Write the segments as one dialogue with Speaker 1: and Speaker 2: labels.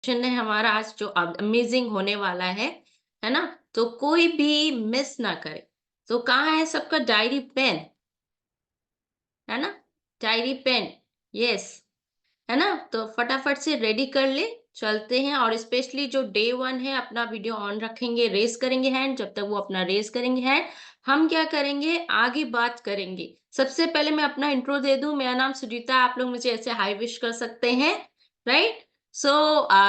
Speaker 1: Session है हमारा आज जो अमेजिंग होने वाला है ना? तो कोई भी मिस ना करे। तो कहाँ है सबका डायरी पेन, है ना? डायरी पेन, यस, है ना? तो फटाफट से रेडी कर ले, चलते हैं और स्पेशली जो डे 1 है अपना वीडियो ऑन रखेंगे, रेज़ करेंगे हैंड, जब तक वो अपना रेज़ करेंगे हैंड, हम क्या करेंगे आगे बात करेंगे। सबसे पहले मैं अपना इंट्रो दे दूँ, मेरा नाम सुजीता है, आप लोग मुझे ऐसे हाय विश कर सकते हैं, राइट? सो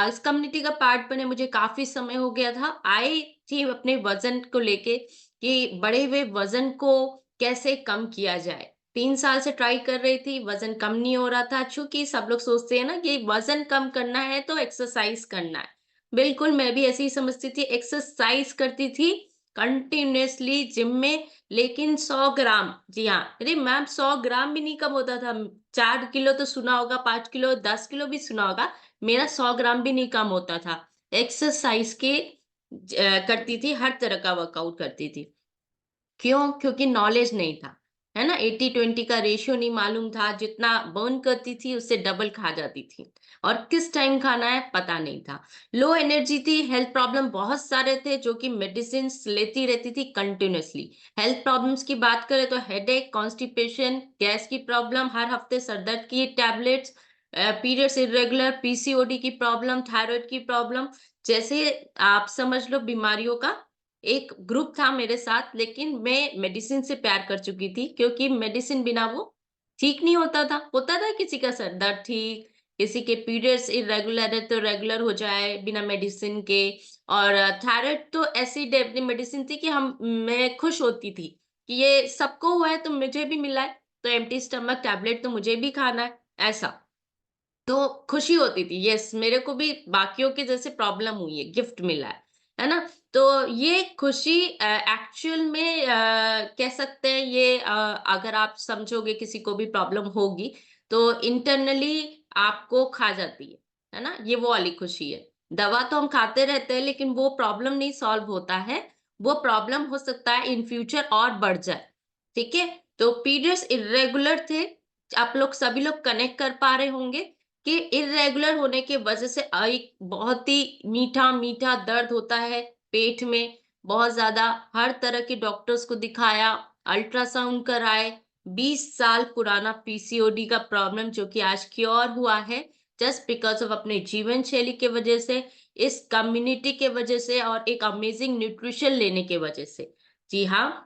Speaker 1: इस कम्युनिटी का पार्ट बने मुझे काफ़ी समय हो गया था। आई थी अपने वज़न को लेके कि बढ़े हुए वज़न को कैसे कम किया जाए। 3 साल से ट्राई कर रही थी, वज़न कम नहीं हो रहा था, चूँकि सब लोग सोचते हैं ना कि वज़न कम करना है तो एक्सरसाइज़ करना है। बिल्कुल, मैं भी ऐसे ही समझती थी, एक्सरसाइज़ करती थी कंटीन्यूअसली जिम में, लेकिन 100 ग्राम, जी हाँ, अरे मैम 100 ग्राम भी नहीं कम होता था। 4 किलो तो सुना होगा, 5 किलो, 10 किलो भी सुना होगा, मेरा 100 ग्राम भी नहीं कम होता था। एक्सरसाइज़ के करती थी, हर तरह का वर्कआउट करती थी। क्यों? क्योंकि नॉलेज नहीं था, है ना? 80-20 का रेशियो नहीं मालूम था, जितना बर्न करती थी उससे डबल खा जाती थी और किस टाइम खाना है पता नहीं था। लो एनर्जी थी, हेल्थ प्रॉब्लम बहुत सारे थे जो कि मेडिसिन्स लेती रहती थी कंटीन्यूअसली। हेल्थ प्रॉब्लम्स की बात करें तो हेडेक, कॉन्स्टिपेशन, गैस की प्रॉब्लम, हर हफ्ते सर दर्द की टैबलेट्स, पीरियड्स इर्रेगुलर, पीसीओडी की प्रॉब्लम, थायराइड की प्रॉब्लम, जैसे आप समझ लो बीमारियों का एक ग्रुप था मेरे साथ, लेकिन मैं मेडिसिन से प्यार कर चुकी थी क्योंकि मेडिसिन बिना वो ठीक नहीं होता था। होता था किसी का सर दर्द ठीक, किसी के पीरियड्स इर्रेगुलर है तो रेगुलर हो जाए बिना मेडिसिन के। और थायराइड तो ऐसी मेडिसिन थी कि हम मैं खुश होती थी कि ये सबको हुआ है तो मुझे भी मिला है, तो एम्प्टी स्टमक टैबलेट तो मुझे भी खाना है, ऐसा। तो खुशी होती थी, यस मेरे को भी बाकियों के जैसे प्रॉब्लम हुई है, गिफ्ट मिला है ना? तो ये खुशी एक्चुअल में कह सकते हैं ये अगर आप समझोगे किसी को भी प्रॉब्लम होगी, तो इंटरनली आपको खा जाती है ना? ये वो वाली खुशी है। दवा तो हम खाते रहते हैं लेकिन वो प्रॉब्लम नहीं सॉल्व होता है, वो प्रॉब्लम हो सकता है इन फ्यूचर और बढ़ जाए, ठीक है? तो पीरियड्स इर्रेगुलर थे, आप लोग सभी लोग कनेक्ट कर पा रहे होंगे कि इर्रेगुलर होने की वजह से एक बहुत ही मीठा-मीठा दर्द होता है पेट में, बहुत ज़्यादा। हर तरह के डॉक्टर्स को दिखाया, अल्ट्रासाउंड कराए, 20 साल पुराना पीसीओडी का प्रॉब्लम जो कि आज क्योर हुआ है, जस्ट बिकॉज़ ऑफ अपने जीवन शैली के वजह से, इस कम्युनिटी के वजह से और एक अमेजिंग न्यूट्रिशन लेने के वजह से। जी हाँ,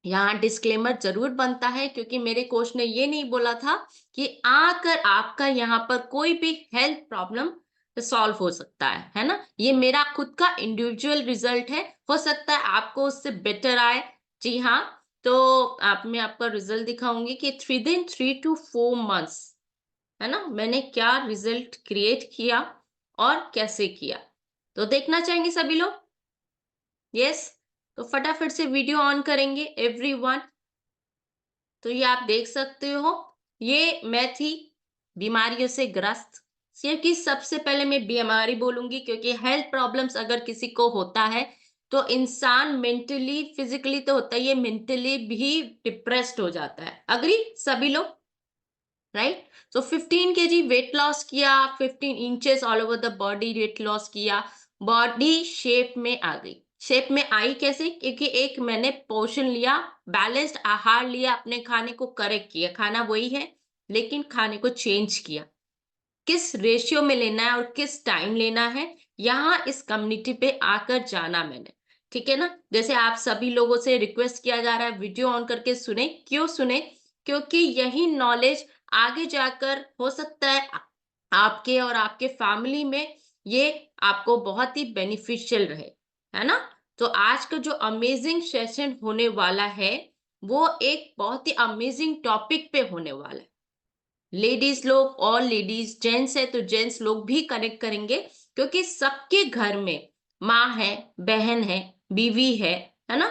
Speaker 1: यहाँ डिस्क्लेमर ज़रूर बनता है क्योंकि मेरे कोच ने ये नहीं बोला था कि आकर आपका यहाँ पर कोई भी हेल्थ प्रॉब्लम सॉल्व हो सकता है ना? ये मेरा खुद का इंडिविजुअल रिजल्ट है, हो सकता है आपको उससे बेटर आए। जी हाँ, तो आप मैं आपका रिजल्ट दिखाऊँगी कि 3 टू 4 मंथ्स, है ना? मैंने क्या रिजल्ट क्रिएट किया और कैसे किया। तो देखना चाहेंगे सभी लोग? यस? तो फटाफट से वीडियो ऑन करेंगे एवरीवन। तो ये आप देख सकते हो, ये मैं थी बीमारियों से ग्रस्त। क्योंकि सबसे पहले मैं बीमारी बोलूँगी क्योंकि हेल्थ प्रॉब्लम्स अगर किसी को होता है, तो इंसान मेंटली, फिज़िकली तो होता ही है, मेंटली भी डिप्रेस्ड हो जाता है। एग्री सभी लोग? राइट? सो 15 केजी वेट लॉस किया, 15 inches all over the body weight loss किया, बॉडी शेप में आ गई। शेप में आई कैसे? क्योंकि एक मैंने पोर्शन लिया, बैलेंस्ड आहार लिया, अपने खाने को करेक्ट किया। खाना वही है, लेकिन खाने को चेंज किया। किस रेशियो में लेना है और किस टाइम लेना है, यहाँ इस कम्युनिटी पे आकर जाना मैंने। ठीक है ना? जैसे आप सभी लोगों से रिक्वेस्ट किया जा रहा है वीडियो ऑन करके सुने। क्यों सुने? क्योंकि यही नॉलेज आगे जाकर हो सकता है आपके और आपके फैमिली में ये आपको बहुत ही बेनिफिशियल रहे, है ना? तो आज का जो अमेजिंग सेशन होने वाला है, वो एक बहुत ही अमेजिंग टॉपिक पे होने वाला है। लेडीज लोग और लेडीज जेंट्स है तो जेंट्स लोग भी कनेक्ट करेंगे क्योंकि सबके घर में माँ है, बहन है, बीवी है ना?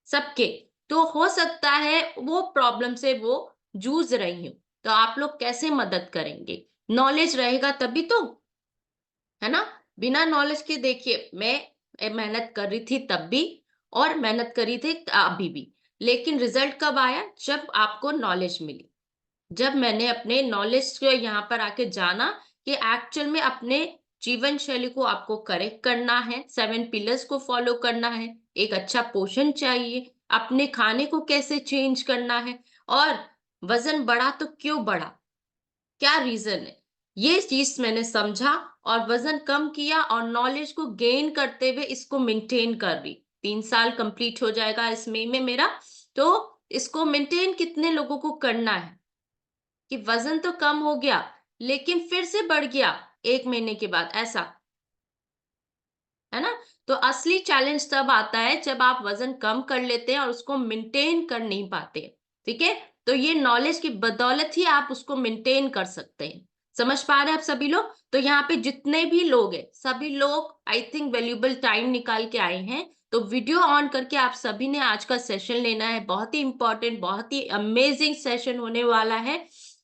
Speaker 1: सबके। तो हो सकता है वो प्रॉब्लम से वो जूझ रही हूँ, तो आप लोग कैसे मदद करेंगे? नॉलेज रहेगा तभी तो, है ना? बिना नॉलेज के देखिए मैं मेहनत कर रही थी तब भी और मेहनत करी थी अभी भी, लेकिन रिजल्ट कब आया? जब आपको नॉलेज मिली। जब मैंने अपने नॉलेज को यहाँ पर आके जाना कि एक्चुअल में अपने जीवन शैली को आपको करेक्ट करना है, 7 पिलर्स को फॉलो करना है, एक अच्छा पोषण चाहिए, अपने खाने को कैसे चेंज करना है और वज़न बढ़ा तो क्यों बढ़ा? क्या रीज़न है? ये चीज़ मैंने समझा और वज़न कम किया और नॉलेज को गेन करते हुए इसको मेंटेन कर रही। 3 साल कंप्लीट हो जाएगा इस मई में मेरा, तो इसको मेंटेन कितने लोगों को करना है कि वज़न तो कम हो गया, लेकिन फिर से बढ़ गया 1 महीने के बाद, ऐसा। है ना? तो असली चैलेंज तब आता है जब आप वज़न कम कर लेते हैं और उसको मेंटेन कर नहीं पाते, ठीक है? तो ये नॉलेज की बदौलत ही आप उसको मेंटेन कर सकते हैं। समझ पा रहे हैं आप सभी लोग? तो यहाँ पे जितने भी लोग हैं, सभी लोग आई थिंक वैल्यूएबल टाइम निकाल के आए हैं, तो वीडियो ऑन करके आप सभी ने आज का सेशन लेना है। बहुत ही इम्पोर्टेंट, बहुत ही अमेजिंग सेशन होने वाला है,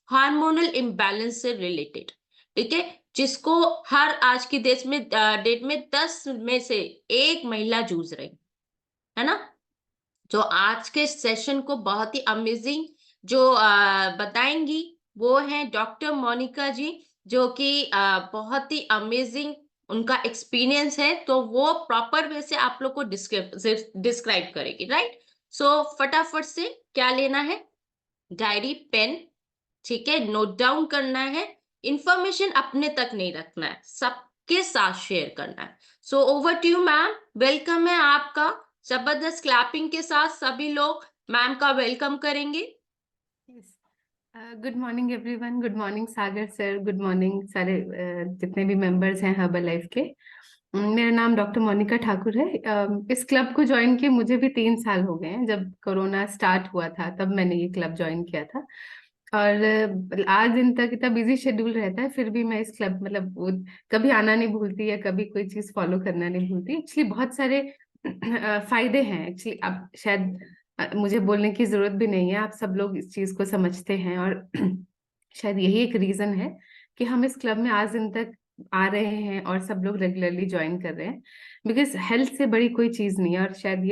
Speaker 1: हार्मोनल इम्बैलेंस से रिलेटेड, ठीक है? जिसको हर आज की डेट में 10 में से 1 महिला जूझ रही, है ना? जो आज के सेशन को बहुत ही अमेजिंग जो बताएंगी वो है डॉक्टर मोनिका जी, जो कि बहुत ही अमेजिंग उनका एक्सपीरियंस है, तो वो प्रॉपर वे से आप लोग को डिस्क्राइब करेगी, राइट? सो फटाफट से क्या लेना है, डायरी पेन, ठीक है, नोट डाउन करना है, इंफॉर्मेशन अपने तक नहीं रखना है, सबके साथ शेयर करना है। So over to you ma'am, welcome है आपका। जबरदस्त क्लैपिंग के साथ सभी लोग मैम का वेलकम करेंगे।
Speaker 2: Good morning everyone, good morning Sagar sir, good morning सारे जितने भी मेंबर्स हैं हर्बल लाइफ के। मेरा नाम डॉक्टर मोनिका ठाकुर है। इस क्लब को ज्वाइन किए मुझे भी 3 साल हो गए हैं। जब कोरोना स्टार्ट हुआ था तब मैंने ये क्लब ज्वाइन किया था और आज दिन तक इतना बिजी शेड्यूल रहता है, फिर भी मैं इस क्लब मतलब कभी आना नहीं भूलती या कभी कोई चीज फॉलो करना नहीं भूलती। एक्चुअली बहुत सारे फायदे हैं। एक्चुअली अब शायद मुझे बोलने की जरूरत भी नहीं है, आप सब लोग इस चीज को समझते हैं और शायद यही एक रीजन है कि हम इस क्लब में आज दिन तक आ रहे हैं और सब लोग रेगुलरली ज्वाइन कर रहे हैं। बिकॉज हेल्थ से बड़ी कोई चीज नहीं है और शायद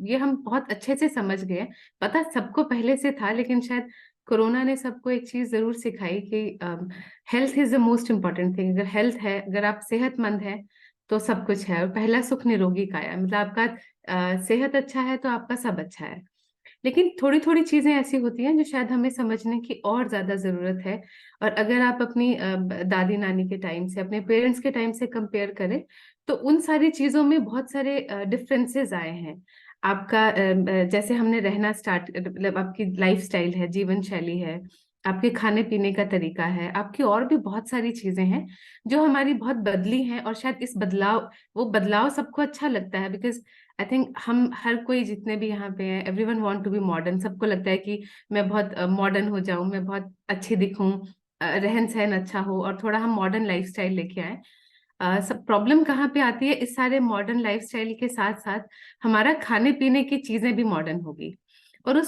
Speaker 2: ये हम बहुत अच्छे से समझ गए हैं। पता सबको पहले से था, लेकिन शायद कोरोना ने सबको एक चीज जरूर सिखाई कि health is the most important thing. अगर हेल्थ है, अगर आप सेहतमंद है तो सब कुछ है। और पहला सुख निरोगी काया, मतलब आपका सेहत अच्छा है तो आपका सब अच्छा है। लेकिन थोड़ी थोड़ी चीजें ऐसी होती हैं जो शायद हमें समझने की और ज्यादा जरूरत है। और अगर आप अपनी दादी नानी के टाइम से, अपने पेरेंट्स के टाइम से कंपेयर करें तो उन सारी चीजों में बहुत सारे डिफरेंसेस आए हैं। आपका जैसे हमने रहना स्टार्ट, मतलब आपकी लाइफ स्टाइल है, जीवन शैली है, आपके खाने पीने का तरीका है, आपकी और भी बहुत सारी चीजें हैं जो हमारी बहुत बदली हैं। और शायद वो बदलाव सबको अच्छा लगता है। बिकॉज आई थिंक हम हर कोई जितने भी यहाँ पे हैं, everyone want to be modern. सबको लगता है कि मैं बहुत मॉडर्न हो जाऊं, मैं बहुत अच्छी दिखूं, रहन सहन अच्छा हो और थोड़ा हम मॉडर्न लाइफस्टाइल लेके आए। सब प्रॉब्लम कहाँ पे आती है, इस सारे मॉडर्न लाइफस्टाइल के साथ साथ हमारा खाने पीने की चीजें भी मॉडर्न होगी। और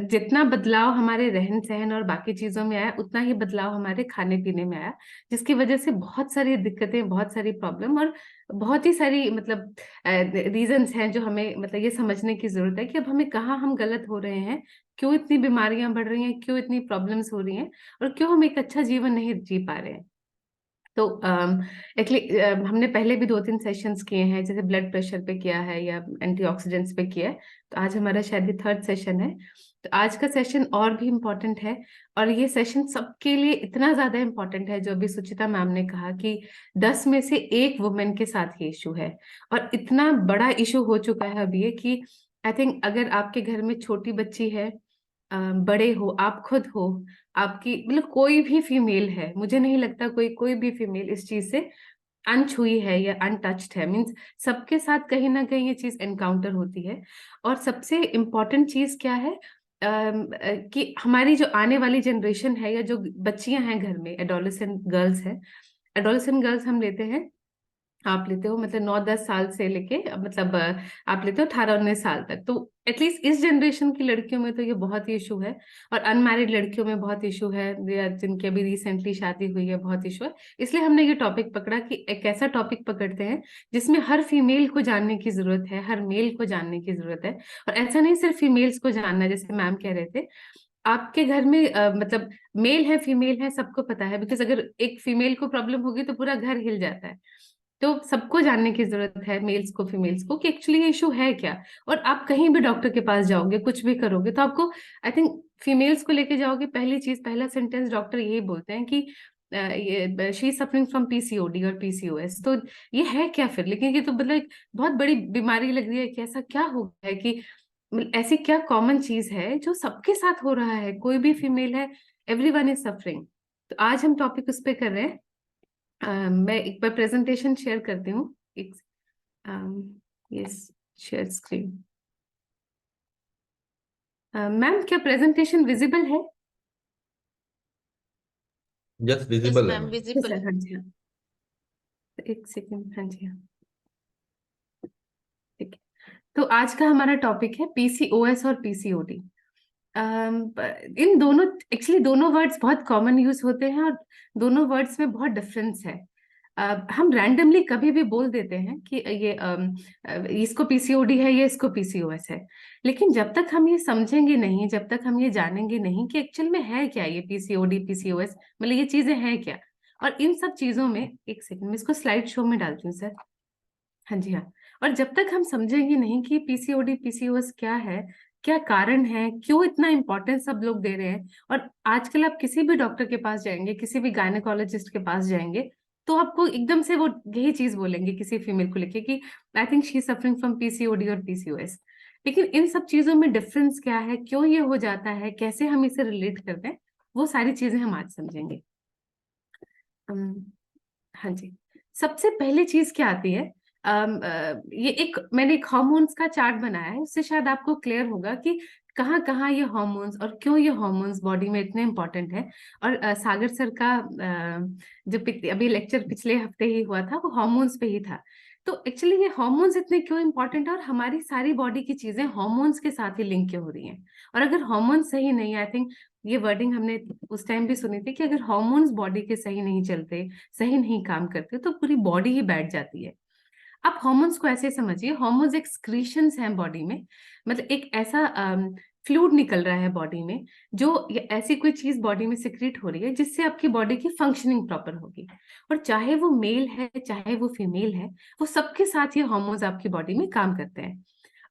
Speaker 2: जितना बदलाव हमारे रहन सहन और बाकी चीजों में आया, उतना ही बदलाव हमारे खाने पीने में आया, जिसकी वजह से बहुत सारी दिक्कतें, बहुत सारी प्रॉब्लम और बहुत ही सारी मतलब रीजंस हैं जो हमें मतलब ये समझने की जरूरत है कि अब हमें कहाँ हम गलत हो रहे हैं, क्यों इतनी बीमारियां बढ़ रही हैं, क्यों इतनी प्रॉब्लम्स हो रही हैं और क्यों हम एक अच्छा जीवन नहीं जी पा रहे हैं। तो एक्चुअली हमने पहले भी 2-3 सेशंस किए हैं, जैसे ब्लड प्रेशर पे किया है या एंटीऑक्सीडेंट्स पे किया है। तो आज हमारा शायद ये थर्ड सेशन है। तो आज का सेशन और भी इम्पोर्टेंट है और ये सेशन सबके लिए इतना ज्यादा इम्पोर्टेंट है, जो अभी सुचिता मैम ने कहा कि 10 में से 1 वुमेन के साथ ये इशू है। और इतना बड़ा इशू हो चुका है अब ये कि आई थिंक अगर आपके घर में छोटी बच्ची है, बड़े हो, आप खुद हो, आपकी मतलब कोई भी फीमेल है, मुझे नहीं लगता कोई कोई भी फीमेल इस चीज से अनछुई है या अनटच्ड है। मीन्स सबके साथ कहीं ना कहीं ये चीज एनकाउंटर होती है। और सबसे इम्पोर्टेंट चीज क्या है, कि हमारी जो आने वाली जनरेशन है या जो बच्चियां हैं घर में, एडोलेसेंट गर्ल्स हैं। एडोलेसेंट गर्ल्स हम लेते हैं, आप लेते हो मतलब 9-10 साल से लेके मतलब आप लेते हो 18-19 साल तक। तो एटलीस्ट इस जनरेशन की लड़कियों में तो ये बहुत ही इशू है। और अनमैरिड लड़कियों में बहुत इशू है, या जिनकी अभी रिसेंटली शादी हुई है, बहुत इशू है। इसलिए हमने ये टॉपिक पकड़ा कि एक ऐसा टॉपिक पकड़ते हैं जिसमें हर फीमेल को जानने की जरूरत है, हर मेल को जानने की जरूरत है। और ऐसा नहीं सिर्फ फीमेल्स को जानना है, जैसे मैम कह रहे थे, आपके घर में मतलब मेल है फीमेल है सबको पता है, बिकॉज अगर एक फीमेल को प्रॉब्लम होगी तो पूरा घर हिल जाता है। तो सबको जानने की जरूरत है, मेल्स को फीमेल्स को, कि एक्चुअली ये इशू है क्या। और आप कहीं भी डॉक्टर के पास जाओगे, कुछ भी करोगे, तो आपको आई थिंक फीमेल्स को लेके जाओगे, पहली चीज, पहला सेंटेंस डॉक्टर यही बोलते हैं कि ये शी सफरिंग फ्रॉम पीसीओडी और पीसीओएस। तो ये है क्या फिर? लेकिन ये तो मतलब एक बहुत बड़ी बीमारी लग रही है कि ऐसा क्या हो गया है कि मतलब ऐसी क्या कॉमन चीज है जो सबके साथ हो रहा है, कोई भी फीमेल है, एवरीवन इज सफरिंग। तो आज हम टॉपिक उस पे कर रहे हैं। मैं एक बार प्रेजेंटेशन शेयर करती हूँ। एक यस, शेयर स्क्रीन। मैम क्या प्रेजेंटेशन विजिबल है?
Speaker 3: यस,
Speaker 1: यस
Speaker 3: विजिबल है
Speaker 1: ma'am,
Speaker 3: ma'am.
Speaker 2: Yes
Speaker 1: visible
Speaker 2: sir,
Speaker 1: है।
Speaker 2: हाँ जी हाँ। एक सेकेंड, हाँ जी हाँ, ठीक है। तो आज का हमारा टॉपिक है पीसीओएस और पीसीओडी। इन दोनों, एक्चुअली दोनों वर्ड्स बहुत कॉमन यूज होते हैं और दोनों वर्ड्स में बहुत डिफरेंस है। हम रैंडमली कभी भी बोल देते हैं कि ये इसको पीसीओडी है, ये इसको पीसीओएस है। लेकिन जब तक हम ये समझेंगे नहीं, जब तक हम ये जानेंगे नहीं कि एक्चुअल में है क्या ये पीसीओडी पीसीओएस, मतलब ये चीजें हैं क्या। और इन सब चीजों में, एक सेकंड में इसको स्लाइड शो में डालती हूँ सर। हाँ जी हाँ। और जब तक हम समझेंगे नहीं कि पीसीओडी पीसीओएस क्या है, क्या कारण है, क्यों इतना इम्पोर्टेंस सब लोग दे रहे हैं। और आजकल आप किसी भी डॉक्टर के पास जाएंगे, किसी भी गायनेकोलॉजिस्ट के पास जाएंगे, तो आपको एकदम से वो यही चीज बोलेंगे किसी फीमेल को लेके कि I think she suffering from PCOD और पीसीओएस। लेकिन इन सब चीजों में डिफरेंस क्या है, क्यों ये हो जाता है, कैसे हम इसे रिलेट करते हैं, वो सारी चीजें हम आज समझेंगे। हाँ जी। सबसे पहली चीज क्या आती है, ये एक मैंने एक हॉर्मोन्स का चार्ट बनाया है, उससे शायद आपको क्लियर होगा कि कहाँ कहाँ ये हॉर्मोन्स और क्यों ये हॉर्मोन्स बॉडी में इतने इंपॉर्टेंट है। और सागर सर का जो अभी लेक्चर पिछले हफ्ते ही हुआ था, वो हॉर्मोन्स पे ही था। तो एक्चुअली ये हॉर्मोन्स इतने क्यों इंपॉर्टेंट है और हमारी सारी बॉडी की चीजें हॉर्मोन्स के साथ ही लिंक क्यों हो रही हैं। और अगर हॉर्मोन्स सही नहीं, आई थिंक ये वर्डिंग हमने उस टाइम भी सुनी थी कि अगर हॉर्मोन्स बॉडी के सही नहीं चलते, सही नहीं काम करते, तो पूरी बॉडी ही बैठ जाती है। आप हॉर्मोन्स को ऐसे समझिए, हॉर्मोन्स एक स्क्रीशंस हैं बॉडी में, मतलब एक ऐसा फ्लूइड निकल रहा है बॉडी में, जो ऐसी कोई चीज बॉडी में सिक्रीट हो रही है जिससे आपकी बॉडी की फंक्शनिंग प्रॉपर होगी। और चाहे वो मेल है चाहे वो फीमेल है, वो सबके साथ ये हॉर्मोन्स आपकी बॉडी में काम करते हैं।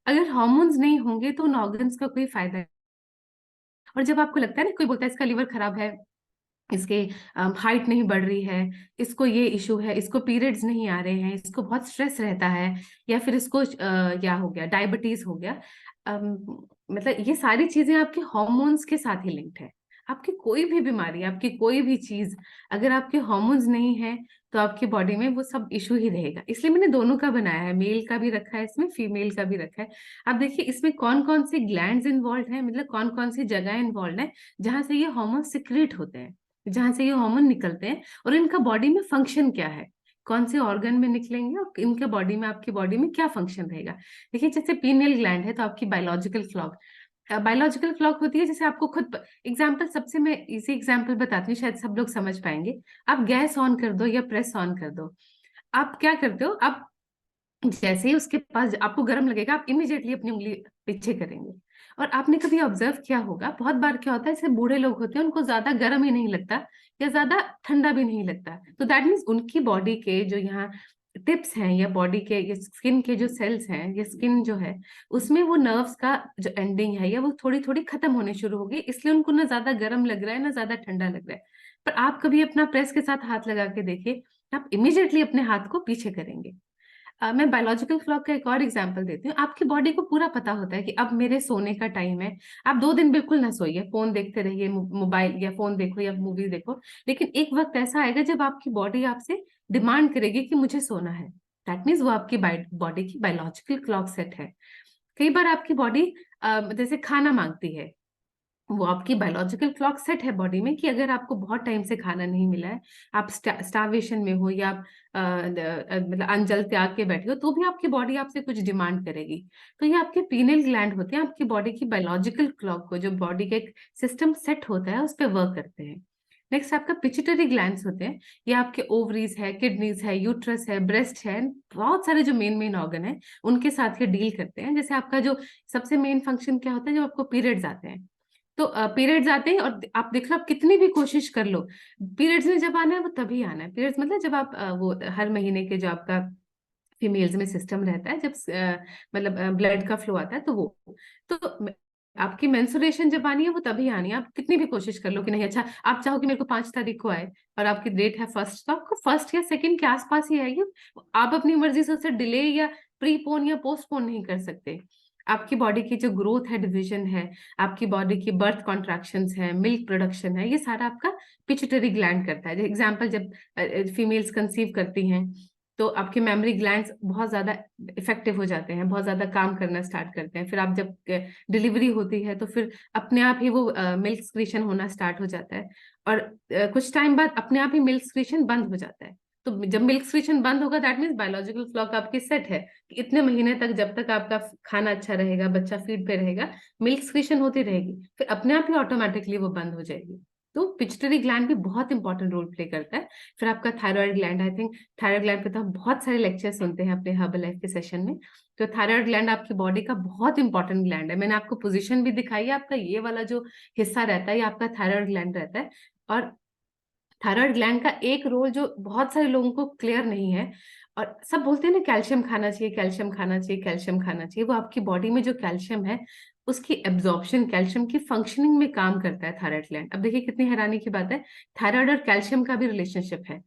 Speaker 2: अगर हॉर्मोन्स नहीं होंगे तो उन ऑर्गन्स का कोई फायदा नहीं। और जब आपको लगता है ना, कोई बोलता है इसका लीवर खराब है, इसके हाइट नहीं बढ़ रही है, इसको ये इशू है, इसको पीरियड्स नहीं आ रहे हैं, इसको बहुत स्ट्रेस रहता है, या फिर इसको क्या हो गया, डायबिटीज हो गया, मतलब ये सारी चीजें आपके हॉर्मोन्स के साथ ही लिंक्ड है। आपकी कोई भी बीमारी, आपकी कोई भी चीज, अगर आपके हॉर्मोन्स नहीं है, तो आपकी बॉडी में वो सब इशू ही रहेगा। इसलिए मैंने दोनों का बनाया है, मेल का भी रखा है इसमें, फीमेल का भी रखा है। आप देखिए इसमें कौन कौन से ग्लैंड्स इन्वॉल्व हैं, मतलब कौन कौन सी जगह इन्वॉल्व है जहां से ये हॉर्मोन सिक्रीट होते हैं, जहां से ये हार्मोन निकलते हैं, और इनका बॉडी में फंक्शन क्या है, कौन से ऑर्गन में निकलेंगे और इनके बॉडी में, आपकी बॉडी में क्या फंक्शन रहेगा। देखिए जैसे पीनियल ग्लैंड है तो आपकी बायोलॉजिकल क्लॉक, बायोलॉजिकल क्लॉक होती है, जैसे आपको खुद एग्जाम्पल, सबसे मैं इजी एग्जाम्पल बताती हूँ, शायद सब लोग समझ पाएंगे। आप गैस ऑन कर दो या प्रेस ऑन कर दो, आप क्या करते हो, आप जैसे ही उसके पास आपको गर्म लगेगा, आप इमिडिएटली अपनी उंगली पीछे करेंगे। और आपने कभी ऑब्जर्व किया होगा, बहुत बार क्या होता है, जैसे बूढ़े लोग होते हैं उनको ज्यादा गर्म ही नहीं लगता या ज्यादा ठंडा भी नहीं लगता, तो दैट मीन्स उनकी बॉडी के जो यहाँ टिप्स हैं, या बॉडी के ये स्किन के जो सेल्स हैं, ये स्किन जो है, उसमें वो नर्व्स का जो एंडिंग है, या वो थोड़ी थोड़ी खत्म होने शुरू हो गई, इसलिए उनको ना ज्यादा गर्म लग रहा है ना ज्यादा ठंडा लग रहा है। पर आप कभी अपना प्रेस के साथ हाथ लगा के देखिए, आप इमिडिएटली अपने हाथ को पीछे करेंगे। मैं बायोलॉजिकल क्लॉक का एक और एग्जांपल देती हूँ। आपकी बॉडी को पूरा पता होता है कि अब मेरे सोने का टाइम है। आप 2 दिन बिल्कुल ना सोइए, फोन देखते रहिए, मोबाइल या फोन देखो या मूवी देखो, लेकिन एक वक्त ऐसा आएगा जब आपकी बॉडी आपसे डिमांड करेगी कि मुझे सोना है। दैट मीन्स वो आपकी बॉडी की बायोलॉजिकल क्लॉक सेट है। कई बार आपकी बॉडी जैसे खाना मांगती है, वो आपकी बायोलॉजिकल क्लॉक सेट है बॉडी में कि अगर आपको बहुत टाइम से खाना नहीं मिला है, आप स्टार्वेशन में हो, या आप मतलब अनजल त्याग के बैठे हो, तो भी आपकी बॉडी आपसे कुछ डिमांड करेगी। तो ये आपके पीनियल ग्लैंड होते हैं, आपकी बॉडी की बायोलॉजिकल क्लॉक को, जो बॉडी का एक सिस्टम सेट होता है, उस पर वर्क करते हैं। नेक्स्ट आपका पिट्यूटरी ग्लैंड्स होते हैं, ये आपके ओवरीज है, किडनीज है, यूट्रस है, ब्रेस्ट है, बहुत सारे जो मेन मेन ऑर्गन है उनके साथ ये डील करते हैं। जैसे आपका जो सबसे मेन फंक्शन क्या होता है, जब आपको पीरियड्स आते हैं, तो पीरियड्स आते हैं और आप देख लो, आप कितनी भी कोशिश कर लो, पीरियड्स में जब आना है वो तभी आना है। पीरियड्स मतलब जब आप वो हर महीने के जो आपका फीमेल्स में सिस्टम रहता है, जब मतलब ब्लड का फ्लो आता है, तो वो, तो आपकी मेंस्ट्रुएशन जब आनी है वो तभी आनी है। आप कितनी भी कोशिश कर लो कि नहीं, अच्छा आप चाहो कि मेरे को 5 तारीख को आए और आपकी डेट है फर्स्ट, तो आपको फर्स्ट या सेकंड के आसपास ही आएगी। आप अपनी मर्जी से उसे डिले या प्रीपोन या पोस्टपोन नहीं कर सकते। आपकी बॉडी की जो ग्रोथ है, डिवीजन है, आपकी बॉडी की बर्थ कॉन्ट्रैक्शंस है, मिल्क प्रोडक्शन है, ये सारा आपका पिट्यूटरी ग्लैंड करता है। एग्जाम्पल, जब फीमेल्स कंसीव करती हैं तो आपके मेमोरी ग्लैंड्स बहुत ज्यादा इफेक्टिव हो जाते हैं, बहुत ज्यादा काम करना स्टार्ट करते हैं। फिर आप जब डिलीवरी होती है तो फिर अपने आप ही वो मिल्क स्क्रीशन होना स्टार्ट हो जाता है, और कुछ टाइम बाद अपने आप ही मिल्क स्क्रीशन बंद हो जाता है। तो जब मिल्क स्क्रीशन बंद होगा, दैट मीन्स बायोलॉजिकल क्लॉक आपकी सेट है कि इतने महीने तक, जब तक आपका खाना अच्छा रहेगा, बच्चा फीड पे रहेगा, मिल्क स्क्रीशन होती रहेगी, फिर अपने आप ही ऑटोमेटिकली वो बंद हो जाएगी। तो पिट्यूटरी ग्लैंड भी बहुत इंपॉर्टेंट रोल प्ले करता है। फिर आपका thyroid gland, I think thyroid gland पे तो हम बहुत सारे लेक्चर सुनते हैं अपने हर्बल लाइफ के सेशन में। तो थायराइड ग्लैंड आपकी बॉडी का बहुत इंपॉर्टेंट ग्लैंड है। मैंने आपको पोजीशन भी दिखाई है, आपका ये वाला जो हिस्सा रहता है ये आपका थायराइड ग्लैंड रहता है। और थायराइड ग्लैंड का एक रोल जो बहुत सारे लोगों को क्लियर नहीं है, और सब बोलते हैं ना कैल्शियम खाना चाहिए, कैल्शियम खाना चाहिए, कैल्शियम खाना चाहिए, वो आपकी बॉडी में जो कैल्शियम है उसकी एब्जॉर्प्शन, कैल्शियम की फंक्शनिंग में काम करता है थायराइड ग्लैंड। अब देखिए कितनी हैरानी की बात है, थायराइड और कैल्शियम का भी रिलेशनशिप है।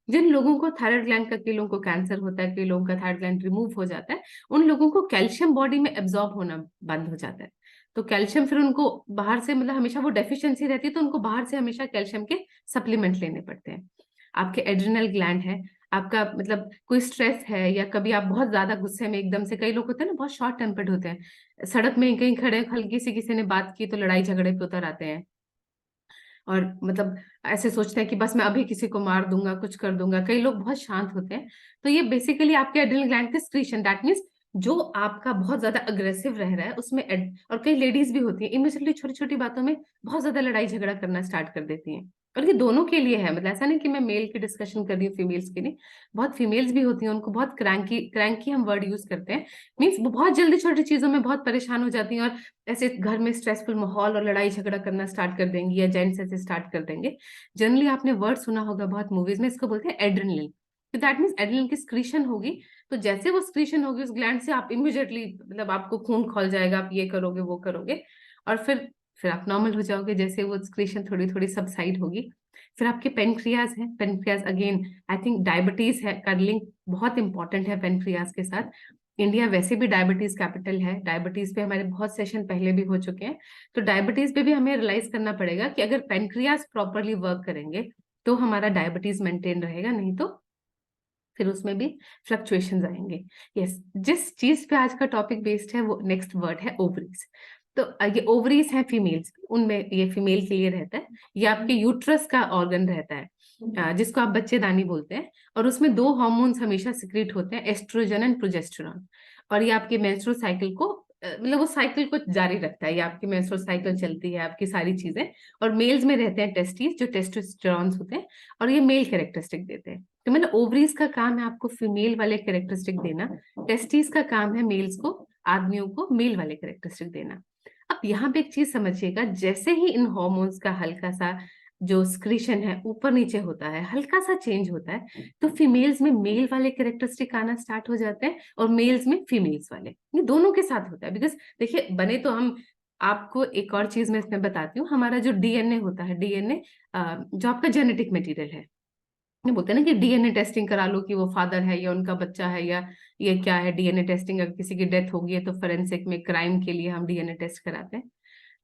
Speaker 2: जिन लोगों को थायराइड ग्लैंड का, कई लोगों को कैंसर होता है, कई लोगों का थायराइड ग्लैंड रिमूव हो जाता है, उन लोगों को कैल्शियम बॉडी में एब्जॉर्ब होना बंद हो जाता है। तो कैल्शियम फिर उनको बाहर से, मतलब हमेशा वो डेफिशिएंसी रहती है, तो उनको बाहर से हमेशा कैल्शियम के सप्लीमेंट लेने पड़ते हैं। आपके एड्रिनल ग्लैंड है, आपका मतलब कोई स्ट्रेस है या कभी आप बहुत ज्यादा गुस्से में एकदम से, कई लोग होते हैं ना बहुत शॉर्ट टेम्पर्ड होते हैं, सड़क में कहीं खड़े हल्की सी किसी ने बात की तो लड़ाई झगड़े पे उतर आते हैं, और मतलब ऐसे सोचते हैं कि बस मैं अभी किसी को मार दूंगा, कुछ कर दूंगा। कई लोग बहुत शांत होते हैं। तो ये बेसिकली आपके एड्रिनल ग्लैंड के स्क्रीशन, दैट मीन्स जो आपका बहुत ज्यादा अग्रेसिव रह रहा है उसमें और कई लेडीज भी होती हैं इमीडिएटली छोटी छोटी बातों में बहुत ज्यादा लड़ाई झगड़ा करना स्टार्ट कर देती हैं। और ये दोनों के लिए है, मतलब ऐसा नहीं कि मैं मेल की डिस्कशन कर रही हूँ, फीमेल्स के लिए। बहुत फीमेल्स भी होती हैं, उनको बहुत क्रैंकी, क्रैंकी हम वर्ड यूज करते हैं, मीन्स वो बहुत जल्दी छोटी चीजों में बहुत परेशान हो जाती हैं, और ऐसे घर में स्ट्रेसफुल माहौल और लड़ाई झगड़ा करना स्टार्ट कर देंगी, या जेंट्स ऐसे स्टार्ट कर देंगे। जनरली आपने वर्ड सुना होगा बहुत मूवीज में, इसको बोलते हैं एड्रेनलिन। तो दैट मीन्स एड्रेनलिन की स्क्रीशन होगी, तो जैसे वो स्क्रीशन होगी उस ग्लैंड से, आप इमिडिएटली, मतलब आपको खून खोल जाएगा, आप ये करोगे वो करोगे, और फिर आप नॉर्मल हो जाओगे जैसे वो स्क्रीशन थोड़ी थोड़ी सबसाइड होगी। फिर आपके पेनक्रियाज है, pancreas again I think diabetes है का लिंक बहुत इंपॉर्टेंट है पेनक्रियाज के साथ। इंडिया वैसे भी डायबिटीज कैपिटल है, डायबिटीज पे हमारे बहुत सेशन पहले भी हो चुके हैं। तो डायबिटीज पे भी हमें रियलाइज करना पड़ेगा कि अगर पेनक्रियाज प्रॉपरली वर्क करेंगे तो हमारा डायबिटीज मेंटेन रहेगा, नहीं तो फिर उसमें भी फ्लक्चुएशंस आएंगे। यस, जिस चीज पे आज का टॉपिक बेस्ड है वो नेक्स्ट वर्ड है ओवरीज। तो ये ओवरीज है फीमेल्स, उनमें ये फीमेल के लिए रहता है। ये आपके यूट्रस का ऑर्गन रहता है, जिसको आप बच्चेदानी बोलते हैं, और उसमें दो हार्मोन्स हमेशा सिक्रीट होते हैं, एस्ट्रोजन एंड प्रोजेस्टेरॉन। और ये आपके मेंस्ट्रुअल साइकिल को, मतलब वो साइकिल को जारी रखता है, ये आपकी मेंस्ट्रुअल साइकिल चलती है, आपकी सारी चीजें। और मेल्स में रहते हैं टेस्टिस, जो टेस्टोस्टेरॉन्स होते हैं, और ये मेल कैरेक्टरिस्टिक देते हैं। तो मतलब ओवरीज का काम है आपको फीमेल वाले कैरेक्टरिस्टिक देना, टेस्टिस का काम है मेल्स को, आदमियों को मेल वाले कैरेक्टरिस्टिक देना। अब यहाँ पे एक चीज समझिएगा, जैसे ही इन हॉर्मोन्स का हल्का सा जो स्क्रीशन है ऊपर नीचे होता है, हल्का सा चेंज होता है, तो फीमेल्स में मेल वाले कैरेक्टरिस्टिक आना स्टार्ट हो जाते हैं, और मेल्स में फीमेल्स वाले। ये दोनों के साथ होता है, बिकॉज देखिए बने तो हम, आपको एक और चीज मैं इसमें बताती हूँ, हमारा जो डीएनए होता है, डीएनए जो आपका जेनेटिक मटेरियल है, ये बोलते हैं ना कि डीएनए टेस्टिंग करा लो कि वो फादर है या उनका बच्चा है, या ये क्या है डीएनए टेस्टिंग, अगर किसी की डेथ होगी है तो फोरेंसिक में क्राइम के लिए हम डीएनए टेस्ट कराते हैं।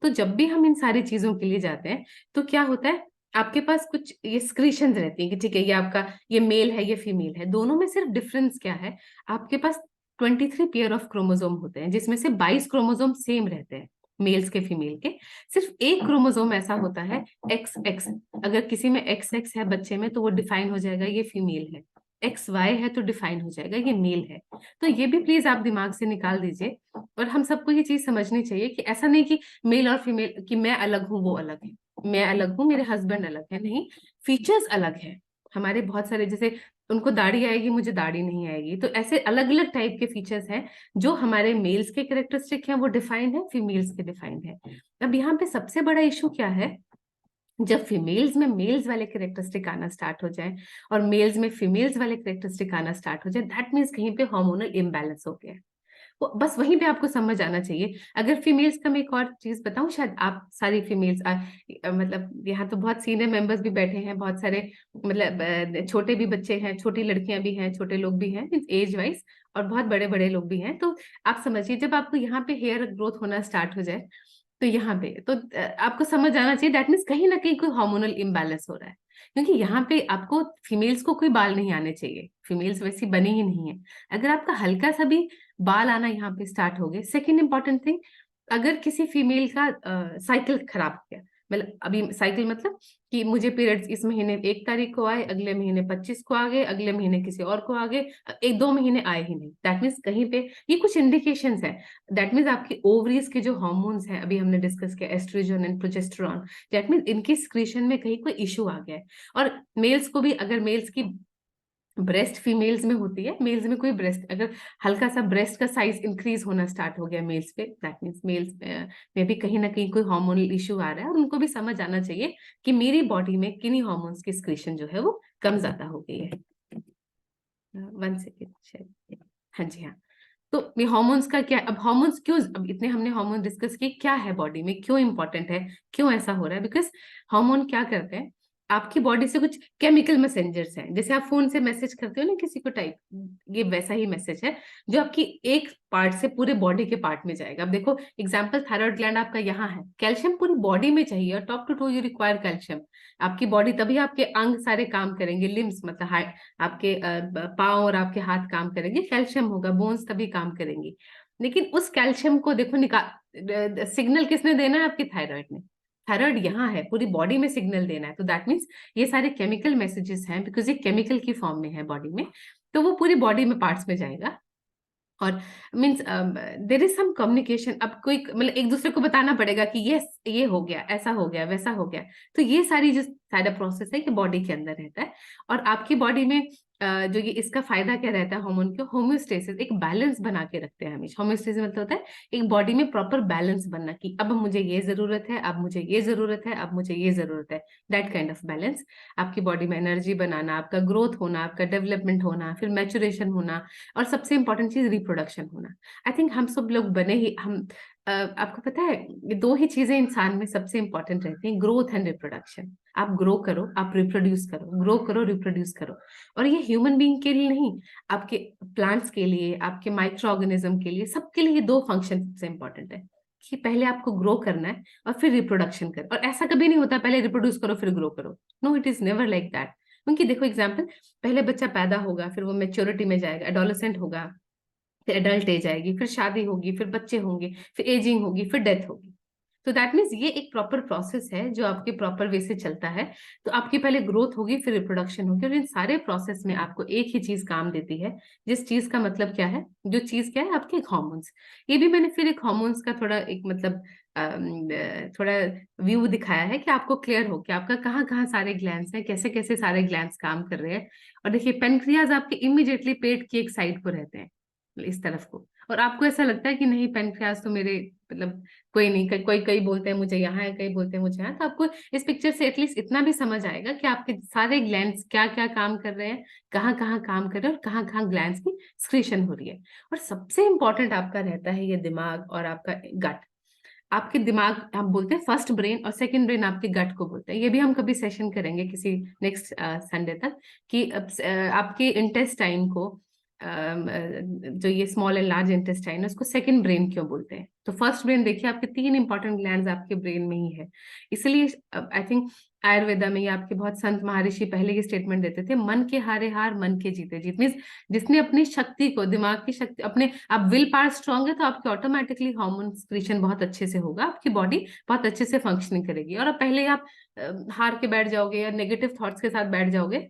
Speaker 2: तो जब भी हम इन सारी चीजों के लिए जाते हैं तो क्या होता है, आपके पास कुछ ये स्क्रीशंस रहती हैं कि ठीक है ये आपका, ये मेल है ये फीमेल है, दोनों में सिर्फ डिफरेंस क्या है, आपके पास 23 पेयर ऑफ क्रोमोसोम होते हैं, जिसमें से 22 क्रोमोसोम सेम रहते हैं मेल्स के फीमेल के। सिर्फ एक क्रोमोसोम ऐसा होता है एक्स एक्स, अगर किसी में एक्स एक्स है बच्चे में तो वो डिफाइन हो जाएगा ये फीमेल है, एक्स वाई है तो डिफाइन हो जाएगा ये मेल है। तो ये भी प्लीज आप दिमाग से निकाल दीजिए। और हम सबको ये चीज समझनी चाहिए कि ऐसा नहीं कि मेल और फीमेल, कि मैं अलग हूँ वो अलग है, मैं अलग हूँ मेरे हस्बैंड अलग है, नहीं, फीचर्स अलग है हमारे बहुत सारे। जैसे उनको दाढ़ी आएगी, मुझे दाढ़ी नहीं आएगी। तो ऐसे अलग अलग टाइप के फीचर्स हैं जो हमारे मेल्स के कैरेक्टरिस्टिक हैं वो डिफाइंड है, फीमेल्स के डिफाइंड है। अब यहाँ पे सबसे बड़ा इशू क्या है, जब फीमेल्स में मेल्स वाले कैरेक्टरिस्टिक आना स्टार्ट हो जाए और मेल्स में फीमेल्स वाले कैरेक्टरिस्टिक आना स्टार्ट हो जाए, दैट मीन्स कहीं पे हार्मोनल इम्बैलेंस हो गया है। बस वहीं पे आपको समझ आना चाहिए। अगर फीमेल्स का मैं एक और चीज बताऊं, शायद आप सारी फीमेल्स मतलब यहाँ तो बहुत सीनियर मेंबर्स भी बैठे हैं, बहुत सारे मतलब छोटे भी बच्चे हैं, छोटी लड़कियां भी हैं, छोटे लोग भी हैं एज वाइज, और बहुत बड़े बड़े लोग भी हैं। तो आप समझिए जब आपको यहाँ पे हेयर ग्रोथ होना स्टार्ट हो जाए, तो यहाँ पे तो आपको समझ आना चाहिए दैट मीन्स कहीं ना कहीं कोई हार्मोनल इम्बैलेंस हो रहा है। क्योंकि यहाँ पे आपको फीमेल्स को कोई बाल नहीं आने चाहिए, फीमेल्स वैसी बनी ही नहीं है। अगर आपका हल्का सा भी बाल आना यहाँ पे स्टार्ट हो गए, सेकेंड इंपॉर्टेंट थिंग, अगर किसी फीमेल का साइकिल खराब हो गया, मतलब अभी साइकिल मतलब कि मुझे पीरियड्स इस महीने 1 तारीख को आए, अगले महीने 25 को आ गए, अगले महीने किसी और को आ गए, 1-2 महीने आए ही नहीं, दैट मीन्स कहीं पे ये कुछ इंडिकेशंस है। दैट मीन्स आपकी ओवरीज के जो हार्मोन्स हैं, अभी हमने डिस्कस किया estrogen and progesterone, that means इनकी स्क्रीशन में कहीं कोई इशू आ गया है। और मेल्स को भी, अगर मेल्स की ब्रेस्ट फीमेल्स में होती है, मेल्स में कोई ब्रेस्ट अगर हल्का सा ब्रेस्ट का साइज इंक्रीज होना स्टार्ट हो गया मेल्स पे, दैट मीन्स मेल्स में भी कहीं ना कहीं कोई हार्मोनल इशू आ रहा है, और उनको भी समझ आना चाहिए कि मेरी बॉडी में किन्हीं हार्मोन्स की स्क्रीशन जो है वो कम ज्यादा हो गई है। 1 सेकेंड। हाँ जी हाँ। तो ये हार्मोन्स का क्या, अब हार्मोन्स क्यों, अब इतने हमने हार्मोन डिस्कस किए, क्या है बॉडी में, क्यों इंपॉर्टेंट है, क्यों ऐसा हो रहा है? बिकॉज हार्मोन क्या करते हैं, आपकी बॉडी से कुछ केमिकल मैसेंजर्स हैं। जैसे आप फोन से मैसेज करते हो ना किसी को टाइप, ये वैसा ही मैसेज है जो आपकी एक पार्ट से पूरे बॉडी के पार्ट में जाएगा। अब देखो एग्जांपल, थायराइड ग्लैंड आपका यहाँ है, कैल्शियम पूरी बॉडी में चाहिए, और top to to you require calcium. आपकी बॉडी, तभी आपके अंग सारे काम करेंगे, लिम्स मतलब आपके पाँव और आपके हाथ काम करेंगे, कैल्शियम होगा, बोन्स तभी काम करेंगी। लेकिन उस कैल्शियम को देखो निकाल, सिग्नल किसने देना है? आपकी थायराइड ने। थायराइड यहाँ है, पूरी बॉडी में सिग्नल देना है, तो दैट मीन्स ये सारे केमिकल मैसेजेस हैं, बिकॉज ये केमिकल की फॉर्म में है बॉडी में, तो वो पूरी बॉडी में पार्ट्स में जाएगा। और means there is some communication. अब कोई मतलब एक दूसरे को बताना पड़ेगा कि ये हो गया, ऐसा हो गया, वैसा हो गया। तो ये सारी जो सारा प्रोसेस है, ये बॉडी के अंदर रहता है। और आपकी बॉडी में जो ये इसका फायदा क्या रहता है हार्मोन के, होम्योस्टेसिस, एक बैलेंस बना के रखते हैं हमेशा। होम्योस्टेसिस मतलब होता है एक बॉडी में प्रॉपर बैलेंस बनना, कि अब मुझे ये जरूरत है, अब मुझे ये जरूरत है, अब मुझे ये जरूरत है, दैट काइंड ऑफ बैलेंस। आपकी बॉडी में एनर्जी बनाना, आपका ग्रोथ होना, आपका डेवलपमेंट होना, फिर मैचुरेशन होना, और सबसे इंपॉर्टेंट चीज रिप्रोडक्शन होना। आई थिंक हम सब लोग बने ही हम आपको पता है ये दो ही चीजें इंसान में सबसे इंपॉर्टेंट रहती हैं, ग्रोथ एंड रिप्रोडक्शन। आप ग्रो करो, आप रिप्रोड्यूस करो, ग्रो करो, रिप्रोड्यूस करो। और ये ह्यूमन बीइंग के लिए नहीं, आपके प्लांट्स के लिए, आपके माइक्रो ऑर्गेनिज्म के लिए, सबके लिए ये दो फंक्शन सबसे इंपॉर्टेंट है, कि पहले आपको ग्रो करना है और फिर रिप्रोडक्शन कर। और ऐसा कभी नहीं होता पहले रिप्रोड्यूस करो फिर ग्रो करो, no, it is never like that. क्योंकि देखो एग्जाम्पल, पहले बच्चा पैदा होगा, फिर वो मेच्योरिटी में जाएगा, एडोलेसेंट होगा, फिर एडल्ट एज आएगी, फिर शादी होगी, फिर बच्चे होंगे, फिर एजिंग होगी, फिर डेथ होगी। तो दैट मीन्स ये एक प्रॉपर प्रोसेस है जो आपके प्रॉपर वे से चलता है। तो आपकी पहले ग्रोथ होगी, फिर रिप्रोडक्शन होगी, और इन सारे प्रोसेस में आपको एक ही चीज काम देती है, जिस चीज का मतलब क्या है, जो चीज क्या है, आपके हॉर्मोन्स। ये भी मैंने फिर एक हॉर्मोन्स का थोड़ा एक मतलब थोड़ा व्यू दिखाया है कि आपको क्लियर हो कि आपका कहाँ कहाँ सारे ग्लैंड्स हैं, कैसे कैसे सारे ग्लैंड्स काम कर रहे हैं। और देखिए पेनक्रियाज आपके इमिडिएटली पेट की एक साइड को रहते हैं, इस तरफ को। और आपको ऐसा लगता है कि नहीं पेनक्रियाज तो मेरे मतलब कोई नहीं, कोई कई बोलते हैं मुझे यहाँ है, कई बोलते हैं मुझे यहाँ। तो आपको इस पिक्चर से एटलीस्ट इतना भी समझ आएगा कि आपके सारे ग्लैंड्स क्या क्या काम कर रहे हैं, कहाँ काम कर रहे हैं, और कहाँ कहाँ ग्लैंड्स की स्क्रीशन हो रही है। और सबसे इंपॉर्टेंट आपका रहता है ये दिमाग और आपका गट। आपके दिमाग, हम बोलते हैं फर्स्ट ब्रेन, और सेकंड ब्रेन आपके गट को बोलते हैं। ये भी हम कभी सेशन करेंगे किसी नेक्स्ट संडे तक, कि आपके इंटेस्टाइन को जो ये स्मॉल एंड लार्ज इंटेस्टाइन है उसको सेकंड ब्रेन क्यों बोलते हैं। तो फर्स्ट ब्रेन देखिए, आपके 3 इंपॉर्टेंट ग्लैंड्स आपके ब्रेन में ही है। इसलिए आई थिंक आयुर्वेदा में ये आपके बहुत संत महर्षि पहले ये स्टेटमेंट देते थे, मन के हारे हार, मन के जीते जीत। मीन्स जिसने अपनी शक्ति को, दिमाग की शक्ति अपने, आप विल पावर स्ट्रांग है तो आपके ऑटोमेटिकली हार्मोन स्क्रीशन बहुत अच्छे से होगा, आपकी बॉडी बहुत अच्छे से फंक्शनिंग करेगी। और अब पहले आप हार के बैठ जाओगे या नेगेटिव थॉट्स के साथ बैठ जाओगे,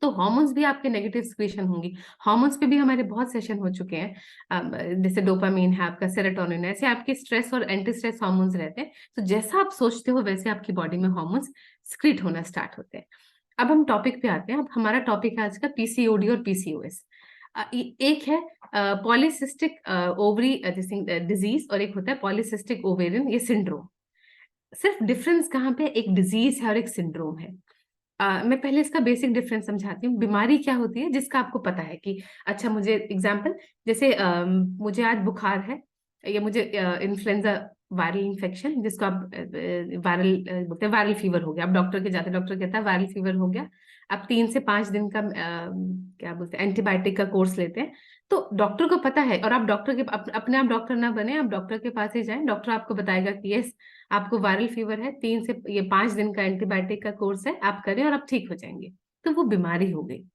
Speaker 2: तो हॉर्मोन्स भी आपके नेगेटिव सिक्रीशन होंगी। हॉर्मोन्स पे भी हमारे बहुत सेशन हो चुके हैं, जैसे डोपामीन है, आपका सेरोटोनिन है, ऐसे आपके स्ट्रेस और एंटी स्ट्रेस हॉर्मोन्स रहते हैं। तो जैसा आप सोचते हो वैसे आपकी बॉडी में हॉर्मोन्स स्क्रीट होना स्टार्ट होते हैं। अब हम टॉपिक पे आते हैं। अब हमारा टॉपिक है आज का पीसीओडी और पीसीओएस। एक है पॉलीसिस्टिक ओवरी डिजीज और एक होता है पॉलीसिस्टिक ओवेरियन ये सिंड्रोम। सिर्फ डिफरेंस कहाँ पे, एक डिजीज है और एक सिंड्रोम है। मैं पहले इसका बेसिक डिफरेंस समझाती हूँ। बीमारी क्या होती है जिसका आपको पता है कि अच्छा, मुझे एग्जांपल जैसे मुझे आज बुखार है या मुझे इन्फ्लुएंजा वायरल इन्फेक्शन जिसको आप वायरल बोलते हैं, वायरल फीवर हो गया। आप डॉक्टर के जाते हैं, डॉक्टर कहता है वायरल फीवर हो गया, आप 3 से 5 दिन का क्या बोलते हैं एंटीबायोटिक का कोर्स लेते हैं। तो डॉक्टर को पता है, और आप डॉक्टर के अपने आप डॉक्टर ना बने, आप डॉक्टर के पास ही जाएं। डॉक्टर आपको बताएगा कि यस, आपको वायरल फीवर है, 3 से 5 दिन का एंटीबायोटिक का कोर्स है, आप करें और आप ठीक हो जाएंगे। तो वो बीमारी हो गई।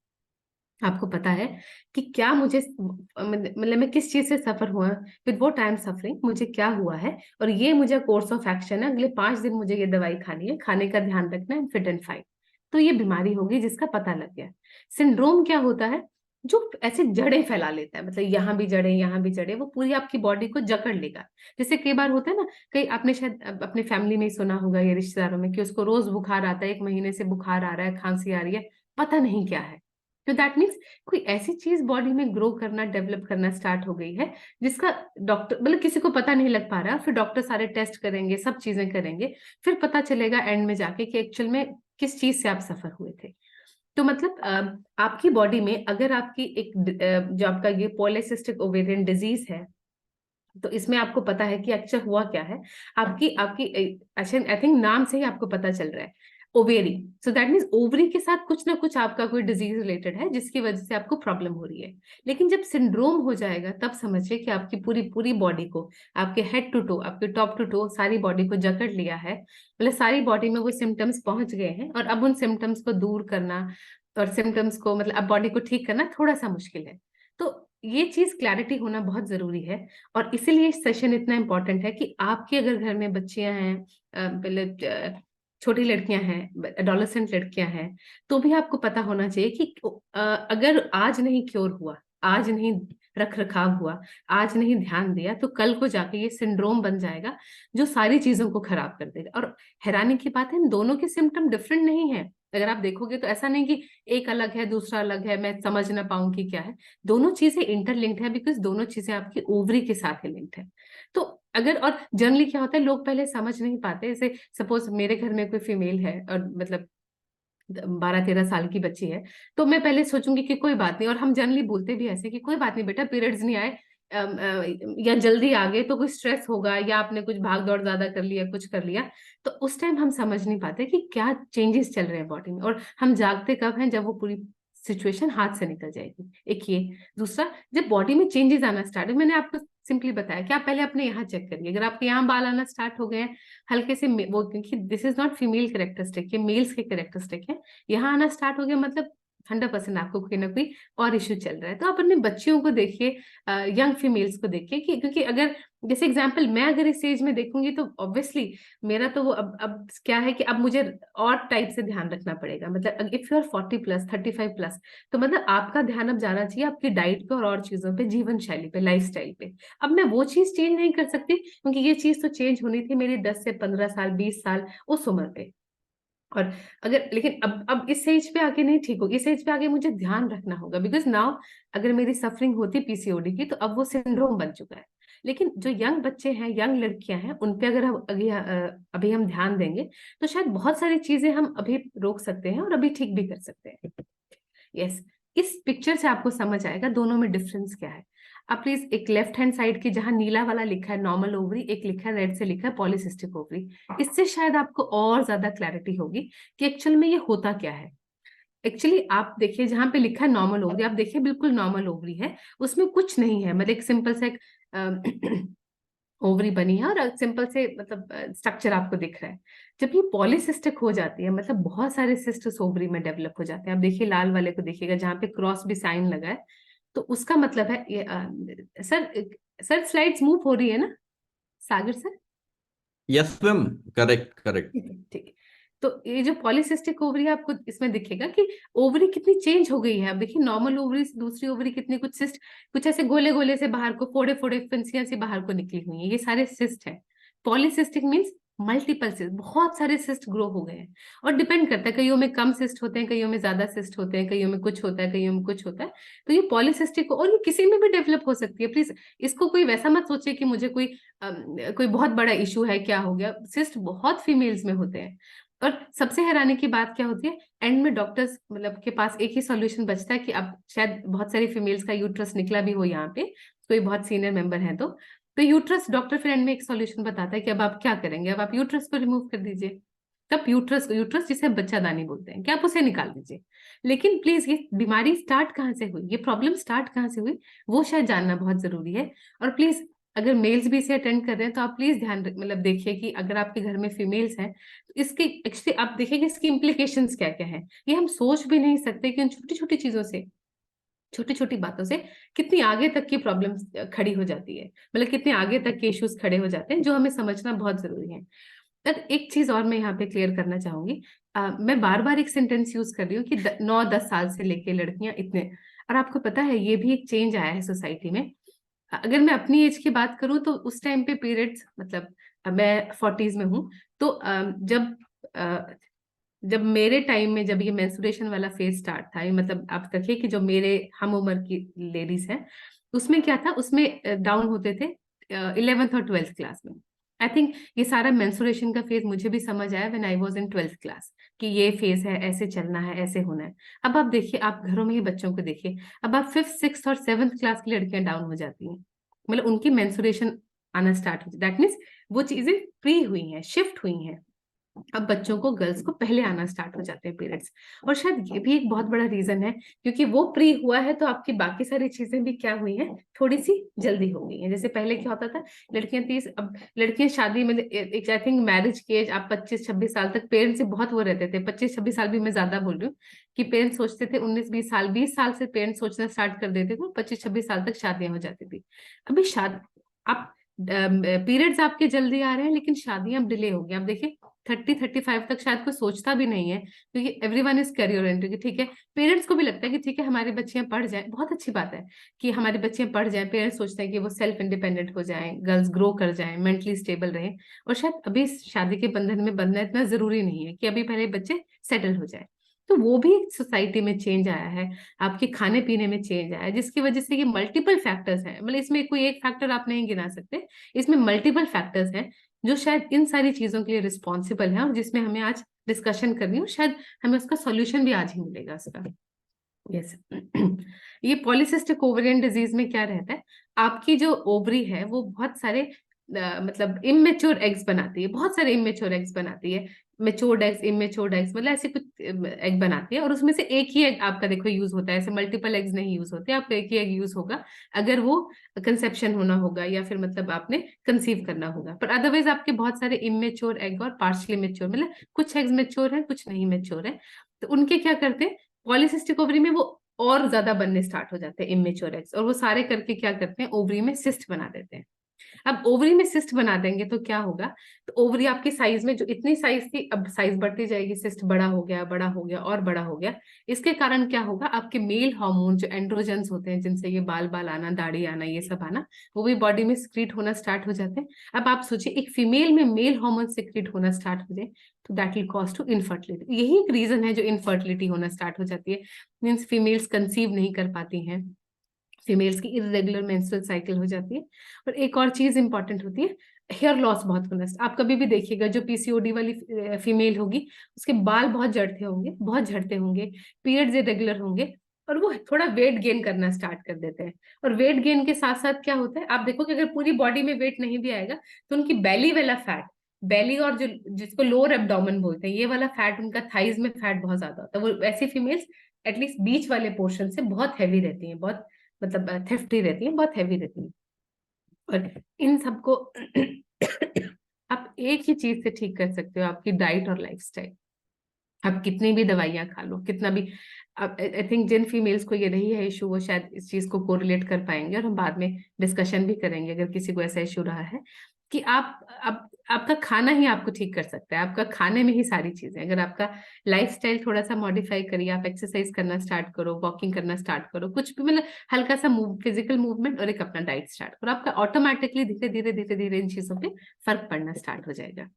Speaker 2: आपको पता है कि क्या मुझे मतलब मैं किस चीज से सफर हुआ, with what I am suffering, मुझे क्या हुआ है, और ये मुझे कोर्स ऑफ एक्शन है, अगले 5 दिन मुझे ये दवाई खानी है, खाने का ध्यान रखना है, फिट एंड फाइन। तो ये बीमारी होगी जिसका पता लग गया। सिंड्रोम क्या होता है, जो ऐसे जड़ें फैला लेता है, मतलब यहाँ भी जड़ें यहाँ भी जड़ें, वो पूरी आपकी बॉडी को जकड़ लेगा। जैसे कई बार होता है ना, कई आपने शायद अपने फैमिली में ही सुना होगा या रिश्तेदारों में कि उसको रोज बुखार आता है, 1 महीने से बुखार आ रहा है, खांसी आ रही है, पता नहीं क्या है। तो दैट मीन्स कोई ऐसी चीज बॉडी में ग्रो करना, डेवलप करना स्टार्ट हो गई है जिसका डॉक्टर मतलब किसी को पता नहीं लग पा रहा। फिर डॉक्टर सारे टेस्ट करेंगे, सब चीजें करेंगे, फिर पता चलेगा एंड में जाके कि एक्चुअल में किस चीज से आप सफर हुए थे। तो मतलब आपकी बॉडी में अगर आपकी एक जो आपका ये पॉलीसिस्टिक ओवेरियन डिजीज है, तो इसमें आपको पता है कि अच्छा हुआ क्या है। आपकी आपकी अच्छा, आई थिंक नाम से ही आपको पता चल रहा है, ovary. So that means ovary के साथ कुछ ना कुछ आपका कोई डिजीज रिलेटेड है जिसकी वजह से आपको प्रॉब्लम हो रही है। लेकिन जब सिंड्रोम हो जाएगा तब समझिए कि आपकी पूरी पूरी बॉडी को, आपके हेड टू टो, आपके टॉप टू टो सारी बॉडी को जकड़ लिया है। मतलब सारी बॉडी में वो सिम्टम्स पहुंच गए हैं, और अब उन सिम्टम्स को दूर करना और सिम्टम्स को मतलब अब बॉडी को ठीक करना थोड़ा सा मुश्किल है। तो ये चीज क्लैरिटी होना बहुत जरूरी है। और इसीलिए सेशन इतना इंपॉर्टेंट है कि आपके अगर घर में बच्चियां हैं, पहले छोटी लड़कियां हैं, एडोलेसेंट लड़कियां हैं, तो भी आपको पता होना चाहिए कि अगर आज नहीं क्योर हुआ, आज नहीं रख रखाव हुआ, आज नहीं ध्यान दिया, तो कल को जाके ये सिंड्रोम बन जाएगा जो सारी चीजों को खराब कर देगा। और हैरानी की बात है, इन दोनों के सिम्टम डिफरेंट नहीं है। अगर आप देखोगे तो ऐसा नहीं कि एक अलग है दूसरा अलग है, मैं समझ ना पाऊं कि क्या है। दोनों चीजें इंटरलिंक्ड है, बिकॉज दोनों चीजें आपकी ओवरी के साथ ही लिंक्ड है। तो अगर, और जनरली क्या होता है, लोग पहले समझ नहीं पाते। जैसे सपोज मेरे घर में कोई फीमेल है और मतलब 12-13 साल की बच्ची है, तो मैं पहले सोचूंगी कि कोई बात नहीं, और हम जनरली बोलते भी ऐसे कि कोई बात नहीं बेटा, पीरियड्स नहीं आए या जल्दी आ गए तो कोई स्ट्रेस होगा, या आपने कुछ भाग दौड़ ज्यादा कर लिया, कुछ कर लिया। तो उस टाइम हम समझ नहीं पाते कि क्या चेंजेस चल रहे हैं बॉडी में, और हम जागते कब हैं, जब वो पूरी सिचुएशन हाथ से निकल जाएगी। एक ये, दूसरा, जब बॉडी में चेंजेस आना स्टार्ट है, मैंने आपको सिंपली बताया कि आप पहले अपने यहाँ चेक करिए। अगर आपके यहाँ बाल आना स्टार्ट हो गए हैं हल्के से, वो क्योंकि this is not female characteristic, ये मेल्स के कैरेक्टरिस्टिक है, यहाँ आना स्टार्ट हो गया मतलब 100% आपको कोई ना कोई और इश्यू चल रहा है। तो आप अपने बच्चियों को देखिए, यंग फीमेल्स को देखिए, कि क्योंकि अगर जैसे एग्जांपल मैं अगर इस एज में देखूंगी तो ऑब्वियसली मेरा तो वो अब क्या है कि अब मुझे और टाइप से ध्यान रखना पड़ेगा। मतलब इफ यू आर 40+, 35+, तो मतलब आपका ध्यान अब जाना चाहिए आपकी डाइट पे और चीजों पे, जीवन शैली पे, लाइफ स्टाइल पे। अब मैं वो चीज चेंज नहीं कर सकती, क्योंकि ये चीज तो चेंज होनी थी मेरी 10 से 15 साल, 20 साल उस उम्र पे। और अगर, लेकिन अब इस एज पे आके नहीं ठीक होगी, इस एज पे आगे मुझे ध्यान रखना होगा, बिकॉज नाउ अगर मेरी सफरिंग होती पीसीओडी की तो अब वो सिंड्रोम बन चुका है। लेकिन जो यंग बच्चे हैं, यंग लड़कियां हैं, उन पे अगर हम अभी हम ध्यान देंगे तो शायद बहुत सारी चीजें हम अभी रोक सकते हैं और अभी ठीक भी कर सकते हैं। यस, इस पिक्चर से आपको समझ आएगा दोनों में डिफरेंस क्या है। अब प्लीज एक लेफ्ट हैंड साइड की जहां नीला वाला लिखा है नॉर्मल ओवरी, एक लिखा है रेड से लिखा है पॉलीसिस्टिक ओवरी, इससे शायद आपको और ज्यादा क्लैरिटी होगी कि एक्चुअल में ये होता क्या है। एक्चुअली आप देखिए जहां पे लिखा है नॉर्मल ओवरी, आप देखिए बिल्कुल नॉर्मल ओवरी है, उसमें कुछ नहीं है, मतलब एक सिंपल सा एक ओवरी बनी है और सिंपल से मतलब स्ट्रक्चर आपको दिख रहा है। जब ये पॉलीसिस्टिक हो जाती है, मतलब बहुत सारे सिस्ट उस ओवरी में डेवलप हो जाते हैं। आप देखिए लाल वाले को देखिएगा जहाँ पे क्रॉस भी साइन लगा है, तो उसका मतलब है ये सर, सर स्लाइड्स मूव हो रही है ना Sagar sir?
Speaker 3: Yes ma'am, correct correct.
Speaker 2: ठीक है, ठीक है। तो ये जो पॉलीसिस्टिक ओवरी है आपको इसमें दिखेगा कि ओवरी कितनी चेंज हो गई है। अब देखिए नॉर्मल ओवरी से दूसरी ओवरी कितनी, कुछ सिस्ट कुछ ऐसे गोले गोले से बाहर को, फोड़े फोड़े फिंसियां सी बाहर को निकली हुई है, ये सारे सिस्ट है। पॉलीसिस्टिक मीन्स मल्टीपल सिस्ट, बहुत सारे सिस्ट ग्रो हो गए हैं। और डिपेंड करता है, कईयों में कम सिस्ट होते हैं, कईयों में ज्यादा सिस्ट होते हैं, कईयों में कुछ होता है, कईयों में कुछ होता है। तो ये पॉलीसिस्टिक, और ये किसी में भी डेवलप हो सकती है। प्लीज इसको कोई वैसा मत सोचिए कि मुझे कोई बहुत बड़ा इशू है, क्या हो गया। सिस्ट बहुत फीमेल्स में होते हैं। और सबसे हैरानी की बात क्या होती है, एंड में डॉक्टर्स मतलब के पास एक ही सॉल्यूशन बचता है कि अब शायद बहुत सारी फीमेल्स का यूट्रस निकला भी हो यहाँ पे, कोई बहुत सीनियर मेंबर है तो यूट्रस डॉक्टर फिर एंड में एक सॉल्यूशन बताता है कि अब आप क्या करेंगे, अब आप यूट्रस को रिमूव कर दीजिए। तब यूट्रस जिसे बच्चादानी बोलते हैं, कि आप उसे निकाल दीजिए। लेकिन प्लीज ये बीमारी स्टार्ट कहाँ से हुई, ये प्रॉब्लम स्टार्ट कहाँ से हुई, वो शायद जानना बहुत जरूरी है। और प्लीज अगर मेल्स भी इसे अटेंड कर रहे हैं तो आप प्लीज ध्यान मतलब देखिए कि अगर आपके घर में फीमेल्स हैं तो इसके एक्चुअली आप देखिए इसकी इम्प्लीकेशंस क्या क्या है। ये हम सोच भी नहीं सकते कि उन छोटी छोटी चीजों से, छोटी छोटी बातों से कितनी आगे तक की प्रॉब्लम खड़ी हो जाती है, मतलब कितने आगे तक के इश्यूज खड़े हो जाते हैं, जो हमें समझना बहुत जरूरी है। पर एक चीज और मैं यहाँ पे क्लियर करना चाहूंगी। मैं बार बार एक सेंटेंस यूज कर रही हूँ कि 9-10 साल से लेके लड़कियां इतने, और आपको पता है ये भी एक चेंज आया है सोसाइटी में। अगर मैं अपनी एज की बात करूं तो उस टाइम पे पीरियड्स, मतलब मैं 40s में हूँ, तो जब मेरे टाइम में जब ये मेंस्ट्रुएशन वाला फेज स्टार्ट था, मतलब आप देखिए कि जो मेरे हम उम्र की लेडीज हैं, उसमें क्या था, उसमें डाउन होते थे 11th और 12th क्लास में। आई थिंक ये सारा मेंस्ट्रुएशन का फेज मुझे भी समझ आया when I was in 12th class, कि ये फेज है, ऐसे चलना है, ऐसे होना है। अब आप देखिए, आप घरों में ही बच्चों को देखिए, अब आप 5th 6th और 7th क्लास की लड़कियां डाउन हो जाती हैं, मतलब उनकी मेंस्ट्रुएशन आना स्टार्ट हो जाती है। दैट मीन्स वो चीजें प्री हुई हैं, शिफ्ट हुई हैं। अब बच्चों को, गर्ल्स को पहले आना स्टार्ट हो जाते हैं पीरियड्स। और शायद ये भी एक बहुत बड़ा रीजन है, क्योंकि वो प्री हुआ है तो आपकी बाकी सारी चीजें भी क्या हुई हैं, थोड़ी सी जल्दी हो गई हैं। जैसे पहले क्या होता था, लड़कियां 30, अब लड़कियां शादी में एक आई थिंक मैरिज की एज आप 25-26 साल तक पेरेंट्स से बहुत वो रहते थे। 25-26 साल भी मैं ज्यादा बोल रही हूँ, कि पेरेंट्स सोचते थे 19-20 साल, 20 साल से पेरेंट्स सोचना स्टार्ट कर देते थे, 25-26 साल तक शादियां हो जाती थी। अभी शादी, आप पीरियड्स आपके जल्दी आ रहे हैं लेकिन शादियां अब डिले हो गई। आप देखिए 30-35 तक शायद कोई सोचता भी नहीं है, क्योंकि एवरीवन इज करियर ओरिएंटेड। ठीक है, पेरेंट्स को भी लगता है कि ठीक है हमारी बच्चियां पढ़ जाएं, बहुत अच्छी बात है कि हमारी बच्चियां पढ़ जाएं। पेरेंट्स सोचते हैं कि वो सेल्फ इंडिपेंडेंट हो जाएं, गर्ल्स ग्रो कर जाएं, मेंटली स्टेबल रहें। और शायद अभी शादी के बंधन में बंधना इतना जरूरी नहीं है, कि अभी पहले बच्चे सेटल हो जाए। तो वो भी सोसाइटी में चेंज आया है, आपके खाने पीने में चेंज आया है, जिसकी वजह से ये मल्टीपल फैक्टर्स हैं। मतलब इसमें कोई एक फैक्टर आप नहीं गिना सकते, इसमें मल्टीपल फैक्टर्स हैं जो शायद इन सारी चीजों के लिए रिस्पॉन्सिबल है, और जिसमें हमें आज डिस्कशन करनी हो, शायद हमें उसका सॉल्यूशन भी आज ही मिलेगा उसका। यस ये पॉलीसिस्टिक ओवरियन डिजीज में क्या रहता है, आपकी जो ओवरी है वो बहुत सारे मतलब इमेच्योर एग्स बनाती है, बहुत सारे इमेच्योर एग्स बनाती है। मेच्योर्ड एग्स, इमेच्योर्ड एग्स, मतलब ऐसे कुछ एग बनाती है, और उसमें से एक ही एग आपका देखो यूज होता है, ऐसे मल्टीपल एग्स नहीं यूज होते, आपका एक ही एग यूज होगा अगर वो कंसेप्शन होना होगा, या फिर मतलब आपने कंसीव करना होगा। पर अदरवाइज आपके बहुत सारे इमेच्योर एग और पार्शली मेच्योर, मतलब कुछ एग्स मेच्योर है, कुछ नहीं मेच्योर है। तो उनके क्या करते हैं, पॉलीसिस्टिक ओवरी में वो और ज्यादा बनने स्टार्ट हो जाते हैं इमेच्योर एग्स, और वो सारे करके क्या करते हैं, ओवरी में सिस्ट बना देते हैं। अब ओवरी में सिस्ट बना देंगे तो क्या होगा, तो ओवरी आपकी साइज में जो इतनी साइज थी, अब साइज बढ़ती जाएगी, सिस्ट बड़ा हो गया, बड़ा हो गया और बड़ा हो गया। इसके कारण क्या होगा, आपके मेल हार्मोन जो एंड्रोजन्स होते हैं, जिनसे ये बाल बाल आना, दाढ़ी आना, ये सब आना, वो भी बॉडी में सिक्रीट होना स्टार्ट हो जाते हैं। अब आप सोचिए एक फीमेल में मेल हार्मोन सिक्रीट होना स्टार्ट हो जाए, तो that will cause to infertility. यही एक रीजन है जो इनफर्टिलिटी होना स्टार्ट हो जाती है, मीन्स फीमेल्स कंसीव नहीं कर पाती हैं, फीमेल्स की इरेगुलर मेंस्ट्रुअल साइकिल हो जाती है। और एक और चीज इंपॉर्टेंट होती है, हेयर लॉस बहुत होना। आप कभी भी देखिएगा जो पीसीओडी वाली फीमेल होगी, उसके बाल बहुत झड़ते होंगे, बहुत झड़ते होंगे, पीरियड्स इरेगुलर होंगे, और वो थोड़ा वेट गेन करना स्टार्ट कर देते हैं। और वेट गेन के साथ साथ क्या होता है, आप देखो कि अगर पूरी बॉडी में वेट नहीं भी आएगा, तो उनकी बेली वाला फैट, बेली और जो जिसको लोअर एब्डोमेन बोलते हैं, ये वाला फैट, उनका थाइज में फैट बहुत ज्यादा होता है। वो ऐसी फीमेल्स एटलीस्ट बीच वाले पोर्शन से बहुत हैवी रहती हैं, बहुत मतलब थिफ्टी रहती है, बहुत हैवी रहती है। और इन सबको आप एक ही चीज से ठीक कर सकते हो, आपकी डाइट और लाइफस्टाइल। आप कितनी भी दवाइयां खा लो, कितना भी, आई थिंक जिन फीमेल्स को ये नहीं है इशू, वो शायद इस चीज को कोरिलेट कर पाएंगे, और हम बाद में डिस्कशन भी करेंगे अगर किसी को ऐसा इशू रहा है, कि आपका खाना ही आपको ठीक कर सकता है। आपका खाने में ही सारी चीजें, अगर आपका लाइफस्टाइल थोड़ा सा मॉडिफाई करिए, आप एक्सरसाइज करना स्टार्ट करो, वॉकिंग करना स्टार्ट करो, कुछ भी मतलब हल्का सा फिजिकल मूवमेंट, और एक अपना डाइट स्टार्ट करो, आपका ऑटोमेटिकली धीरे धीरे धीरे धीरे इन चीजों पे फर्क पड़ना स्टार्ट हो जाएगा।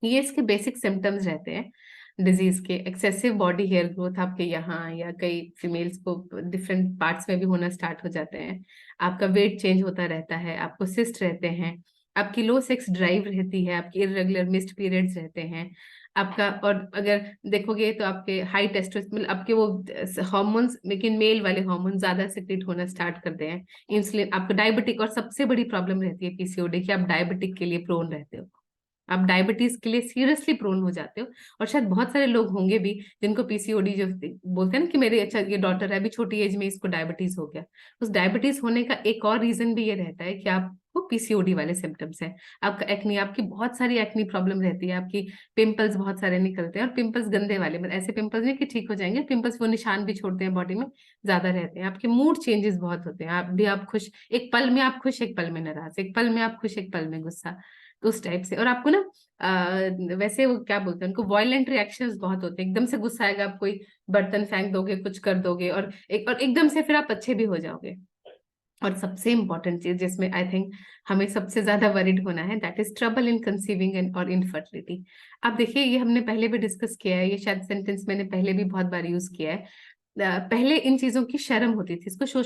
Speaker 2: ये इसके बेसिक सिम्टम्स रहते हैं डिजीज के। एक्सेसिव बॉडी हेयर ग्रोथ आपके यहाँ या कई फीमेल्स को डिफरेंट पार्ट्स में भी होना स्टार्ट हो जाते हैं। आपका वेट चेंज होता रहता है, आपको सिस्ट रहते हैं, आपकी लो सेक्स ड्राइव रहती है, आपकी इरेगुलर मिस्ड पीरियड्स रहते हैं आपका। और अगर देखोगे तो आपके हाई टेस्टोस्टेरोन, आपके वो हार्मोन्स, लेकिन मेल वाले हार्मोन ज्यादा सिक्रीट होना स्टार्ट करते हैं। इंसुलिन, आपको डायबिटिक, और सबसे बड़ी प्रॉब्लम रहती है पीसीओडी की, आप डायबिटिक के लिए प्रोन रहते हो, आप डायबिटीज के लिए सीरियसली प्रोन हो जाते हो। और शायद बहुत सारे लोग होंगे भी जिनको पीसीओडी, जो बोलते हैं ना कि मेरे अच्छा ये डॉटर है अभी छोटी एज में इसको डायबिटीज हो गया, उस डायबिटीज होने का एक और रीजन भी ये रहता है कि आपको पीसीओडी वाले सिम्टम्स हैं। आपका एक्नी, आपकी बहुत सारी एक्नी प्रॉब्लम रहती है, आपकी पिंपल्स बहुत सारे निकलते हैं, और पिंपल्स गंदे वाले, मतलब ऐसे पिंपल्स नहीं कि ठीक हो जाएंगे, पिंपल्स वो निशान भी छोड़ते हैं बॉडी में, ज्यादा रहते हैं। आपके मूड चेंजेस बहुत होते हैं, आप खुश एक पल में, आप खुश एक पल में नाराज, एक पल में आप खुश एक पल में गुस्सा, तो उस टाइप से। और आपको ना वैसे वो क्या बोलते हैं उनको, वायलेंट रिएक्शंस बहुत होते हैं, एकदम से गुस्सा आएगा, आप कोई बर्तन फेंक दोगे, कुछ कर दोगे, और एकदम से फिर आप अच्छे भी हो जाओगे। और सबसे इंपॉर्टेंट चीज जिसमें आई थिंक हमें सबसे ज्यादा वरिड होना है, that is trouble in conceiving and और इनफर्टिलिटी। अब देखिए, ये हमने पहले भी डिस्कस किया है, ये शायद सेंटेंस मैंने पहले भी बहुत बार यूज किया है। पहले इन चीजों की शर्म होती थी, इसको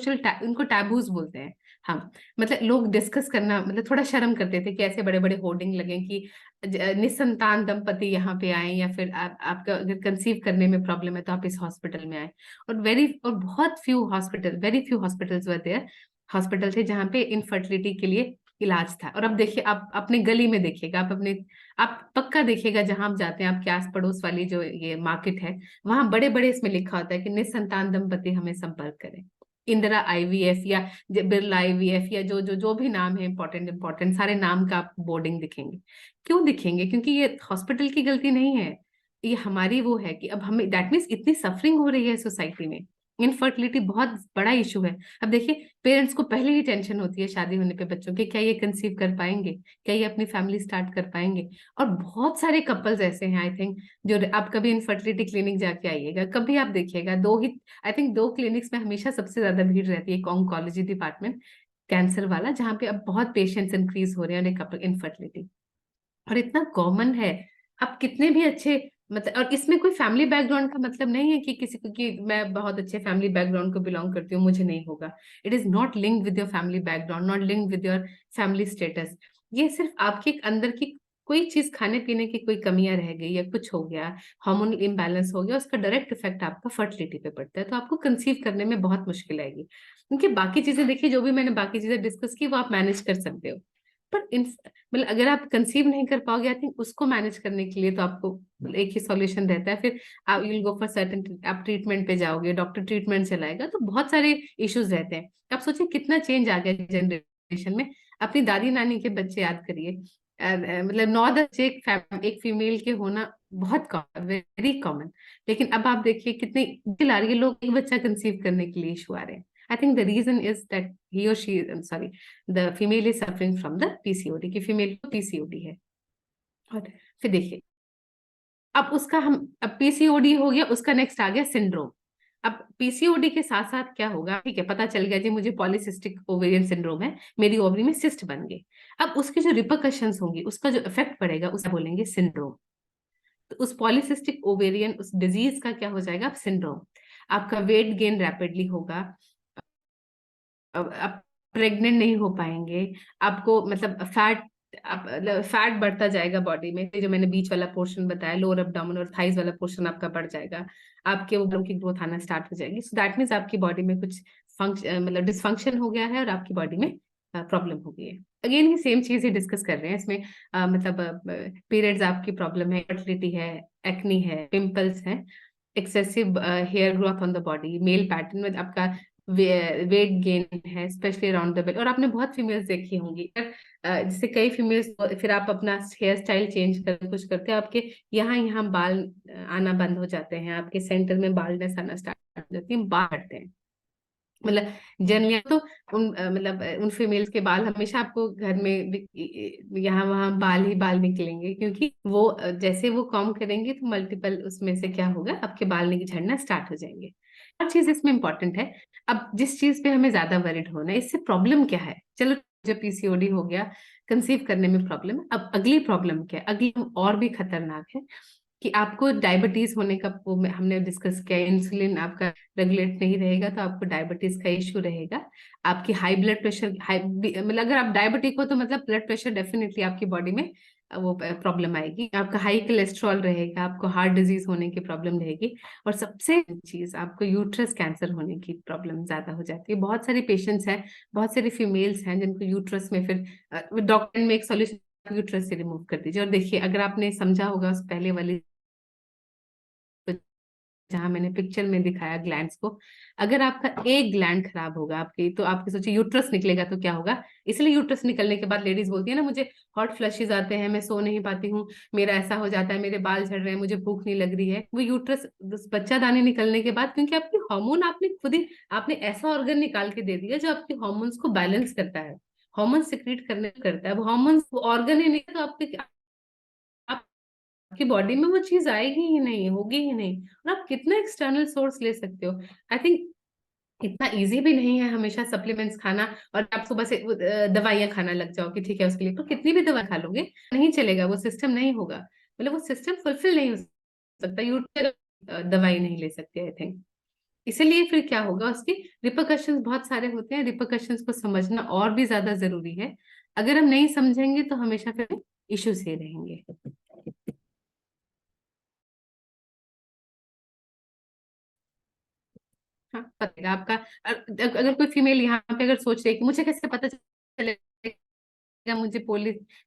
Speaker 2: इनको टैबूज बोलते हैं हम। मतलब लोग डिस्कस करना, मतलब थोड़ा शर्म करते थे कि ऐसे बड़े बड़े होर्डिंग लगे कि निसंतान दंपति यहाँ पे आए, या फिर आपका अगर कंसीव करने में प्रॉब्लम है तो आप इस हॉस्पिटल में आए। और बहुत very few hospitals were there, hospital थे जहाँ पे इनफर्टिलिटी के लिए इलाज था। और अब देखिए, आप अपने गली में देखिएगा, आप पक्का देखिएगा जहां आप जाते हैं, आपके आस पड़ोस वाली जो ये मार्केट है, वहां बड़े बड़े इसमें लिखा होता है कि निसंतान दंपति हमें संपर्क करें। इंदिरा आईवीएफ या बिरला आईवीएफ या जो भी नाम है, इंपॉर्टेंट सारे नाम का आपको बोर्डिंग दिखेंगे। क्यों दिखेंगे? क्योंकि ये हॉस्पिटल की गलती नहीं है, ये हमारी वो है कि अब हमें, दैट मीन्स इतनी सफरिंग हो रही है सोसाइटी में, इनफर्टिलिटी बहुत बड़ा इशू है। अब देखिए, पेरेंट्स को पहले ही टेंशन होती है शादी होने पे बच्चों के, क्या ये कंसीव कर पाएंगे, क्या ये अपनी फैमिली स्टार्ट कर पाएंगे। और बहुत सारे कपल्स ऐसे हैं आई थिंक, जो आप कभी इनफर्टिलिटी क्लिनिक जाके आइएगा, कभी आप देखिएगा, आई थिंक दो क्लिनिक्स में हमेशा सबसे ज्यादा भीड़ रहती है, एक ऑन्कोलॉजी डिपार्टमेंट कैंसर वाला, जहाँ पे अब बहुत पेशेंट्स इंक्रीज हो रहे हैं, और एक कपल इनफर्टिलिटी, और इतना कॉमन है। अब कितने भी अच्छे, मतलब, और इसमें कोई फैमिली बैकग्राउंड का मतलब नहीं है कि किसी को, कि मैं बहुत अच्छे फैमिली बैकग्राउंड को बिलोंग करती हूँ मुझे नहीं होगा। It is not linked with your family background, not linked with your family status. ये सिर्फ आपके अंदर की कोई चीज, खाने पीने की कोई कमियां रह गई या कुछ हो गया, हार्मोनल इम्बैलेंस हो गया, उसका डायरेक्ट इफेक्ट आपका फर्टिलिटी पे पड़ता है, तो आपको कंसीव करने में बहुत मुश्किल आएगी। क्योंकि बाकी चीजें देखिए, जो भी मैंने बाकी चीजें डिस्कस की वो आप मैनेज कर सकते हो, पर मतलब अगर आप कंसीव नहीं कर पाओगे, आई थिंक उसको मैनेज करने के लिए तो आपको एक ही सॉल्यूशन रहता है, फिर आप विल गो फॉर सर्टेन, आप ट्रीटमेंट पे जाओगे, डॉक्टर ट्रीटमेंट चलाएगा, तो बहुत सारे इश्यूज रहते हैं। आप सोचिए कितना चेंज आ गया जनरेशन में। अपनी दादी नानी के बच्चे याद करिए, मतलब 9-10 एक फीमेल के होना बहुत कॉमन, वेरी कॉमन। लेकिन अब आप देखिए कितनी मुश्किल आ रही है, लोग एक बच्चा कंसीव करने के लिए इशू आ रहे हैं। I think the reason is that he or she, I'm sorry, the female is suffering from the PCOD, कि फीमेल को PCOD है। और फिर देखिए, अब उसका अब PCOD हो गया, उसका नेक्स्ट आ गया सिंड्रोम। अब PCOD के साथ साथ क्या होगा, ठीक है, पता चल गया जी मुझे पॉलीसिस्टिक ओवेरियन सिंड्रोम है, मेरी ओवरी में सिस्ट बन गए। अब उसके जो रिपरकशंस होंगी, उसका जो इफेक्ट पड़ेगा, उसे बोलेंगे सिंड्रोम। तो उस पॉलीसिस्टिक ओवेरियन, उस डिजीज का क्या हो जाएगा, सिंड्रोम। आपका वेट गेन रैपिडली होगा, आप प्रेग्नेंट नहीं हो पाएंगे, आपको मतलब फैट बढ़ता जाएगा बॉडी में, जो मैंने बीच वाला पोर्शन बताया, लोअर एब्डोमेन और थाइज वाला पोर्शन आपका बढ़ जाएगा, आपके वो की ग्रोथ आना स्टार्ट हो जाएगी। सो दैट मीन्स आपकी बॉडी में कुछ फंक्शन, मतलब डिसफंक्शन हो गया है, और आपकी बॉडी में प्रॉब्लम हो गई है। अगेन ये सेम चीज ही डिस्कस कर रहे हैं इसमें, मतलब पीरियड्स आपकी प्रॉब्लम है, फर्टिलिटी है, एक्नी है, पिंपल्स है, excessive hair growth on the body, male pattern में आपका वेट गेन है, स्पेशली अराउंड द बेल। और आपने बहुत फीमेल्स देखी होंगी, जैसे कई फीमेल्स, फिर आप अपना हेयर स्टाइल चेंज कर कुछ करते हैं, आपके यहाँ बाल आना बंद हो जाते हैं, आपके सेंटर में बालनेस आना स्टार्ट हो जाती है, बाल हटते हैं। मतलब जनरली तो उन फीमेल्स के बाल हमेशा आपको घर में यहाँ वहाँ बाल ही बाल निकलेंगे, क्योंकि वो जैसे वो कॉम करेंगे तो मल्टीपल उसमें से क्या होगा, आपके बाल झड़ना स्टार्ट हो जाएंगे। हर चीज इसमें इंपॉर्टेंट है। अब जिस चीज पे हमें ज्यादा वरिड होना है, इससे प्रॉब्लम क्या है, चलो मुझे पीसीओडी हो गया, कंसीव करने में प्रॉब्लम है। अब अगली प्रॉब्लम क्या है, अगली और भी खतरनाक है कि आपको डायबिटीज होने का, वो हमने डिस्कस किया, इंसुलिन आपका रेगुलेट नहीं रहेगा तो आपको डायबिटीज का इश्यू रहेगा। आपकी हाई ब्लड प्रेशर, मतलब अगर आप डायबिटिक हो तो मतलब ब्लड प्रेशर डेफिनेटली आपकी बॉडी में वो प्रॉब्लम आएगी। आपका हाई कोलेस्ट्रॉल रहेगा, आपको हार्ट डिजीज होने की प्रॉब्लम रहेगी, और सबसे चीज आपको यूट्रस कैंसर होने की प्रॉब्लम ज्यादा हो जाती है। बहुत सारे पेशेंट्स हैं, बहुत सारी फीमेल्स हैं जिनको यूट्रस में फिर डॉक्टर में एक सोल्यूशन यूट्रस से रिमूव कर दीजिए। और देखिए, अगर आपने समझा होगा उस पहले वाली, जहां मैंने पिक्चर में दिखाया ग्लैंड्स को, अगर आपका एक ग्लैंड खराब होगा आपकी, तो आपके सोचिए यूट्रस निकलेगा तो क्या होगा। इसलिए यूट्रस निकलने के बाद लेडीज बोलती है ना, मुझे हॉट फ्लशेस आते हैं, मैं सो नहीं पाती हूँ, मेरा ऐसा हो जाता है, मेरे बाल झड़ रहे हैं, मुझे भूख नहीं लग रही है। वो यूट्रस बच्चा दानी निकलने के बाद, क्योंकि आपकी हार्मोन आपने खुद ही, आपने ऐसा ऑर्गन निकाल के दे दिया जो आपके हार्मोन्स को बैलेंस करता है, हार्मोन सिक्रीट करने करता है। वो हार्मोन ऑर्गन ही नहीं है, तो आपके आपकी बॉडी में वो चीज आएगी ही नहीं, होगी ही नहीं। और आप कितना एक्सटर्नल सोर्स ले सकते हो। आई थिंक इतना इजी भी नहीं है हमेशा सप्लीमेंट्स खाना, और आप सुबह से दवाइयां खाना लग जाओ कि ठीक है उसके लिए, तो कितनी भी दवा खा लोगे नहीं चलेगा, वो सिस्टम नहीं होगा, मतलब वो सिस्टम फुलफिल नहीं हो सकता। दवाई नहीं ले सकते आई थिंक। इसीलिए फिर क्या होगा, उसके रिpercussions बहुत सारे होते हैं, रिpercussions को समझना और भी ज्यादा जरूरी है। अगर हम नहीं समझेंगे तो हमेशा फिर इश्यूज ही रहेंगे। हाँ, पता है आपका। अगर कोई फीमेल यहाँ पे अगर सोच रही है कि मुझे कैसे पता चलेगा मुझे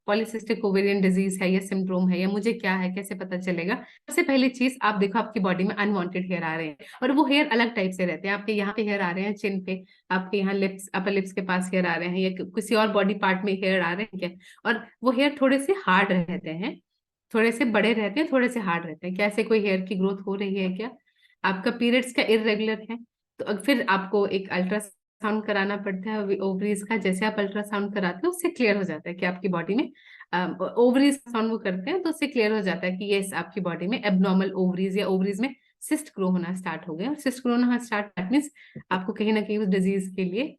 Speaker 2: पॉलीसिस्टिक ओवेरियन डिजीज है या सिंड्रोम है, या मुझे क्या है, कैसे पता चलेगा। सबसे पहली चीज आप देखो, आपकी बॉडी में अनवांटेड हेयर आ रहे हैं, और वो हेयर अलग टाइप से रहते हैं। आपके यहाँ पे हेयर आ रहे हैं चिन पे, आपके यहाँ लिप्स, अपर लिप्स के पास हेयर आ रहे हैं, या किसी और बॉडी पार्ट में हेयर आ रहे हैं क्या, और वो हेयर थोड़े से हार्ड रहते हैं, थोड़े से बड़े रहते हैं, थोड़े से हार्ड रहते हैं। क्या ऐसे कोई हेयर की ग्रोथ हो रही है क्या? आपका पीरियड्स का इरेगुलर है, तो फिर आपको एक अल्ट्रासाउंड कराना पड़ता है ओवरीज का। जैसे आप अल्ट्रासाउंड कराते हो उससे क्लियर हो जाता है कि आपकी बॉडी में ओवरीज साउंड वो करते हैं, तो उससे क्लियर हो जाता है कि यस, आपकी बॉडी में एबनॉर्मल ओवरीज या ओवरीज में सिस्ट ग्रो होना स्टार्ट हो गए। और सिस्ट ग्रो होना स्टार्ट मीन्स आपको कहीं ना कहीं उस डिजीज के लिए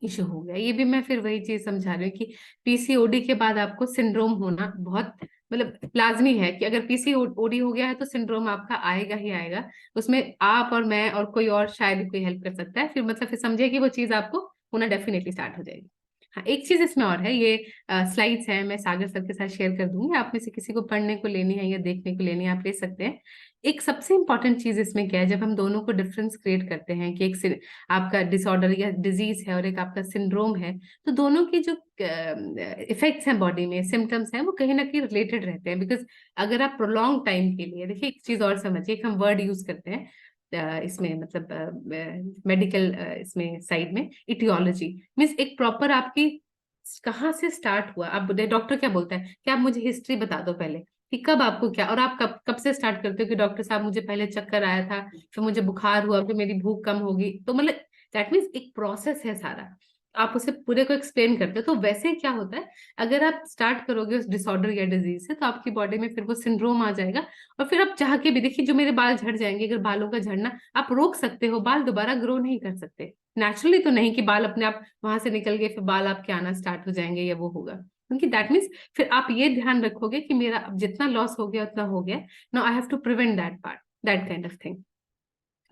Speaker 2: इशू हो गया। ये भी मैं फिर वही चीज समझा रही हूँ कि पीसीओडी के बाद आपको सिंड्रोम होना बहुत मतलब लाजमी है, कि अगर पीसीओडी हो गया है तो सिंड्रोम आपका आएगा ही आएगा। उसमें आप और मैं और कोई और शायद कोई हेल्प कर सकता है, फिर मतलब फिर समझिए कि वो चीज आपको होना डेफिनेटली स्टार्ट हो जाएगी। हाँ, एक चीज इसमें और है, ये स्लाइड्स हैं, मैं सागर सर के साथ शेयर कर दूंगी, आप में से किसी को पढ़ने को लेनी है या देखने को लेनी है आप ले सकते हैं। एक सबसे इंपॉर्टेंट चीज इसमें क्या है, जब हम दोनों को डिफरेंस क्रिएट करते हैं कि एक आपका डिसऑर्डर या डिजीज है और एक आपका सिंड्रोम है, तो दोनों की जो इफेक्ट्स हैं बॉडी में, सिम्टम्स हैं, वो कहीं ना कहीं रिलेटेड रहते हैं। बिकॉज अगर आप प्रोलॉन्ग टाइम के लिए, देखिए एक चीज और समझिए, एक हम वर्ड यूज करते हैं इसमें, मतलब मेडिकल इसमें साइड में, इटियोलॉजी मीन्स एक प्रॉपर आपकी कहाँ से स्टार्ट हुआ। आप डॉक्टर क्या बोलता है कि आप मुझे हिस्ट्री बता दो पहले, कि कब आपको क्या, और आप कब कब से स्टार्ट करते हो कि डॉक्टर साहब मुझे पहले चक्कर आया था, फिर मुझे बुखार हुआ, फिर मेरी भूख कम होगी, तो मतलब दैट मीन्स एक प्रोसेस है सारा, आप उसे पूरे को एक्सप्लेन करते हो। तो वैसे क्या होता है, अगर आप स्टार्ट करोगे उस डिसऑर्डर या डिजीज से, तो आपकी बॉडी में फिर वो सिंड्रोम आ जाएगा। और फिर आप चाह के भी देखिए, जो मेरे बाल झड़ जाएंगे, अगर बालों का झड़ना आप रोक सकते हो, बाल दोबारा ग्रो नहीं कर सकते नेचुरली, तो नहीं कि बाल अपने आप वहां से निकल गए फिर बाल आपके आना स्टार्ट हो जाएंगे या वो होगा, क्योंकि दैट मीन्स फिर आप ये ध्यान रखोगे कि मेरा अब जितना लॉस हो गया उतना हो गया, now I have to prevent that part, that kind of thing.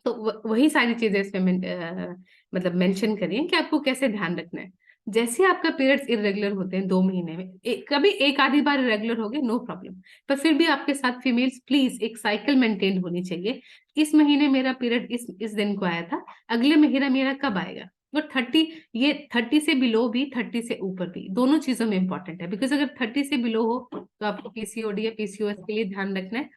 Speaker 2: तो वही सारी चीजें इसमें मतलब मेंशन करिए कि आपको कैसे ध्यान रखना है। जैसे आपका पीरियड्स इरेगुलर होते हैं 2 महीने में, कभी एक आधी बार इरेगुलर हो गए नो प्रॉब्लम, पर फिर भी आपके साथ फीमेल्स प्लीज एक साइकिल मेंटेन होनी चाहिए। इस महीने मेरा पीरियड इस दिन को आया था, अगले महीना मेरा कब आएगा। और 30, ये 30 से बिलो भी 30 से ऊपर भी, दोनों चीजों में इंपॉर्टेंट है। बिकॉज अगर 30 से बिलो हो तो आपको पीसीओडी या पीसीओएस के लिए ध्यान रखना है,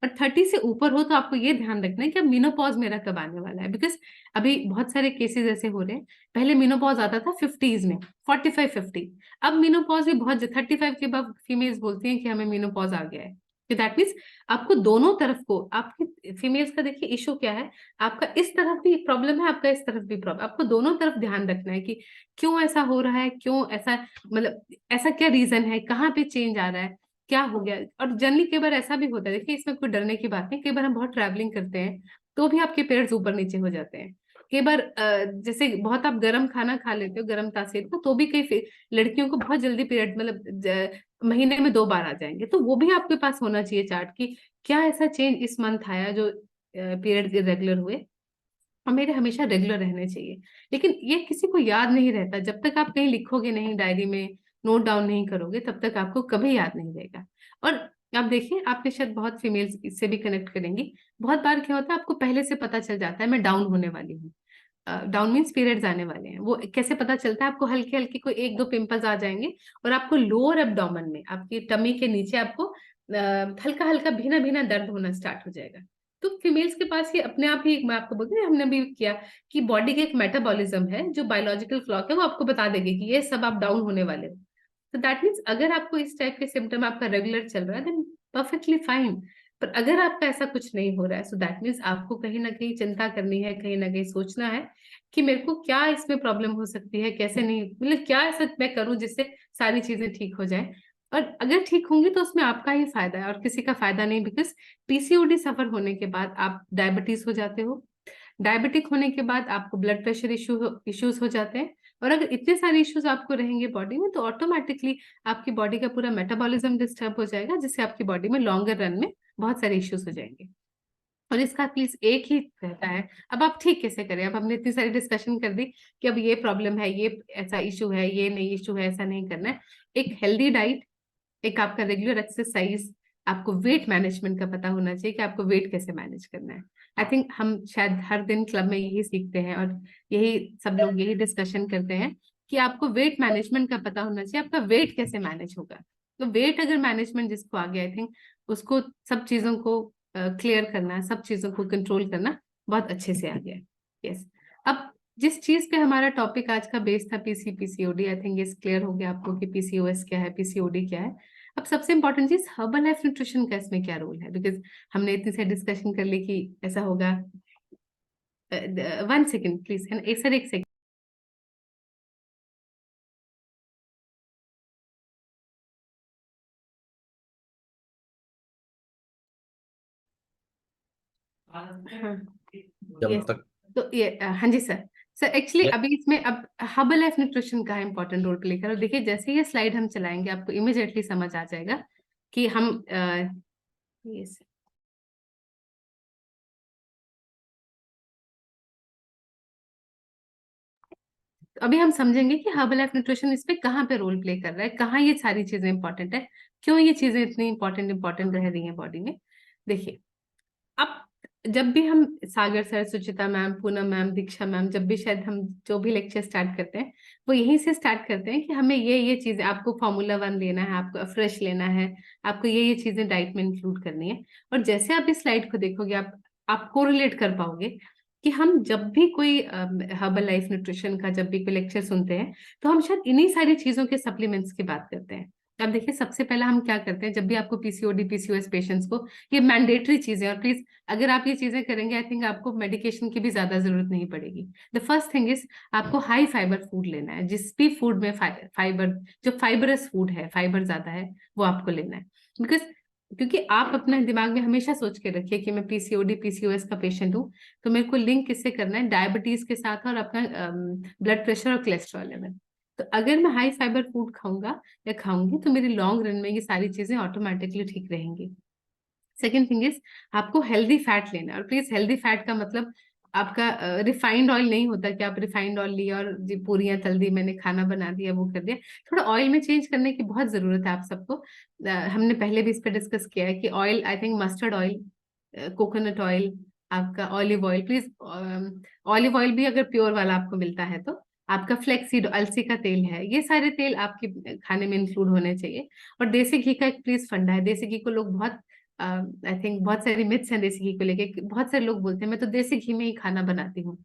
Speaker 2: और 30 से ऊपर हो तो आपको ये ध्यान रखना है कि अब मीनोपॉज मेरा कब आने वाला है। बिकॉज अभी बहुत सारे केसेस ऐसे हो रहे हैं, पहले मीनोपॉज आता था 50s में, 45-50, अब मीनोपॉज भी बहुत 35 के बाद फीमेल्स बोलती हैं कि हमें मीनोपॉज आ गया है। तो दैट मीन्स आपको दोनों तरफ को, आपकी फीमेल्स का देखिए इशू क्या है, आपका इस तरफ भी प्रॉब्लम है, आपका इस तरफ भी प्रॉब्लम, आपको दोनों तरफ ध्यान रखना है कि क्यों ऐसा हो रहा है, क्यों ऐसा, मतलब ऐसा क्या रीजन है, कहाँ पे चेंज आ रहा है, क्या हो गया। और जनरली कई बार ऐसा भी होता है, देखिए इसमें कोई डरने की बात नहीं, कई बार हम बहुत ट्रैवलिंग करते हैं तो भी आपके पेरेंट्स ऊपर नीचे हो जाते हैं, कई बार जैसे बहुत आप गर्म खाना खा लेते हो, गर्म तासीर का, तो भी कई लड़कियों को बहुत जल्दी पीरियड मतलब महीने में 2 बार आ जाएंगे, तो वो भी आपके पास होना चाहिए चार्ट कि क्या ऐसा चेंज इस मंथ आया जो पीरियड इरेगुलर हुए, और मेरे हमेशा रेगुलर रहने चाहिए। लेकिन ये किसी को याद नहीं रहता, जब तक आप कहीं लिखोगे नहीं, डायरी में नोट डाउन नहीं करोगे, तब तक आपको कभी याद नहीं रहेगा। और आप देखिए, आपने शायद बहुत फीमेल्स इससे भी कनेक्ट करेंगी, बहुत बार क्या होता है आपको पहले से पता चल जाता है मैं डाउन होने वाली हूँ, डाउन मीन्स पीरियड्स आने वाले हैं। वो कैसे पता चलता है? आपको हल्के हल्के कोई 1-2 पिंपल्स आ जाएंगे, और आपको लोअर एब्डोमेन में, आपकी टमी के नीचे आपको हल्का हल्का भीना भीना दर्द होना स्टार्ट हो जाएगा। तो फीमेल्स के पास ये अपने आप ही, मैं आपको बोलती हूँ, हमने भी किया कि बॉडी का एक मेटाबॉलिज्म है, जो बायोलॉजिकल क्लॉक है, वो आपको बता देगी कि ये सब आप डाउन होने वाले हो। तो दैट मीन्स अगर आपको इस टाइप के सिम्टम आपका रेगुलर चल रहा है, देन परफेक्टली फाइन। पर अगर आपका ऐसा कुछ नहीं हो रहा है, सो दैट मीन्स आपको कहीं ना कहीं चिंता करनी है, कहीं ना कहीं सोचना है कि मेरे को क्या इसमें प्रॉब्लम हो सकती है, कैसे नहीं, मतलब क्या ऐसा मैं करूं जिससे सारी चीजें ठीक हो जाए। और अगर ठीक होंगी तो उसमें आपका ही फायदा है और किसी का फायदा नहीं, बिकॉज पीसीओडी सफर होने के बाद आप डायबिटीज हो जाते हो, डायबिटिक होने के बाद आपको ब्लड प्रेशर इश्यूज हो जाते हैं, और अगर इतने सारे इश्यूज आपको रहेंगे बॉडी में, तो ऑटोमेटिकली आपकी बॉडी का पूरा मेटाबॉलिज्म डिस्टर्ब हो जाएगा, जिससे आपकी बॉडी में लॉन्गर रन में बहुत सारे इश्यूज हो जाएंगे। और इसका प्लीज एक ही रहता है, अब आप ठीक कैसे करें? अब हमने इतनी सारी डिस्कशन कर दी कि अब ये प्रॉब्लम है, ये ऐसा इशू है, ये नहीं इशू है, ऐसा नहीं करना है। एक हेल्दी डाइट, एक आपका रेगुलर एक्सरसाइज, आपको वेट मैनेजमेंट का पता होना चाहिए कि आपको वेट कैसे मैनेज करना है। आई थिंक हम शायद हर दिन क्लब में यही सीखते हैं, और यही सब लोग यही डिस्कशन करते हैं कि आपको वेट मैनेजमेंट का पता होना चाहिए, आपका वेट कैसे मैनेज होगा। तो वेट अगर मैनेजमेंट जिसको आ गया, आई थिंक उसको सब चीजों को क्लियर करना, सब चीजों को कंट्रोल करना बहुत अच्छे से आ गया है। यस, अब जिस चीज पे हमारा टॉपिक आज का बेस था, पीसीओडी, आई थिंक ये क्लियर हो गया आपको कि पीसीओएस क्या है, पीसीओडी क्या है। अब सबसे इंपॉर्टेंट चीज, हर्बल लाइफ न्यूट्रिशन का इसमें क्या रोल है, बिकॉज हमने इतनी सारी डिस्कशन कर ली कि ऐसा होगा। 1 सेकेंड प्लीज, है ना, एक सर, 1 सेकेंड।
Speaker 3: जब
Speaker 2: यस,
Speaker 3: तक
Speaker 2: तो ये हाँ जी सर। सर एक्चुअली
Speaker 3: ये
Speaker 2: अभी इसमें अब हर्बल लाइफ न्यूट्रिशन का इंपॉर्टेंट रोल प्ले करो। देखिए जैसे ये स्लाइड हम चलाएंगे, आपको इमिडिएटली समझ आ जाएगा कि हम यस, अभी हम समझेंगे कि हर्बल लाइफ न्यूट्रिशन इस पे कहाँ पे रोल प्ले कर रहा है, कहाँ ये सारी चीजें इंपॉर्टेंट है, क्यों ये चीजें इतनी इंपॉर्टेंट रह रही हैं बॉडी में। देखिए, अब जब भी हम सागर सर, सुचिता मैम, पूनम मैम, दीक्षा मैम, जब भी शायद हम जो भी लेक्चर स्टार्ट करते हैं, वो यहीं से स्टार्ट करते हैं कि हमें ये चीजें, आपको Formula 1 लेना है, आपको फ्रेश लेना है, आपको ये चीजें डाइट में इंक्लूड करनी है। और जैसे आप इस स्लाइड को देखोगे, आप कोरिलेट कर पाओगे कि हम जब भी कोई हर्बल लाइफ न्यूट्रिशन का जब भी कोई लेक्चर सुनते हैं, तो हम शायद इन्हीं सारी चीजों के सप्लीमेंट्स की बात करते हैं। अब देखिए, सबसे पहला हम क्या करते हैं, जब भी आपको पीसीओडी पीसीओएस पेशेंट्स को, ये मैंडेटरी चीजें, और प्लीज अगर आप ये चीजें करेंगे, आई थिंक आपको मेडिकेशन की भी ज्यादा जरूरत नहीं पड़ेगी। द फर्स्ट थिंग इज, आपको हाई फाइबर फूड लेना है, जिस भी फूड में फाइबर, जो फाइबरस फूड है, फाइबर ज्यादा है, वो आपको लेना है। बिकॉज क्योंकि आप अपने दिमाग में हमेशा सोच के रखिए कि मैं पीसीओडी पीसीओएस का पेशेंट हूँ, तो मेरे को लिंक किससे करना है, डायबिटीज के साथ, और अपना ब्लड प्रेशर और कोलेस्ट्रॉल लेवल। तो अगर मैं हाई फाइबर फूड खाऊंगा या खाऊंगी, तो मेरी लॉन्ग रन में ये सारी चीजें ऑटोमेटिकली ठीक रहेंगी। सेकेंड थिंग इज, आपको हेल्दी फैट लेना है, और प्लीज हेल्दी फैट का मतलब आपका रिफाइंड ऑयल नहीं होता कि आप रिफाइंड ऑयल लिया और जी पूरियां तल दी, मैंने खाना बना दिया, वो कर दिया। थोड़ा ऑयल में चेंज करने की बहुत जरूरत है आप सबको। हमने पहले भी इस पर डिस्कस किया है कि oil, I think mustard oil, coconut oil, आपका olive oil, please olive oil भी अगर प्योर वाला आपको मिलता है तो, आपका फ्लेक्सीड, अलसी का तेल है, ये सारे तेल आपके खाने में इंक्लूड होने चाहिए। और देसी घी का एक प्लीज फंडा है, देसी घी को लोग बहुत, आई थिंक बहुत सारी मिथ्स हैं देसी घी को लेके। बहुत सारे लोग बोलते हैं मैं तो देसी घी में ही खाना बनाती हूँ।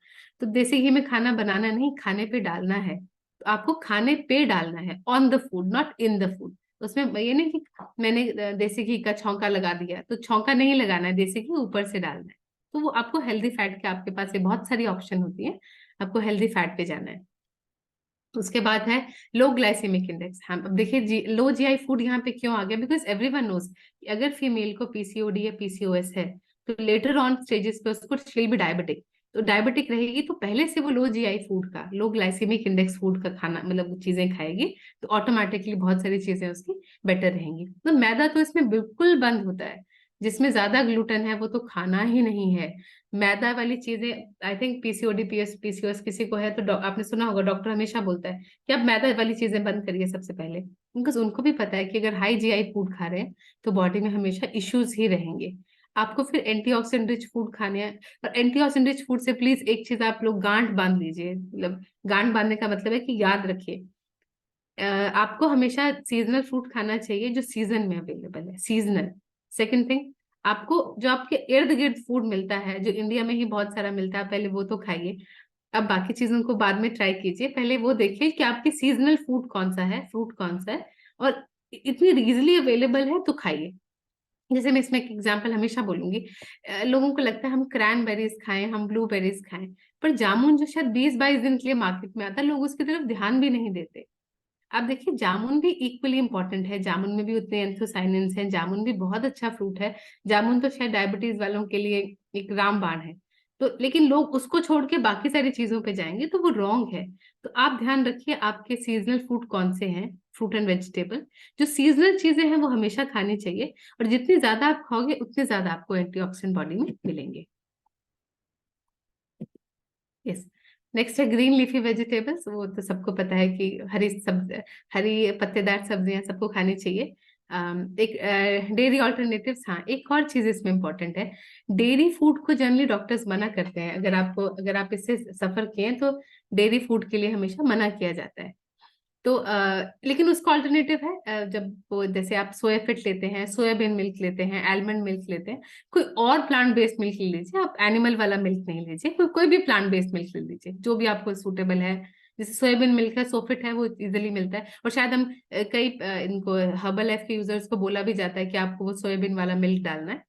Speaker 2: तो देसी घी में खाना बनाना नहीं, खाने पे डालना है। तो आपको खाने पे डालना है, on the food, not in the food. उसमें ये नहीं कि मैंने देसी घी का छौंका लगा दिया, तो छौंका नहीं लगाना है, देसी घी ऊपर से डालना है। तो वो आपको हेल्दी फैट के, आपके पास ये बहुत सारी ऑप्शन होती है, आपको हेल्दी फैट पे जाना है। उसके बाद है लो ग्लाइसेमिक इंडेक्स। हम अब देखिए लो जीआई फूड यहाँ पे क्यों आ गया, बिकॉज एवरीवन नोज अगर फीमेल को पीसीओडी या पीसीओएस है, तो लेटर ऑन स्टेजेस पे उसको शी विल बी डायबिटिक। तो डायबिटिक रहेगी तो पहले से वो लो जीआई फूड का, लो ग्लाइसेमिक इंडेक्स फूड का खाना मतलब चीजें खाएगी, तो ऑटोमेटिकली बहुत सारी चीजें उसकी बेटर रहेंगी। तो मैदा तो इसमें बिल्कुल बंद होता है, जिसमें ज्यादा ग्लूटेन है वो तो खाना ही नहीं है। मैदा वाली चीजें, आई थिंक पीसीओडी पीसीओएस किसी को है तो आपने सुना होगा, डॉक्टर हमेशा बोलता है कि आप मैदा वाली चीजें बंद करिए सबसे पहले, बिकॉज उनको भी पता है कि अगर हाई जीआई फूड खा रहे हैं तो बॉडी में हमेशा इश्यूज ही रहेंगे। आपको फिर एंटीऑक्सीडेंट रिच फूड खाने हैं, और एंटीऑक्सीडेंट रिच फूड से प्लीज एक चीज आप लोग गांठ बांध लीजिए, मतलब गांठ बांधने का मतलब है कि याद रखिए, आपको हमेशा सीजनल फ्रूट खाना चाहिए जो सीजन में अवेलेबल है, सीजनल। सेकंड थिंग, आपको जो आपके इर्द गिर्द फूड मिलता है, जो इंडिया में ही बहुत सारा मिलता है, पहले वो तो खाइए। अब बाकी चीजों को बाद में ट्राई कीजिए, पहले वो देखिए कि आपकी सीजनल फूड कौन सा है, फ्रूट कौन सा है, और इतनी इजीली अवेलेबल है तो खाइए। जैसे मैं इसमें एक एग्जांपल हमेशा बोलूंगी, लोगों को लगता है हम क्रैनबेरीज खाएं, हम ब्लूबेरीज खाएं, पर जामुन जो शायद 20-22 दिन के लिए मार्केट में आता है, लोग उसकी तरफ ध्यान भी नहीं देते। आप देखिए जामुन भी इक्वली इंपॉर्टेंट है, जामुन में भी उतने एंथोसाइनिन्स हैं, जामुन भी बहुत अच्छा फ्रूट है। जामुन तो शायद डायबिटीज वालों के लिए एक रामबाण है। तो लेकिन लोग उसको छोड़ के बाकी सारी चीजों पे जाएंगे तो वो रॉन्ग है। तो आप ध्यान रखिए आपके सीजनल फूड कौन से हैं, फ्रूट एंड वेजिटेबल, जो सीजनल चीजें हैं वो हमेशा खानी चाहिए, और जितनी ज्यादा आप खाओगे उतने ज्यादा आपको एंटीऑक्सीडेंट बॉडी में मिलेंगे। यस। नेक्स्ट है ग्रीन लीफी वेजिटेबल्स, वो तो सबको पता है कि हरी पत्तेदार सब्जियां सबको खानी चाहिए। एक डेयरी ऑल्टरनेटिव्स, हाँ एक और चीज इसमें इंपॉर्टेंट है, डेयरी फूड को जनरली डॉक्टर्स मना करते हैं, अगर आप इससे सफर किए हैं तो डेयरी फूड के लिए हमेशा मना किया जाता है। तो लेकिन उसका ऑल्टरनेटिव है, जब वो जैसे आप सोया फिट लेते हैं, सोयाबीन मिल्क लेते हैं, आलमंड मिल्क लेते हैं, कोई और प्लांट बेस्ड मिल्क ले लीजिए, आप एनिमल वाला मिल्क नहीं लीजिए, कोई भी प्लांट बेस्ड मिल्क ले लीजिए जो भी आपको सूटेबल है। जैसे सोयाबीन मिल्क है, सोफिट है, वो इजिली मिलता है, और शायद हम इनको हर्बल लाइफ के यूजर्स को बोला भी जाता है कि आपको वो सोयाबीन वाला मिल्क डालना है,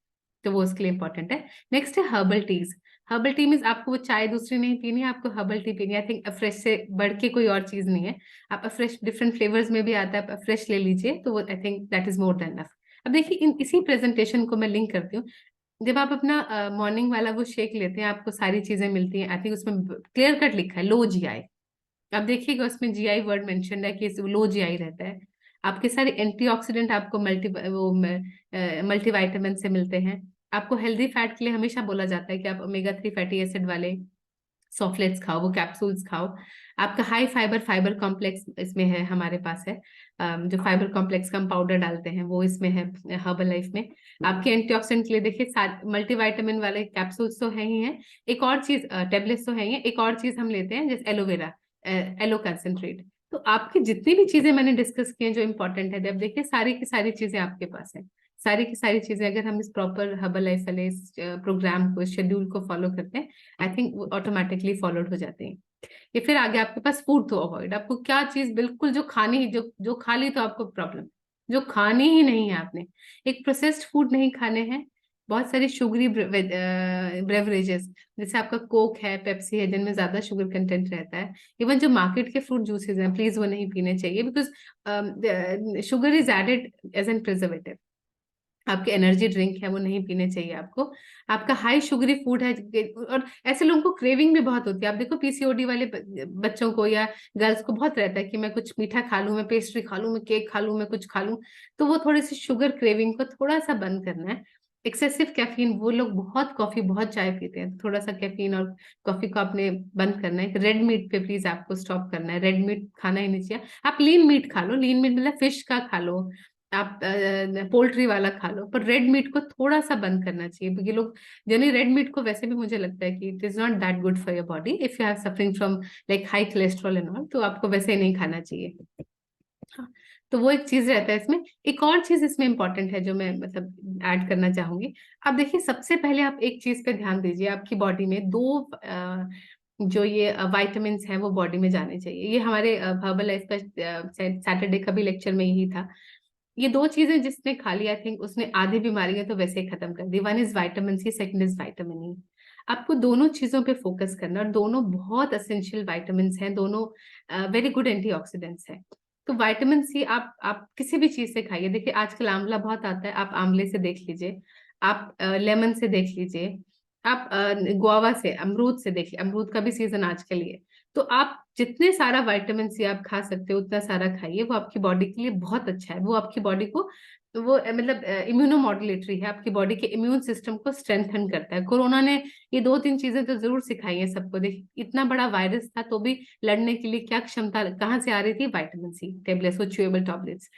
Speaker 2: तो वो उसके लिए इंपॉर्टेंट है। नेक्स्ट है herbal tease. Herbal tea means आपको वो चाय दूसरी नहीं पीनी है, आपको हर्बल टी पीनी है। आई थिंक फ्रेश से बढ़ के कोई और चीज नहीं है। आप फ्रेश डिफरेंट फ्लेवर्स में भी आता है, आप फ्रेश ले लीजिए, तो I think that is more than enough. अब देखिए इसी प्रेजेंटेशन को मैं लिंक करती हूँ। जब आप अपना मॉर्निंग वाला वो शेक लेते हैं, आपको सारी चीजें मिलती हैं, आई थिंक उसमें क्लियर कट लिखा है लो जीआई। आप देखिएगा उसमें जीआई वर्ड मेंशन है कि लो जीआई रहता है। आपके सारे एंटीऑक्सीडेंट आपको मल्टीविटामिन से मिलते हैं। आपको हेल्दी फैट के लिए हमेशा बोला जाता है कि आप ओमेगा 3 फैटी एसिड वाले सॉफ्टलेट्स खाओ, वो कैप्सूल्स खाओ। आपका हाई फाइबर कॉम्प्लेक्स इसमें है, हमारे पास है, जो फाइबर कॉम्प्लेक्स का हम पाउडर डालते हैं वो इसमें है हर्बल लाइफ में। आपके एंटीऑक्सीडेंट के लिए देखिए मल्टीविटामिन वाले कैप्सूल्स तो है ही हैं, एक और चीज टेबलेट्स तो है ही हैं, एक और चीज हम लेते हैं जैसे एलोवेरा, एलो कंसेंट्रेट। तो आपकी जितनी भी चीजें मैंने डिस्कस की हैं जो इंपॉर्टेंट है, अब देखिए सारी की सारी चीजें आपके पास है। सारी की सारी चीजें अगर हम इस प्रॉपर हर्बल लाइफ वाले इस प्रोग्राम को, शेड्यूल को फॉलो करते हैं, आई थिंक वो ऑटोमेटिकली फॉलोड हो जाते हैं। ये फिर आगे आपके पास फूड तो अवॉइड, आपको क्या चीज बिल्कुल जो खानी ही, जो खा ली तो आपको प्रॉब्लम, जो खानी ही नहीं है आपने, एक प्रोसेस्ड फूड नहीं खाने हैं। बहुत सारी शुगरी ब्रेवरेजेस जैसे आपका कोक है, पेप्सी है, जिनमें ज्यादा शुगर कंटेंट रहता है। इवन जो मार्केट के फ्रूट जूसेस हैं, प्लीज वो नहीं पीने चाहिए, because sugar is added as an preservative. आपके एनर्जी ड्रिंक है वो नहीं पीने चाहिए आपको। आपका हाई शुगरी फूड है, और ऐसे लोगों को क्रेविंग भी बहुत होती है। आप देखो पीसीओडी वाले बच्चों को या गर्ल्स को बहुत रहता है कि मैं कुछ मीठा खा लूं, मैं पेस्ट्री खा लूं, मैं केक खा लूं, मैं कुछ खा लूं। तो वो थोड़ी सी शुगर क्रेविंग को थोड़ा सा बंद करना है। एक्सेसिव कैफीन, वो लोग बहुत कॉफी बहुत चाय पीते हैं, थोड़ा सा कैफीन और कॉफी को आपने बंद करना है। रेड मीट पे प्लीज आपको स्टॉप करना है, रेड मीट खाना ही नहीं चाहिए। आप लीन मीट खा लो, लीन मीट मतलब फिश का खा लो, आप पोल्ट्री वाला खा लो, पर रेड मीट को थोड़ा सा बंद करना चाहिए, क्योंकि लोग जनरली रेड मीट को वैसे भी मुझे लगता है कि it is not that good for your body if you have suffering from like high cholesterol and all, तो आपको वैसे ही नहीं खाना चाहिए। हाँ, तो वो एक चीज रहता है इसमें। एक और चीज इसमें इंपॉर्टेंट है जो मैं मतलब ऐड करना चाहूंगी। अब देखिए सबसे पहले आप एक चीज पे ध्यान दीजिए, आपकी बॉडी में दो जो ये वाइटामिन हैं वो बॉडी में जाने चाहिए। ये हमारे हर्बल लाइफ का सैटरडे का भी लेक्चर में यही था। ये दो चीजें जिसने खा लिया, आई थिंक उसने आधी बीमारियां तो वैसे ही खत्म कर दी। One is vitamin C, second is vitamin E. आपको दोनों चीजों पे फोकस करना, और दोनों बहुत एसेंशियल विटामिन हैं, दोनों वेरी गुड एंटीऑक्सीडेंट्स हैं। तो विटामिन सी आप किसी भी चीज से खाइए। देखिए आजकल आंवला बहुत आता है, आप आंवले से देख लीजिए, आप लेमन से देख लीजिए, आप गुआवा से, अमरूद से देखिए, अमरूद का भी सीजन आज के लिए, तो आप जितने सारा विटामिन सी आप खा सकते हो उतना सारा खाइए, वो आपकी बॉडी के लिए बहुत अच्छा है। वो आपकी बॉडी को, वो मतलब इम्यूनो मॉड्यूलेटरी है, आपकी बॉडी के इम्यून सिस्टम को स्ट्रेंथन करता है। कोरोना ने ये 2-3 चीजें तो जरूर सिखाई है सबको। देखिए इतना बड़ा वायरस था तो भी लड़ने के लिए क्या क्षमता कहाँ से आ रही थी? विटामिन सी टेबलेट्स, वो च्यूएबल टैबलेट्स।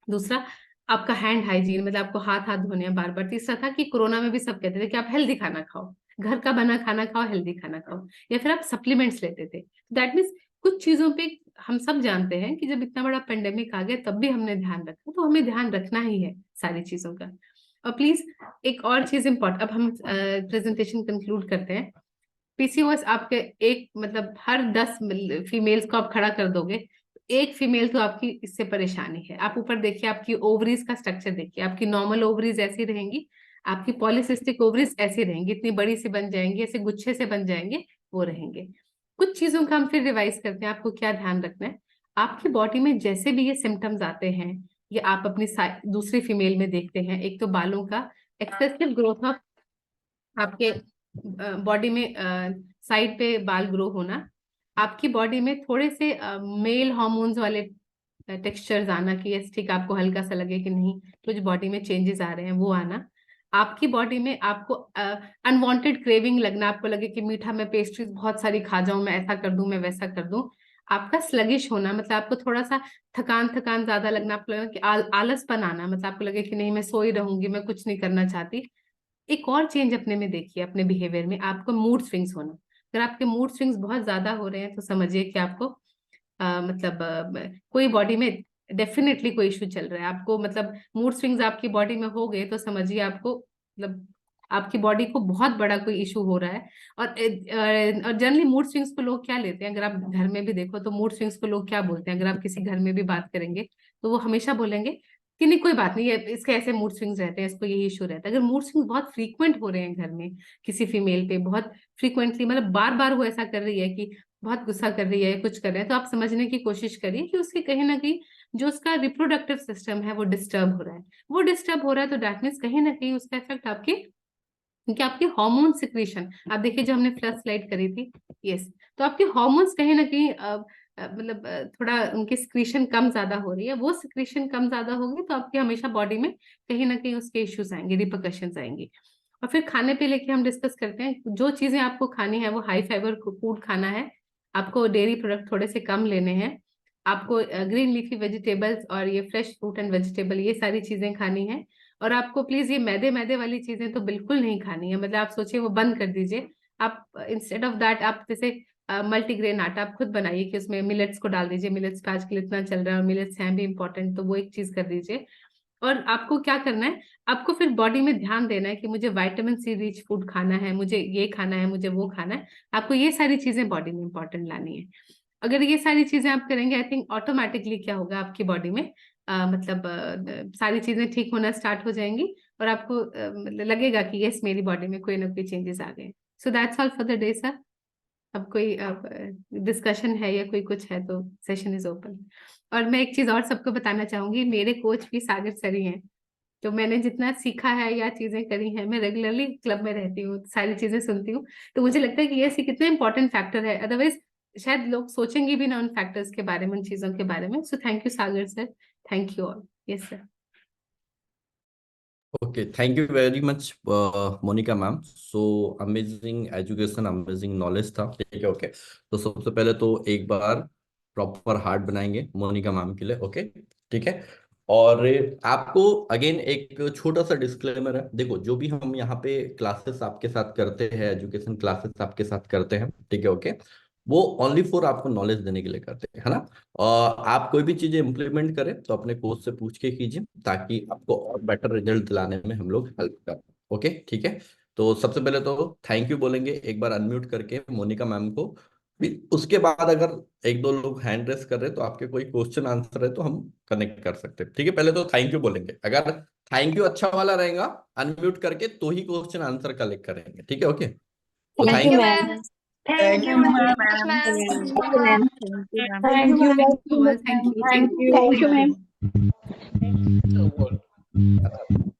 Speaker 2: दूसरा, आपका हैंड हाइजीन, मतलब आपको हाथ हाथ धोने हैं बार बार। तीसरा था कि कोरोना में भी सब कहते थे कि आप हेल्दी खाना खाओ, घर का बना खाना खाओ, हेल्दी खाना खाओ, या फिर आप सप्लीमेंट्स लेते थे। दैट मीन्स कुछ चीजों पे हम सब जानते हैं कि जब इतना बड़ा पेंडेमिक आ गया तब भी हमने ध्यान रखा, तो हमें ध्यान रखना ही है सारी चीजों का। और प्लीज एक और चीज इंपॉर्टेंट, अब हम प्रेजेंटेशन कंक्लूड करते हैं। पीसीओएस आपके एक, मतलब हर 10 फीमेल्स को आप खड़ा कर दोगे, एक फीमेल तो आपकी इससे परेशानी है। आप ऊपर देखिए, आपकी ओवरीज का स्ट्रक्चर देखिए, आपकी नॉर्मल ओवरीज ऐसी रहेंगी, आपकी पॉलिसिस्टिक ओवरीज ऐसी रहेंगी, इतनी बड़ी सी बन जाएंगी, ऐसे गुच्छे से बन जाएंगे, वो रहेंगे। कुछ चीजों का हम फिर रिवाइज करते हैं, आपको क्या ध्यान रखना है। आपकी बॉडी में जैसे भी ये सिम्टम्स आते हैं, ये आप अपनी दूसरी फीमेल में देखते हैं। एक तो बालों का एक्सेसिव ग्रोथ ऑफ, आपके बॉडी में साइड पे बाल ग्रो होना, आपकी बॉडी में थोड़े से मेल हार्मोन्स वाले टेक्सचर्स आना, कि यस ठीक, आपको हल्का सा लगे कि नहीं कुछ बॉडी में चेंजेस आ रहे हैं, वो आना। आपकी बॉडी में आपको अनवांटेड क्रेविंग लगना, आपको लगे कि मीठा मैं पेस्ट्रीज बहुत सारी खा जाऊं, मैं ऐसा कर दूं, मैं वैसा कर दूं। आपका स्लगिश होना, मतलब आपको थोड़ा सा थकान थकान ज्यादा लगना, आपको लगे कि आलसपन आना, मतलब आपको लगे कि नहीं मैं सोई रहूंगी, मैं कुछ नहीं करना चाहती। एक और चेंज अपने में देखिए, अपने बिहेवियर में, आपको मूड स्विंग्स होना। अगर आपके मूड स्विंग्स बहुत ज्यादा हो रहे हैं तो समझिए कि आपको मतलब कोई बॉडी में डेफिनेटली कोई इश्यू चल रहा है आपको। मतलब मूड स्विंग्स आपकी बॉडी में हो गए तो समझिए आपको, मतलब आपकी बॉडी को बहुत बड़ा कोई इशू हो रहा है। और जनरली मूड स्विंग्स को लोग क्या लेते हैं, अगर आप घर में भी देखो तो मूड स्विंग्स को लोग क्या बोलते हैं, अगर आप किसी घर में भी बात करेंगे तो वो हमेशा बोलेंगे कि नहीं कोई बात नहीं, ये इसके ऐसे मूड स्विंग्स रहते हैं, इसको यही इशू रहता है। अगर मूड स्विंग्स बहुत फ्रीक्वेंट हो रहे हैं घर में, किसी फीमेल पे बहुत फ्रीक्वेंटली, मतलब बार बार वो ऐसा कर रही है कि बहुत गुस्सा कर रही है, कुछ कर रहे हैं, तो आप समझने की कोशिश करिए कि उसके कहीं ना कहीं जो उसका रिप्रोडक्टिव सिस्टम है वो डिस्टर्ब हो रहा है। वो डिस्टर्ब हो रहा है तो दैट मीन्स कहीं ना कहीं उसका इफेक्ट आपके, क्योंकि आपकी हार्मोन सिक्रीशन, आप देखिए जो हमने फर्स्ट स्लाइड करी थी, यस, तो आपके हार्मोन्स कहीं ना कहीं मतलब थोड़ा उनकी सिक्रीशन कम ज्यादा हो रही है। वो सिक्रीशन कम ज्यादा होगी तो आपके हमेशा बॉडी में कहीं ना कहीं उसके इश्यूज आएंगे, रिpercussions आएंगे। और फिर खाने पे लेके हम डिस्कस करते हैं, जो चीजें आपको खानी है वो हाई फाइबर फूड खाना है, आपको डेयरी प्रोडक्ट थोड़े से कम लेने हैं, आपको ग्रीन लीफी वेजिटेबल्स और ये फ्रेश फ्रूट एंड वेजिटेबल, ये सारी चीजें खानी है। और आपको प्लीज ये मैदे मैदे वाली चीजें तो बिल्कुल नहीं खानी है, मतलब आप सोचिए वो बंद कर दीजिए। आप इंस्टेड ऑफ दैट आप जैसे मल्टीग्रेन आटा आप खुद बनाइए, कि उसमें मिलेट्स को डाल दीजिए, मिलेट्स का आजकल इतना चल रहा है और मिलेट्स हैं भी इंपॉर्टेंट, तो वो एक चीज कर दीजिए। और आपको क्या करना है, आपको फिर बॉडी में ध्यान देना है कि मुझे विटामिन सी रिच फूड खाना है, मुझे ये खाना है, मुझे वो खाना है। आपको ये सारी चीजें बॉडी में इंपॉर्टेंट लानी है। अगर ये सारी चीजें आप करेंगे, आई थिंक ऑटोमेटिकली क्या होगा आपकी बॉडी में, मतलब सारी चीजें ठीक होना स्टार्ट हो जाएंगी, और आपको लगेगा कि यस मेरी बॉडी में कोई ना कोई चेंजेस आ गए। So that's all for the day sir. अब कोई डिस्कशन है या कोई कुछ है तो सेशन इज ओपन। और मैं एक चीज और सबको बताना चाहूंगी, मेरे कोच भी सागर सर ही हैं, तो मैंने जितना सीखा है या चीजें करी हैं, मैं रेगुलरली क्लब में रहती हूँ, सारी चीजें सुनती हूँ, तो मुझे लगता है कि ये कितना इंपॉर्टेंट फैक्टर है, अदरवाइज शायद लोग सोचेंगे भी ना उन फैक्टर्स के बारे में, उन चीजों के बारे में। So thank you Sagar sir, thank you all. Yes sir.
Speaker 3: Okay, thank you very much, Monika ma'am. So amazing education, amazing knowledge था। ठीक है, ओके। तो सबसे पहले तो एक बार प्रॉपर हार्ट बनाएंगे मोनिका मैम के लिए, ओके, ठीक है। और आपको अगेन एक छोटा सा डिस्क्लेमर है, देखो जो भी हम यहाँ पे क्लासेस आपके साथ करते हैं, एजुकेशन क्लासेस आपके साथ करते हैं, ठीक है, ओके, वो ओनली फॉर आपको नॉलेज देने के लिए करते हैं, है ना। और आप कोई भी चीजें इंप्लीमेंट करें तो अपने कोच से पूछ के कीजिए, ताकि आपको और बेटर रिजल्ट दिलाने में हम लोग हेल्प करें। ओके, ठीक है। तो सबसे पहले तो थैंक यू बोलेंगे एक बार अनम्यूट करके मोनिका मैम को। फिर उसके बाद अगर एक दो लोग हैंड रेस कर रहे हैं तो आपके कोई क्वेश्चन आंसर है तो हम कनेक्ट कर सकते हैं, ठीक है। पहले तो थैंक यू बोलेंगे, अगर थैंक यू अच्छा वाला रहेगा अनम्यूट करके तो ही क्वेश्चन आंसर कलेक्ट करेंगे, ठीक है, ओके। तो
Speaker 4: thank
Speaker 3: thank
Speaker 4: you
Speaker 3: you.
Speaker 4: Ma'am.
Speaker 5: Thank you,
Speaker 4: Thank
Speaker 5: ma'am.
Speaker 4: you,
Speaker 5: Thank
Speaker 4: ma'am.
Speaker 5: you,
Speaker 4: Thank you,
Speaker 5: ma'am.
Speaker 4: ma'am.
Speaker 5: Thank you,
Speaker 2: thank
Speaker 5: ma'am.
Speaker 2: You all, thank you,
Speaker 5: Thank
Speaker 2: thank
Speaker 5: you.
Speaker 2: You.
Speaker 3: तो बोल।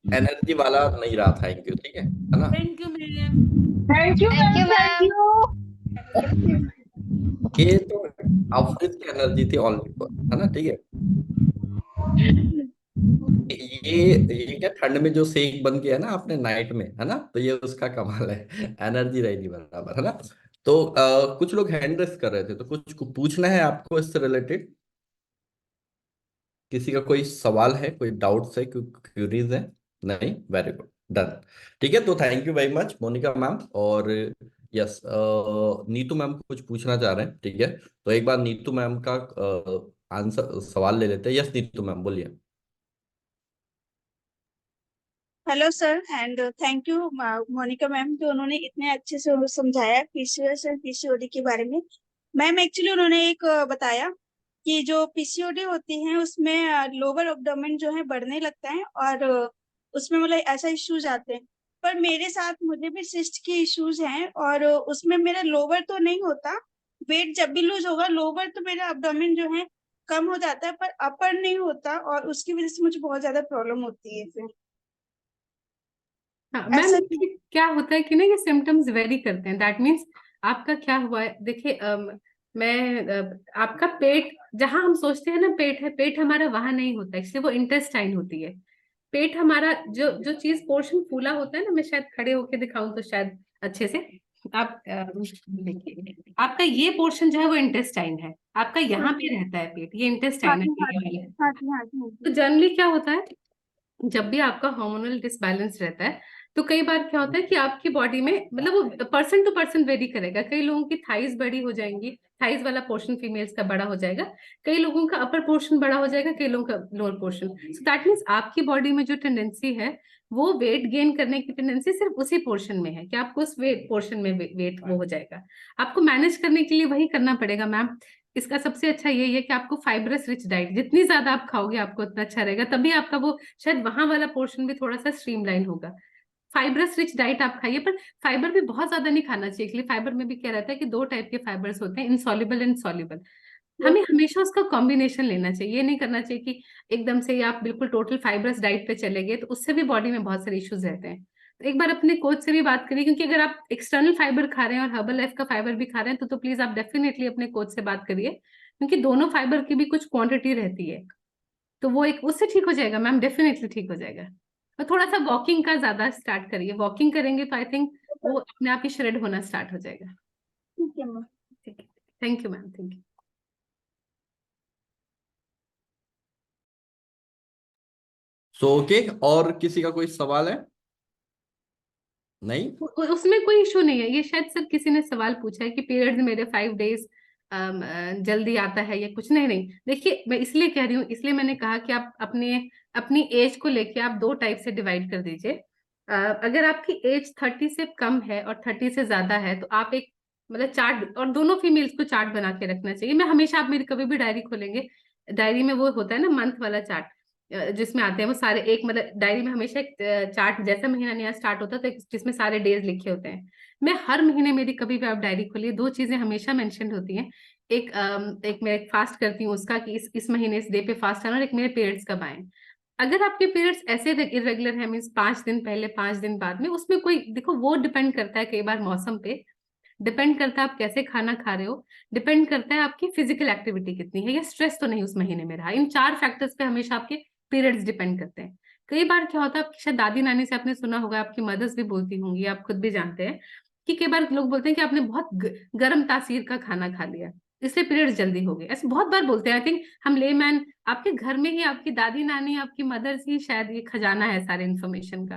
Speaker 3: Energy वाला नहीं रहा, thank you, ठीक है ना।
Speaker 5: Thank you ma'am.
Speaker 4: Thank you
Speaker 6: thank you
Speaker 4: ma'am, thank
Speaker 6: ma'am.
Speaker 4: You.
Speaker 3: ये तो अवधि की एनर्जी थी ओनली, है ना, ठीक है। ये क्या ठंड में जो सेक बन के है ना आपने नाइट में, है ना, तो ये उसका कमाल है। एनर्जी रहेगी बराबर, है ना। तो कुछ लोग हैंड रेस कर रहे थे, तो कुछ को पूछना है आपको इससे रिलेटेड? किसी का कोई सवाल है, कोई डाउट्स है, कोई क्यूरीज है? नहीं, वेरी गुड, डन। ठीक है, तो thank you very much Monika ma'am. और यस, नीतू मैम कुछ पूछना चाह रहे हैं, ठीक है। तो एक बार नीतू मैम का आंसर सवाल ले लेते हैं। यस नीतू मैम बोलिए।
Speaker 7: Hello sir and thank you Monika ma'am, जो उन्होंने इतने अच्छे से समझाया पीसीओएस एंड पीसीओडी के बारे में। मैम एक्चुअली उन्होंने एक बताया कि जो पीसीओडी होती है उसमें लोअर एब्डोमेन जो है बढ़ने लगता है और उसमें मतलब ऐसा इश्यूज आते हैं। पर मेरे साथ मुझे भी सिस्ट के इश्यूज हैं और उसमें मेरा लोअर तो नहीं होता। वेट जब भी लूज होगा लोअर तो मेरा एब्डोमेन जो है कम हो जाता है, पर अपर नहीं होता और उसकी वजह से मुझे बहुत ज्यादा प्रॉब्लम होती है फिर।
Speaker 2: हाँ मैम,
Speaker 7: ऐसा
Speaker 2: देखिए क्या होता है कि ना ये सिम्टम्स वेरी करते हैं। दैट मीन्स आपका क्या हुआ है, देखिए आपका पेट, जहां हम सोचते हैं ना पेट है, पेट हमारा वहां नहीं होता, इसलिए वो इंटेस्टाइन होती है। पेट हमारा जो जो चीज पोर्शन फूला होता है ना, मैं शायद खड़े होके दिखाऊं तो शायद अच्छे से आप देखिए, आपका ये पोर्शन जो है वो इंटेस्टाइन है, आपका यहाँ पे रहता है पेट, ये
Speaker 7: हाँ
Speaker 2: इंटेस्टाइन है,
Speaker 7: जी हाँ
Speaker 2: ये
Speaker 7: जी
Speaker 2: वाला है।
Speaker 7: हाँ जी हाँ जी हाँ
Speaker 2: तो
Speaker 7: जी।
Speaker 2: जनरली क्या होता है, जब भी आपका हार्मोनल डिसबैलेंस रहता है तो कई बार क्या होता है कि आपकी बॉडी में, मतलब वो पर्सन टू पर्सन वेरी करेगा। कई लोगों की थाइज बड़ी हो जाएंगी, थाइज वाला पोर्शन फीमेल्स का बड़ा हो जाएगा, कई लोगों का अपर पोर्शन बड़ा हो जाएगा, कई लोगों का lower portion. So that means आपकी बॉडी में जो टेंडेंसी है वो वेट गेन करने की टेंडेंसी सिर्फ उसी पोर्शन में है, कि आपको उस वेट पोर्शन में वेट वो हो जाएगा। आपको मैनेज करने के लिए वही करना पड़ेगा मैम। इसका सबसे अच्छा यही है कि आपको फाइब्रस रिच डाइट जितनी ज्यादा आप खाओगे आपको उतना अच्छा रहेगा, तभी आपका वो शायद वहां वाला पोर्शन भी थोड़ा सा स्ट्रीमलाइन होगा। फाइब्रस रिच डाइट आप खाइए, पर फाइबर भी बहुत ज्यादा नहीं खाना चाहिए। इसलिए फाइबर में भी क्या रहता है कि दो टाइप के फाइबर्स होते हैं, इनसॉल्युबल एंड सॉल्युबल। हमें हमेशा उसका कॉम्बिनेशन लेना चाहिए, ये नहीं करना चाहिए कि एकदम से आप बिल्कुल टोटल फाइबरस डाइट पे चले गए, तो उससे भी बॉडी में बहुत सारे इश्यूज रहते हैं। तो एक बार अपने कोच से भी बात करिए, क्योंकि अगर आप एक्सटर्नल फाइबर खा रहे हैं और हर्बल लाइफ का फाइबर भी खा रहे हैं तो प्लीज आप डेफिनेटली अपने कोच से बात करिए, क्योंकि दोनों फाइबर की भी कुछ क्वांटिटी रहती है। तो वो एक उससे ठीक हो जाएगा मैम, डेफिनेटली ठीक हो जाएगा। और थोड़ा सा वॉकिंग का ज्यादा स्टार्ट करिए, वॉकिंग करेंगे तो आई थिंक वो अपने आप ही श्रेड होना स्टार्ट हो जाएगा।
Speaker 7: ठीक है मैम।
Speaker 2: ठीक है, thank you ma'am, thank you.
Speaker 3: So okay, और किसी का कोई सवाल है? नहीं।
Speaker 2: उसमें कोई इशू नहीं है। ये शायद सर किसी ने सवाल पूछा है कि पीरियड्स मेरे 5 डेज जल्दी आता है या कुछ। नहीं नहीं, देखिए मैं इसलिए कह रही हूँ, इसलिए मैंने कहा कि आप अपनी एज को लेके आप दो टाइप से डिवाइड कर दीजिए। अगर आपकी एज 30 से कम है और 30 से ज्यादा है तो आप एक मतलब चार्ट, और दोनों फीमेल्स को चार्ट बना के रखना चाहिए। मैं हमेशा, आप मेरी कभी भी डायरी खोलेंगे, डायरी में वो होता है ना मंथ वाला चार्ट, जिसमें आते हैं वो सारे, एक मतलब डायरी में हमेशा एक चार्ट, जैसा महीना नया स्टार्ट होता है तो जिसमें सारे डेज लिखे होते हैं। मैं हर महीने, मेरी कभी भी आप डायरी खोलिए, दो चीजें हमेशा मेंशन होती हैं। एक मैं फास्ट करती हूँ उसका, कि इस महीने इस डे पे फास्ट आना, और एक मेरे पीरियड्स कब आए। अगर आपके पीरियड्स ऐसे इरेगुलर है, मीन्स 5 दिन पहले 5 दिन बाद में, उसमें कोई, देखो वो डिपेंड करता है कई बार मौसम पे, डिपेंड करता है आप कैसे खाना खा रहे हो, डिपेंड करता है आपकी फिजिकल एक्टिविटी कितनी है, या स्ट्रेस तो नहीं उस महीने में रहा। इन 4 फैक्टर्स पे हमेशा आपके पीरियड्स डिपेंड करते हैं। कई बार क्या होता है, आपकी शायद दादी नानी से आपने सुना होगा, आपकी मदर्स भी बोलती होंगी, आप खुद भी जानते हैं कि कई बार लोग बोलते हैं कि आपने बहुत गर्म तासीर का खाना खा लिया इसलिए पीरियड्स जल्दी हो गए, ऐसे बहुत बार बोलते हैं। आई थिंक हम लेमैन, आपके घर में ही आपकी दादी नानी, आपकी मदर्स ही शायद ये खजाना है सारे इन्फॉर्मेशन का।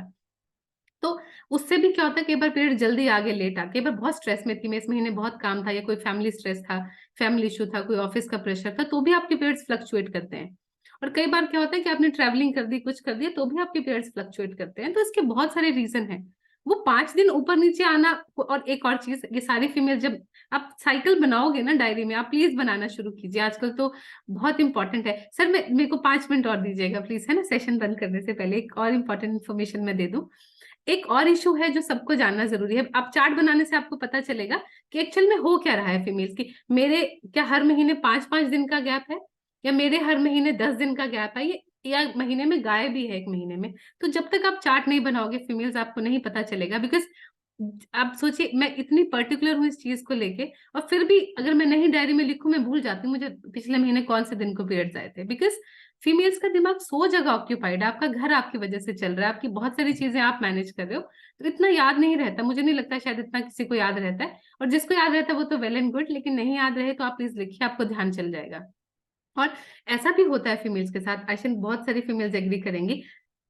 Speaker 2: तो उससे भी क्या होता है, कई बार पीरियड जल्दी आ गए, लेट आ, कई बार बहुत स्ट्रेस में थी मैं, इस महीने बहुत काम था, या कोई फैमिली स्ट्रेस था, फैमिली इशू था, कोई ऑफिस का प्रेशर था, तो भी आपके पीरियड्स फ्लक्चुएट करते हैं। और कई बार क्या होता है कि आपने ट्रैवलिंग कर दी, कुछ कर दिया, तो भी आपके पीरियड्स फ्लक्चुएट करते हैं। तो इसके बहुत सारे रीजन है। वो 5 दिन ऊपर नीचे आना, और एक और चीज, ये सारी फीमेल जब आप साइकिल बनाओगे ना डायरी में, आप प्लीज बनाना शुरू कीजिए, आजकल तो बहुत इंपॉर्टेंट है। सर मैं, मेरे को 5 मिनट और दीजिएगा प्लीज, है ना, सेशन बंद करने से पहले एक और इम्पोर्टेंट इन्फॉर्मेशन मैं दे दूं। एक और इशू है जो सबको जानना जरूरी है। आप चार्ट बनाने से आपको पता चलेगा कि एक्चुअल में हो क्या रहा है फीमेल्स की। मेरे क्या हर महीने 5-5 दिन का गैप है, या मेरे हर महीने 10 दिन का गैप है, या महीने में गाय भी है 1 महीने में। तो जब तक आप चार्ट नहीं बनाओगे फीमेल्स, आपको नहीं पता चलेगा। बिकॉज आप सोचिए, मैं इतनी पर्टिकुलर हूँ इस चीज को लेके, और फिर भी अगर मैं नहीं डायरी में लिखूं, मैं भूल जाती हूँ मुझे पिछले महीने कौन से दिन को पीरियड्स आए थे। बिकॉज फीमेल्स का दिमाग 100 जगह ऑक्यूपाइड है, आपका घर आपकी वजह से चल रहा है, आपकी बहुत सारी चीजें आप मैनेज कर रहे हो, तो इतना याद नहीं रहता। मुझे नहीं लगता शायद इतना किसी को याद रहता है, और जिसको याद रहता है वो तो वेल एंड गुड, लेकिन नहीं याद रहे तो आप प्लीज लिखिए, आपको ध्यान चल जाएगा। और ऐसा भी होता है फीमेल्स के साथ, आई थिंक बहुत सारी फीमेल्स एग्री करेंगी।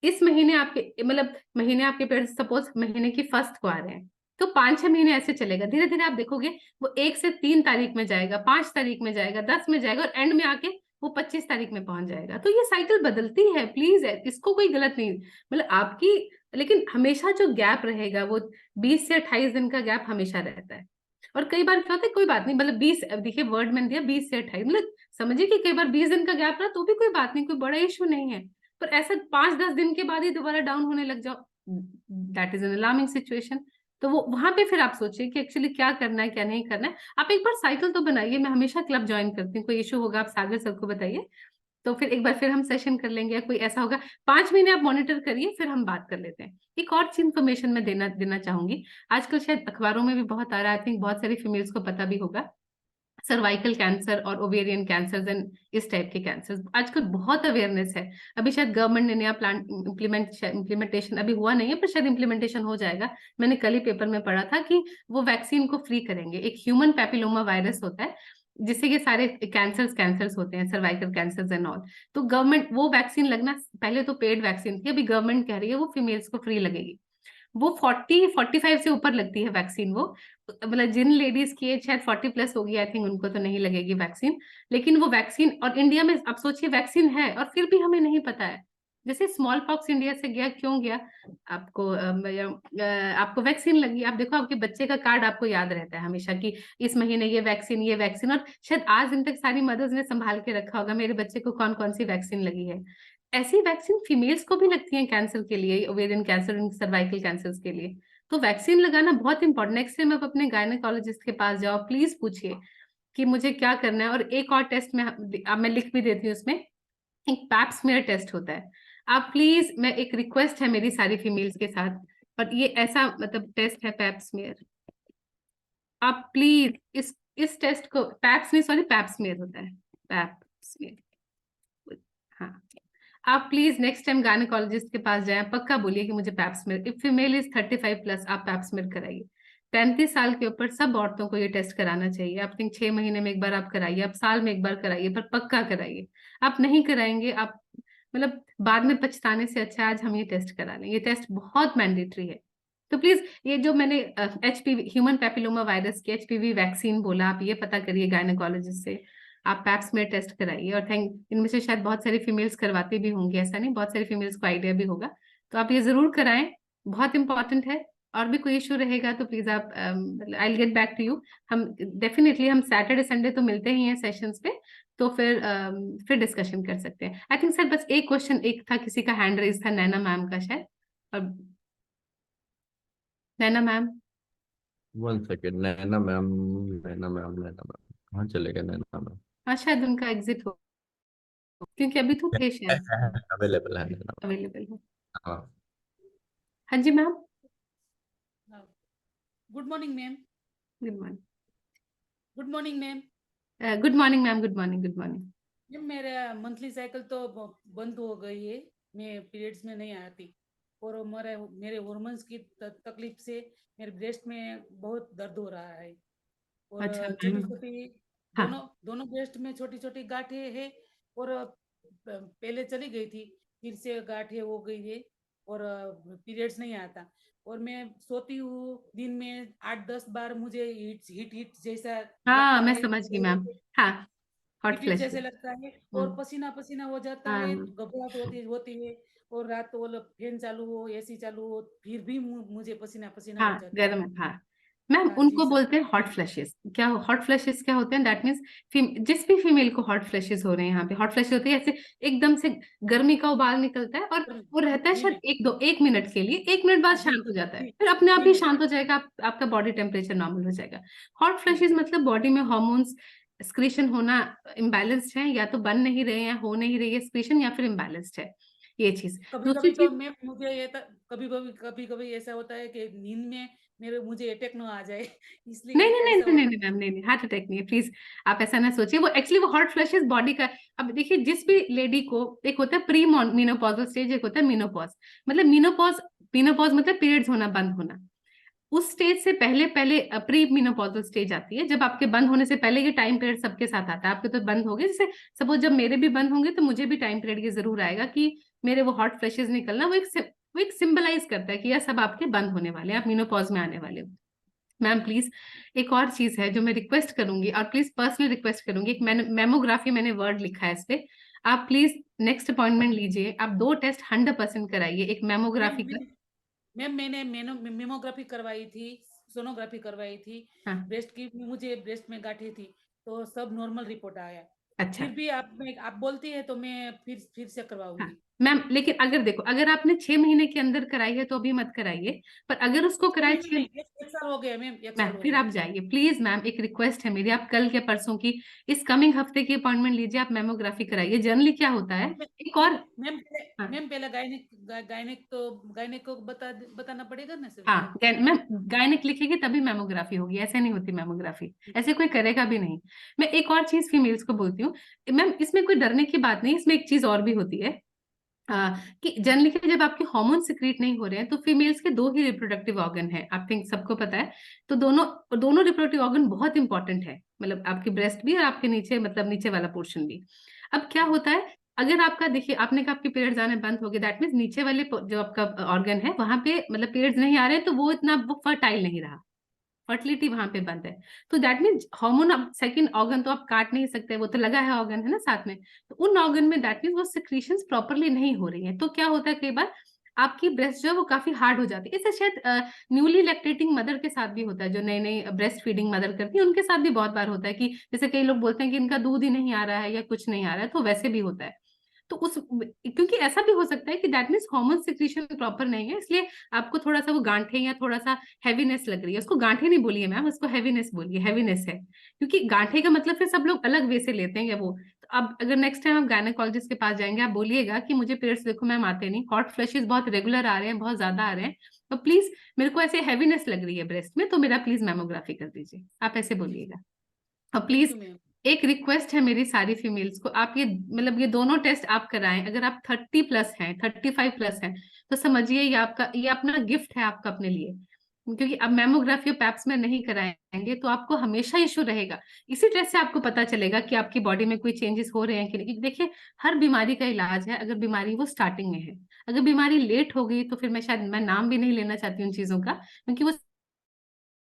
Speaker 2: इस महीने आपके मतलब महीने आपके पीरियड्स सपोज महीने की फर्स्ट को आ रहे हैं, तो 5-6 महीने ऐसे चलेगा। धीरे धीरे आप देखोगे वो 1 से 3 तारीख में जाएगा, 5 तारीख में जाएगा, 10 में जाएगा, और एंड में आके वो 25 तारीख में पहुंच जाएगा। तो ये साइकिल बदलती है, प्लीज है, इसको कोई गलत नहीं, मतलब आपकी, लेकिन हमेशा जो गैप रहेगा वो 20 से 28 दिन का गैप हमेशा रहता है। और कई बार क्या होता है, कोई बात नहीं, मतलब 20, देखिए वर्ड मैंने दिया 20 से 28, मतलब समझिए कि कई बार 20 दिन का गैप रहा तो भी कोई बात नहीं, कोई बड़ा इशू नहीं है। पर ऐसा 5-10 दिन के बाद ही दोबारा डाउन होने लग जाओ, that is an alarming situation. तो वो वहां पे फिर आप सोचिए कि एक्चुअली क्या करना है क्या नहीं करना है। आप एक बार साइकिल तो बनाइए, मैं हमेशा क्लब ज्वाइन करती हूँ, कोई इशू होगा आप सागर सर को बताइए, तो फिर एक बार फिर हम सेशन कर लेंगे, कोई ऐसा होगा 5 महीने आप मॉनिटर करिए, फिर हम बात कर लेते हैं। एक और चीज इन्फॉर्मेशन मैं देना चाहूंगी, आजकल शायद अखबारों में भी बहुत आ रहा है, आई थिंक बहुत सारी फीमेल्स को पता भी होगा, सर्वाइकल कैंसर और ओवेरियन कैंसर एंड इस टाइप के कैंसर आजकल बहुत अवेयरनेस है। अभी शायद गवर्नमेंट ने नया प्लान इम्प्लीमेंटेशन अभी हुआ नहीं है, पर शायद इम्प्लीमेंटेशन हो जाएगा। मैंने कल ही पेपर में पढ़ा था कि वो वैक्सीन को फ्री करेंगे। एक ह्यूमन पैपिलोमा वायरस होता है जिससे ये सारे कैंसर्स होते हैं, सर्वाइकल कैंसर्स एंड ऑल। तो गवर्नमेंट वो वैक्सीन लगना, पहले तो पेड वैक्सीन थी, अभी गवर्नमेंट कह रही है वो फीमेल्स को फ्री लगेगी। वो 40-45 से ऊपर लगती है वैक्सीन। वो मतलब जिन लेडीज की एज शायद 40+ होगी, आई थिंक उनको तो नहीं लगेगी वैक्सीन। लेकिन वो वैक्सीन, और इंडिया में आप सोचिए वैक्सीन है और फिर भी हमें नहीं पता है। जैसे स्मॉल पॉक्स इंडिया से गया, क्यों गया? आपको वैक्सीन लगी, आप देखो आपके बच्चे का कार्ड आपको याद रहता है हमेशा कि इस महीने ये वैक्सीन, और शायद आज दिन तक सारी मदर्स ने संभाल के रखा होगा मेरे बच्चे को कौन कौन सी वैक्सीन लगी है। ऐसी वैक्सीन फीमेल्स को भी लगती है कैंसर के लिए, ओवेरियन कैंसर, सर्वाइकल कैंसर के लिए। तो वैक्सीन लगाना बहुत इंपॉर्टेंट। नेक्स्ट टाइम आप अपने गायनेकोलॉजिस्ट के पास जाओ, प्लीज पूछिए कि मुझे क्या करना है। और एक और टेस्ट में अब मैं लिख भी देती हूँ, उसमें एक पैप स्मीयर टेस्ट होता है। आप प्लीज, मैं एक रिक्वेस्ट है मेरी सारी फीमेल्स के साथ, और ये ऐसा मतलब टेस्ट है पैप स्मीयर, आप प्लीज इस टेस्ट को, पैप स्मीयर होता है, पैप स्मीयर, हाँ। आप प्लीज नेक्स्ट टाइम गायनेकोलॉजिस्ट के पास जाएं, पक्का बोलिए कि मुझे pap smear, if female is 35+, आप पैप स्मीयर कराइए। 35 साल के ऊपर सब औरतों को ये टेस्ट कराना चाहिए। आप थिंक 6 महीने में एक बार आप कराइए, आप साल में एक बार कराइए, पर पक्का कराइए। आप नहीं कराएंगे, आप मतलब बाद में पछताने से अच्छा आज हम ये टेस्ट करा लें। ये टेस्ट बहुत मैंडेटरी है। तो प्लीज ये जो मैंने HPV ह्यूमन पैपिलोमा वायरस की HPV वैक्सीन बोला, आप ये पता करिए गायनेकोलॉजिस्ट से, आप पैप स्मीयर टेस्ट कराइए। और इनमें से शायद बहुत सारी फीमेल्स करवाती भी होंगी, ऐसा नहीं, बहुत सारी फीमेल्स को आइडिया भी होगा, तो आप ये जरूर कराएं, बहुत इंपॉर्टेंट है। और भी कोई इशू रहेगा तो प्लीज आप, I will get back to you. हम डेफिनेटली हम सैटरडे संडे तो मिलते ही हैं सेशंस पे, तो फिर डिस्कशन कर सकते हैं। आई थिंक सर बस एक क्वेश्चन एक था, किसी का हैंड रेज था, नैना मैम का शायद। और नैना मैम,
Speaker 3: 1 सेकेंड, नैना मैम कहाँ चले गए नैना मैम?
Speaker 2: हाँ शायद उनका एग्जिट हो, क्योंकि अभी तो थे शायद
Speaker 3: अवेलेबल है नैना
Speaker 2: अवेलेबल हो।
Speaker 3: मैम। हाँ,
Speaker 2: हाँ जी ma'am,
Speaker 5: good morning ma'am.
Speaker 2: Good morning.
Speaker 5: Good morning ma'am.
Speaker 2: Good morning ma'am, good morning, good morning.
Speaker 5: Ma'am मेरा मंथली साइकिल तो बंद हो गई है, मैं पीरियड्स में नहीं आती, और मेरे हार्मोन्स की तकलीफ से मेरे ब्रेस्ट में बहुत दर्द हो रहा है, और
Speaker 2: अच्छा
Speaker 5: छोटी
Speaker 2: मैम,
Speaker 5: छोटी
Speaker 2: हाँ
Speaker 5: दोनों ब्रेस्ट में छोटी छोटी गांठें है, और पहले चली गई थी, फिर से गांठें हो गई है, और पीरियड्स नहीं आता, और मैं सोती हूँ दिन में 8-10 बार, मुझे हीट जैसा
Speaker 2: हाँ,
Speaker 5: लगता
Speaker 2: मैं
Speaker 5: है,
Speaker 2: समझ गई मैम। हाँ, हॉट
Speaker 5: हीट
Speaker 2: फ्लैशेस।
Speaker 5: जैसे लगता है, और पसीना पसीना हो जाता है,
Speaker 2: हाँ
Speaker 5: घबराहट होती है, और रात को फैन चालू हो, एसी चालू हो, फिर भी मुझे पसीना पसीना हो
Speaker 2: हाँ,
Speaker 5: जाता है।
Speaker 2: गर्म है, हाँ मैम,
Speaker 5: हाँ जी
Speaker 2: उनको
Speaker 5: सर।
Speaker 2: बोलते हैं हॉट फ्लैशेस। क्या हॉट फ्लैशेस क्या होते हैं? दैट मीन्स जिस भी फीमेल को हॉट फ्लैशेस हो रहे हैं, यहाँ पे हॉट फ्लैशेस होती है, ऐसे एकदम से गर्मी का उबाल निकलता है, और वो रहता है
Speaker 5: जी
Speaker 2: शायद
Speaker 5: मैम।
Speaker 2: 1 मिनट के लिए, 1 मिनट बाद
Speaker 5: हाँ जी
Speaker 2: शांत हो जाता है,
Speaker 5: जी
Speaker 2: फिर अपने आप
Speaker 5: जी
Speaker 2: ही
Speaker 5: मैम।
Speaker 2: शांत हो जाएगा, आपका बॉडी टेम्परेचर नॉर्मल हो जाएगा। हॉट
Speaker 5: जी
Speaker 2: फ्लैशेस मतलब बॉडी में हॉर्मोन्स एक्सक्रीशन होना इम्बैलेंस्ड है, या तो बन नहीं रहे हैं, हो नहीं रही है एक्सक्रीशन, या फिर इम्बैलेंस्ड है ये चीज।
Speaker 5: कभी
Speaker 2: दूसरी
Speaker 5: कभी तो
Speaker 2: चीज,
Speaker 5: मैं मुझे ये कभी कभी ऐसा होता है कि नींद में मुझे अटैक ना आ जाए
Speaker 2: नहीं
Speaker 5: इसलिए
Speaker 2: नहीं नहीं
Speaker 5: ऐसा
Speaker 2: नहीं नहीं
Speaker 5: होता
Speaker 2: नहीं मैम, नहीं नहीं, हार्ट अटैक नहीं है प्लीज, आप ऐसा ना सोचिए। वो एक्चुअली वो हॉट फ्लैशेस बॉडी का, अब देखिए जिस भी लेडी को, एक होता है प्री मीनोपॉजल स्टेज, एक होता है मीनोपॉज। मतलब मीनोपॉज, मीनोपॉज मतलब पीरियड्स होना बंद होना। उस स्टेज से पहले पहले प्री मीनोपॉजल स्टेज आती है, जब आपके बंद होने से पहले ये टाइम पीरियड सबके साथ आता है। आपके तो बंद हो गए, जैसे सपोज जब मेरे भी बंद होंगे तो मुझे भी टाइम पीरियड ये जरूर आएगा कि मेरे वो हॉट फ्लैशेस निकलना, वो एक सिंबलाइज करता है कि यह सब आपके बंद होने वाले हैं, आप मीनोपॉज में आने वाले हो। मैम प्लीज, एक और चीज है जो मैं रिक्वेस्ट करूंगी, और प्लीज पर्सनल रिक्वेस्ट करूंगी, एक मेमोग्राफी मैंने वर्ड लिखा है इस पे, आप प्लीज नेक्स्ट अपॉइंटमेंट लीजिए, आप 2 टेस्ट 100% कराइए, एक मेमोग्राफी का।
Speaker 5: मैम मैंने मेमोग्राफी करवाई थी, सोनोग्राफी करवाई थी,
Speaker 2: हाँ,
Speaker 5: ब्रेस्ट की मुझे ब्रेस्ट में गांठें थी, तो सब नॉर्मल रिपोर्ट आया।
Speaker 2: अच्छा।
Speaker 5: फिर भी आप बोलती है तो मैं फिर से
Speaker 2: हाँ
Speaker 5: करवाऊंगी।
Speaker 2: मैम, लेकिन अगर देखो, अगर आपने 6 महीने के अंदर कराई है तो अभी मत कराइए, पर अगर उसको कराए
Speaker 5: नहीं, एक साल हो गया मैम, एक
Speaker 2: मैम
Speaker 5: साल हो
Speaker 2: फिर
Speaker 5: गया।
Speaker 2: आप जाइए प्लीज। मैम एक रिक्वेस्ट है मेरी, आप कल के परसों की, इस कमिंग हफ्ते की अपॉइंटमेंट लीजिए, आप मेमोग्राफी कराइए। जनरली क्या होता है, एक और,
Speaker 5: मैम
Speaker 2: हाँ
Speaker 5: मैम पहले गायनेक को बताना पड़ेगा ना सर।
Speaker 2: हाँ, मैम गायनेक लिखेगी तभी मेमोग्राफी होगी, ऐसे नहीं होती मेमोग्राफी, ऐसे कोई करेगा भी नहीं। मैं एक और चीज फीमेल्स को बोलती हूँ मैम, इसमें कोई डरने की बात नहीं, इसमें एक चीज और भी होती है, कि जनरली जब आपके हार्मोन सिक्रीट नहीं हो रहे हैं तो फीमेल्स के 2 ही रिप्रोडक्टिव ऑर्गन है, आप थिंक सबको पता है। तो दोनों दोनों रिप्रोडक्टिव ऑर्गन बहुत इंपॉर्टेंट है, मतलब आपकी ब्रेस्ट भी और आपके नीचे, मतलब नीचे वाला पोर्शन भी। अब क्या होता है, अगर आपका, देखिए आपने कहा आपके पीरियड्स आने बंद हो गए, दैट मीन्स नीचे वाले जो आपका ऑर्गन है वहां पे मतलब पीरियड्स नहीं आ रहे हैं, तो वो इतना वो फर्टाइल नहीं रहा, फर्टिलिटी वहां पे बंद है। तो दैट मीन्स हार्मोन, अब सेकंड ऑर्गन तो आप काट नहीं सकते, वो तो लगा है ऑर्गन है ना साथ में, तो उन ऑर्गन में दैट मीन्स वो सिक्रीशंस प्रॉपरली नहीं हो रही है। तो क्या होता है, कई बार आपकी ब्रेस्ट जो है वो काफी हार्ड हो जाती है। इससे शायद न्यूली लैक्टेटिंग मदर के साथ भी होता है, जो नई नई ब्रेस्ट फीडिंग मदर करती है उनके साथ भी बहुत बार होता है कि जैसे कई लोग बोलते हैं कि इनका दूध ही नहीं आ रहा है या कुछ नहीं आ रहा है, तो वैसे भी होता है। तो उस, क्योंकि ऐसा भी हो सकता है कि that means hormone secretion proper नहीं है, इसलिए आपको थोड़ा सा वो गांठे या थोड़ा सा हैवीनेस लग रही है। उसको गांठे नहीं बोलिए मैम, उसको हैवीनेस बोलिए, हैवीनेस है, क्योंकि गांठे का मतलब फिर सब लोग अलग वे से लेते हैं या वो। तो अब अगर नेक्स्ट टाइम आप गायनेकोलॉजिस्ट के पास जाएंगे, आप बोलिएगा कि मुझे पीरियड्स देखो मैम आते नहीं, हॉट फ्लैशेस बहुत रेगुलर आ रहे हैं, बहुत ज्यादा आ रहे हैं, तो प्लीज मेरे को ऐसे हैवीनेस लग रही है ब्रेस्ट में, तो मेरा प्लीज मेमोग्राफी कर दीजिए, आप ऐसे बोलिएगा। और
Speaker 5: थैंक
Speaker 2: प्लीज
Speaker 5: यू मैम।
Speaker 2: एक रिक्वेस्ट है मेरी सारी फीमेल्स को, आप ये मतलब ये दोनों टेस्ट आप कराएं। अगर आप 30+ हैं, 35+ हैं, तो समझिए ये आपका, ये अपना गिफ्ट है आपका अपने लिए, क्योंकि अब मैमोग्राफी और पैप्स में नहीं कराएंगे तो आपको हमेशा इशू रहेगा। इसी टेस्ट से आपको पता चलेगा कि आपकी बॉडी में कोई चेंजेस हो रहे हैं कि नहीं, क्योंकि देखिए हर बीमारी का इलाज है, अगर बीमारी वो स्टार्टिंग में है, अगर बीमारी लेट हो गई तो फिर मैं नाम भी नहीं लेना चाहती उन चीजों का, क्योंकि वो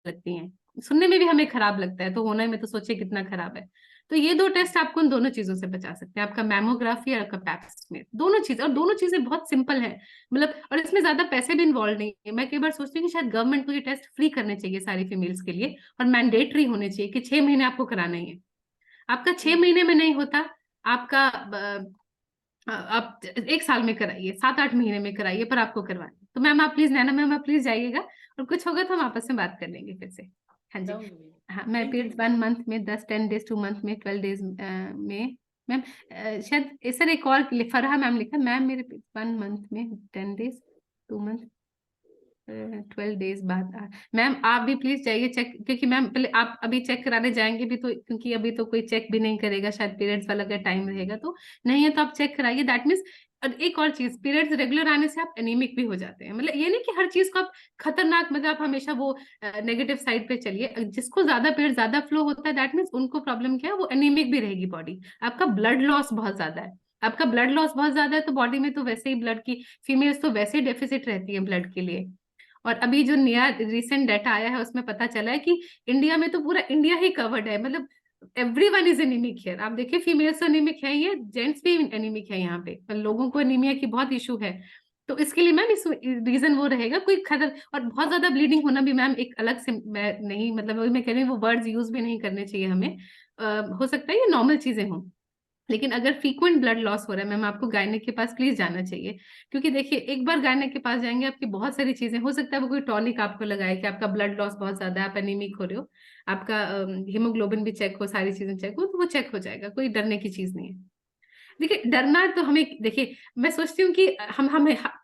Speaker 2: लगती हैं, सुनने में भी हमें खराब लगता है, तो होने में तो सोचिए कितना खराब है। तो ये 2 टेस्ट आपको उन दोनों चीजों से बचा सकते हैं, आपका मैमोग्राफी और आपका पैप्स में, दोनों चीज, और दोनों चीजें बहुत सिंपल है, मतलब, और इसमें ज्यादा पैसे भी इन्वॉल्व नहीं है। मैं कई बार सोचती हूँ कि शायद गवर्नमेंट को ये टेस्ट फ्री करने चाहिए सारी फीमेल्स के लिए, और मैंडेटरी होने चाहिए कि 6 महीने आपको कराना ही है। आपका 6 महीने में नहीं होता, आपका आप 1 साल में कराइए, 7-8 महीने में कराइए, पर आपको करवाना। तो मैम आप प्लीज, नैना मैम आप प्लीज जाइएगा, और कुछ होगा तो हम आपस में बात कर लेंगे फिर से। हाँ जी।
Speaker 5: जाऊंगी मैम।
Speaker 2: हाँ, मैं
Speaker 5: थैंक यू
Speaker 2: पीरियड्स 1 मंथ में 10 डेज, 2 मंथ में 12 डेज में। मैम शायद सर एक और फरहा मैम लिखा, मैम मेरे 1 मंथ में 10 डेज, 2 मंथ 12 डेज बाद मैम आप भी प्लीज जाइए चेक, क्योंकि मैम पहले आप अभी चेक कराने जाएंगे भी तो, क्योंकि अभी तो कोई चेक भी नहीं करेगा, शायद पीरियड्स वाला अगर टाइम रहेगा तो नहीं है, तो आप चेक कराइए, दैट मीन्स। और एक और चीज, पीरियड्स रेगुलर आने से आप एनीमिक भी हो जाते हैं, मतलब ये नहीं कि हर चीज को आप खतरनाक, मतलब आप हमेशा वो नेगेटिव साइड पे चलिए। जिसको ज्यादा पीरियड ज्यादा फ्लो होता है दैट मीन्स उनको प्रॉब्लम क्या है, वो एनीमिक भी रहेगी बॉडी, आपका ब्लड लॉस बहुत ज्यादा है, आपका ब्लड लॉस बहुत ज्यादा है, तो बॉडी में तो वैसे ही ब्लड की, फीमेल्स तो वैसे ही डेफिसिट रहती है ब्लड के लिए। और अभी जो नया रिसेंट डाटा आया है उसमें पता चला है कि इंडिया में तो पूरा इंडिया ही कवर्ड है, मतलब एवरीवन इज एनीमिक हियर। आप देखिए फीमेल्स एनीमिक है, ये जेंट्स भी एनीमिक है, यहाँ पे लोगों को एनीमिया की बहुत इशू है। तो इसके लिए मैम इस रीजन वो रहेगा कोई खतर, और बहुत ज्यादा ब्लीडिंग होना भी मैम एक अलग से, मैं नहीं, मतलब वही मैं कह रही हूँ वो वर्ड्स यूज भी नहीं करने चाहिए हमें। हो सकता है ये नॉर्मल चीजें हों, लेकिन अगर फ्रीक्वेंट ब्लड लॉस हो रहा है मैम, आपको गायनेक के पास प्लीज जाना चाहिए। क्योंकि देखिए, एक बार गायनेक के पास जाएंगे, आपकी बहुत सारी चीजें हो सकता है वो कोई टॉनिक आपको लगाए कि आपका ब्लड लॉस बहुत ज्यादा है, आप एनीमिक हो रहे हो, आपका हीमोग्लोबिन भी चेक हो, सारी चीजें चेक हो, तो वो चेक हो जाएगा, कोई डरने की चीज नहीं है। देखिए, डरना तो हमें, देखिए मैं सोचती हूँ कि हम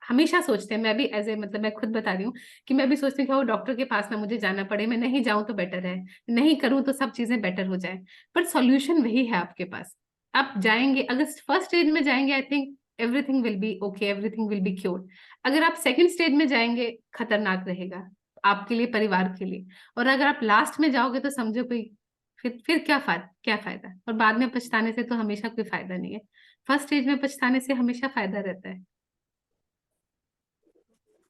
Speaker 2: हमेशा सोचते हैं, मैं भी एज ए मतलब मैं खुद बता रही हूँ कि मैं भी सोचती हूँ कि वो डॉक्टर के पास ना मुझे जाना पड़े, मैं नहीं जाऊं तो बेटर है, नहीं करूं तो सब चीजें बेटर हो जाए। पर सॉल्यूशन वही है आपके पास। आप जाएंगे, अगर फर्स्ट स्टेज में जाएंगे, I think everything will be okay, everything will be cure. अगर आप सेकंड स्टेज में जाएंगे, खतरनाक रहेगा आपके लिए, परिवार के लिए। और अगर आप लास्ट में जाओगे तो समझो कोई, फिर क्या फायदा, और बाद में पछताने से तो हमेशा कोई फायदा नहीं है। फर्स्ट स्टेज में पछताने से हमेशा फायदा रहता है।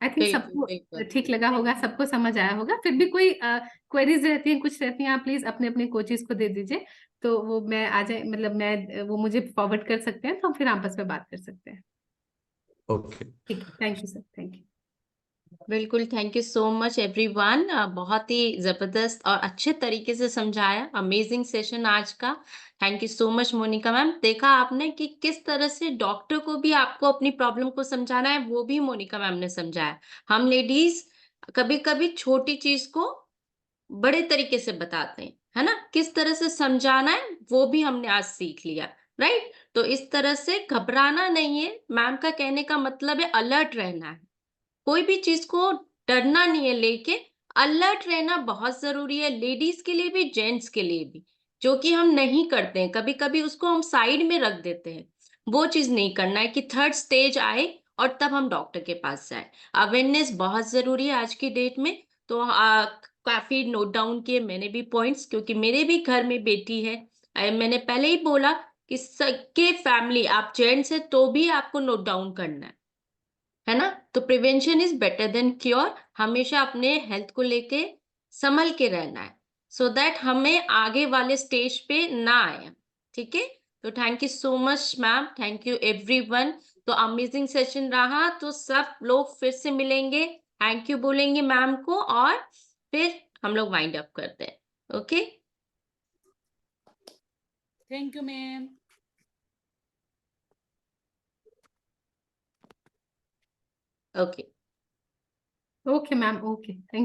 Speaker 2: आई थिंक
Speaker 1: बिल्कुल
Speaker 2: सबको
Speaker 1: बिल्कुल।
Speaker 2: ठीक लगा होगा, सबको समझ आया होगा। फिर भी कोई क्वेरीज रहती हैं, कुछ रहती हैं, आप प्लीज अपने अपने कोचेस को दे दीजिए, तो वो मैं आ जाए, मतलब मैं वो मुझे फॉरवर्ड कर सकते हैं, तो हम फिर आपस में बात कर सकते हैं।
Speaker 3: ओके।
Speaker 2: ठीक है, thank you sir, thank you.
Speaker 1: बिल्कुल, thank you so much everyone. बहुत ही जबरदस्त और अच्छे तरीके से समझाया, अमेजिंग सेशन आज का। Thank you so much Monika ma'am. देखा आपने कि किस तरह से डॉक्टर को भी आपको अपनी प्रॉब्लम को समझाना है, वो भी मोनिका मैम ने समझाया। हम लेडीज कभी कभी छोटी चीज को बड़े तरीके से बताते हैं, है ना, किस तरह से समझाना है वो भी हमने आज सीख लिया। राइट, तो इस तरह से घबराना नहीं है। मैम का कहने का मतलब है अलर्ट रहना है, कोई भी चीज को डरना नहीं है, लेके अलर्ट रहना बहुत जरूरी है, लेडीज के लिए भी जेंट्स के लिए भी। जो कि हम नहीं करते हैं, कभी कभी उसको हम साइड में रख देते हैं। वो चीज नहीं करना है कि थर्ड स्टेज आए और तब हम डॉक्टर के पास जाए। अवेयरनेस बहुत जरूरी है आज की डेट में। तो काफी नोट डाउन किए मैंने भी पॉइंट्स, क्योंकि मेरे भी घर में बेटी है। मैंने पहले ही बोला कि सबके फैमिली, आप जेंट्स है तो भी आपको नोट डाउन करना है ना। तो prevention is better than cure. हमेशा अपने हेल्थ को लेके संभल के रहना है, सो दैट हमें आगे वाले स्टेज पे ना आए। ठीक है, तो thank you so much ma'am, thank you everyone. तो अमेजिंग सेशन रहा, तो सब लोग फिर से मिलेंगे, थैंक यू बोलेंगे मैम को, और फिर हम लोग वाइंड अप करते हैं। Okay,
Speaker 5: thank you ma'am.
Speaker 1: Okay.
Speaker 2: Okay ma'am, okay, thank you.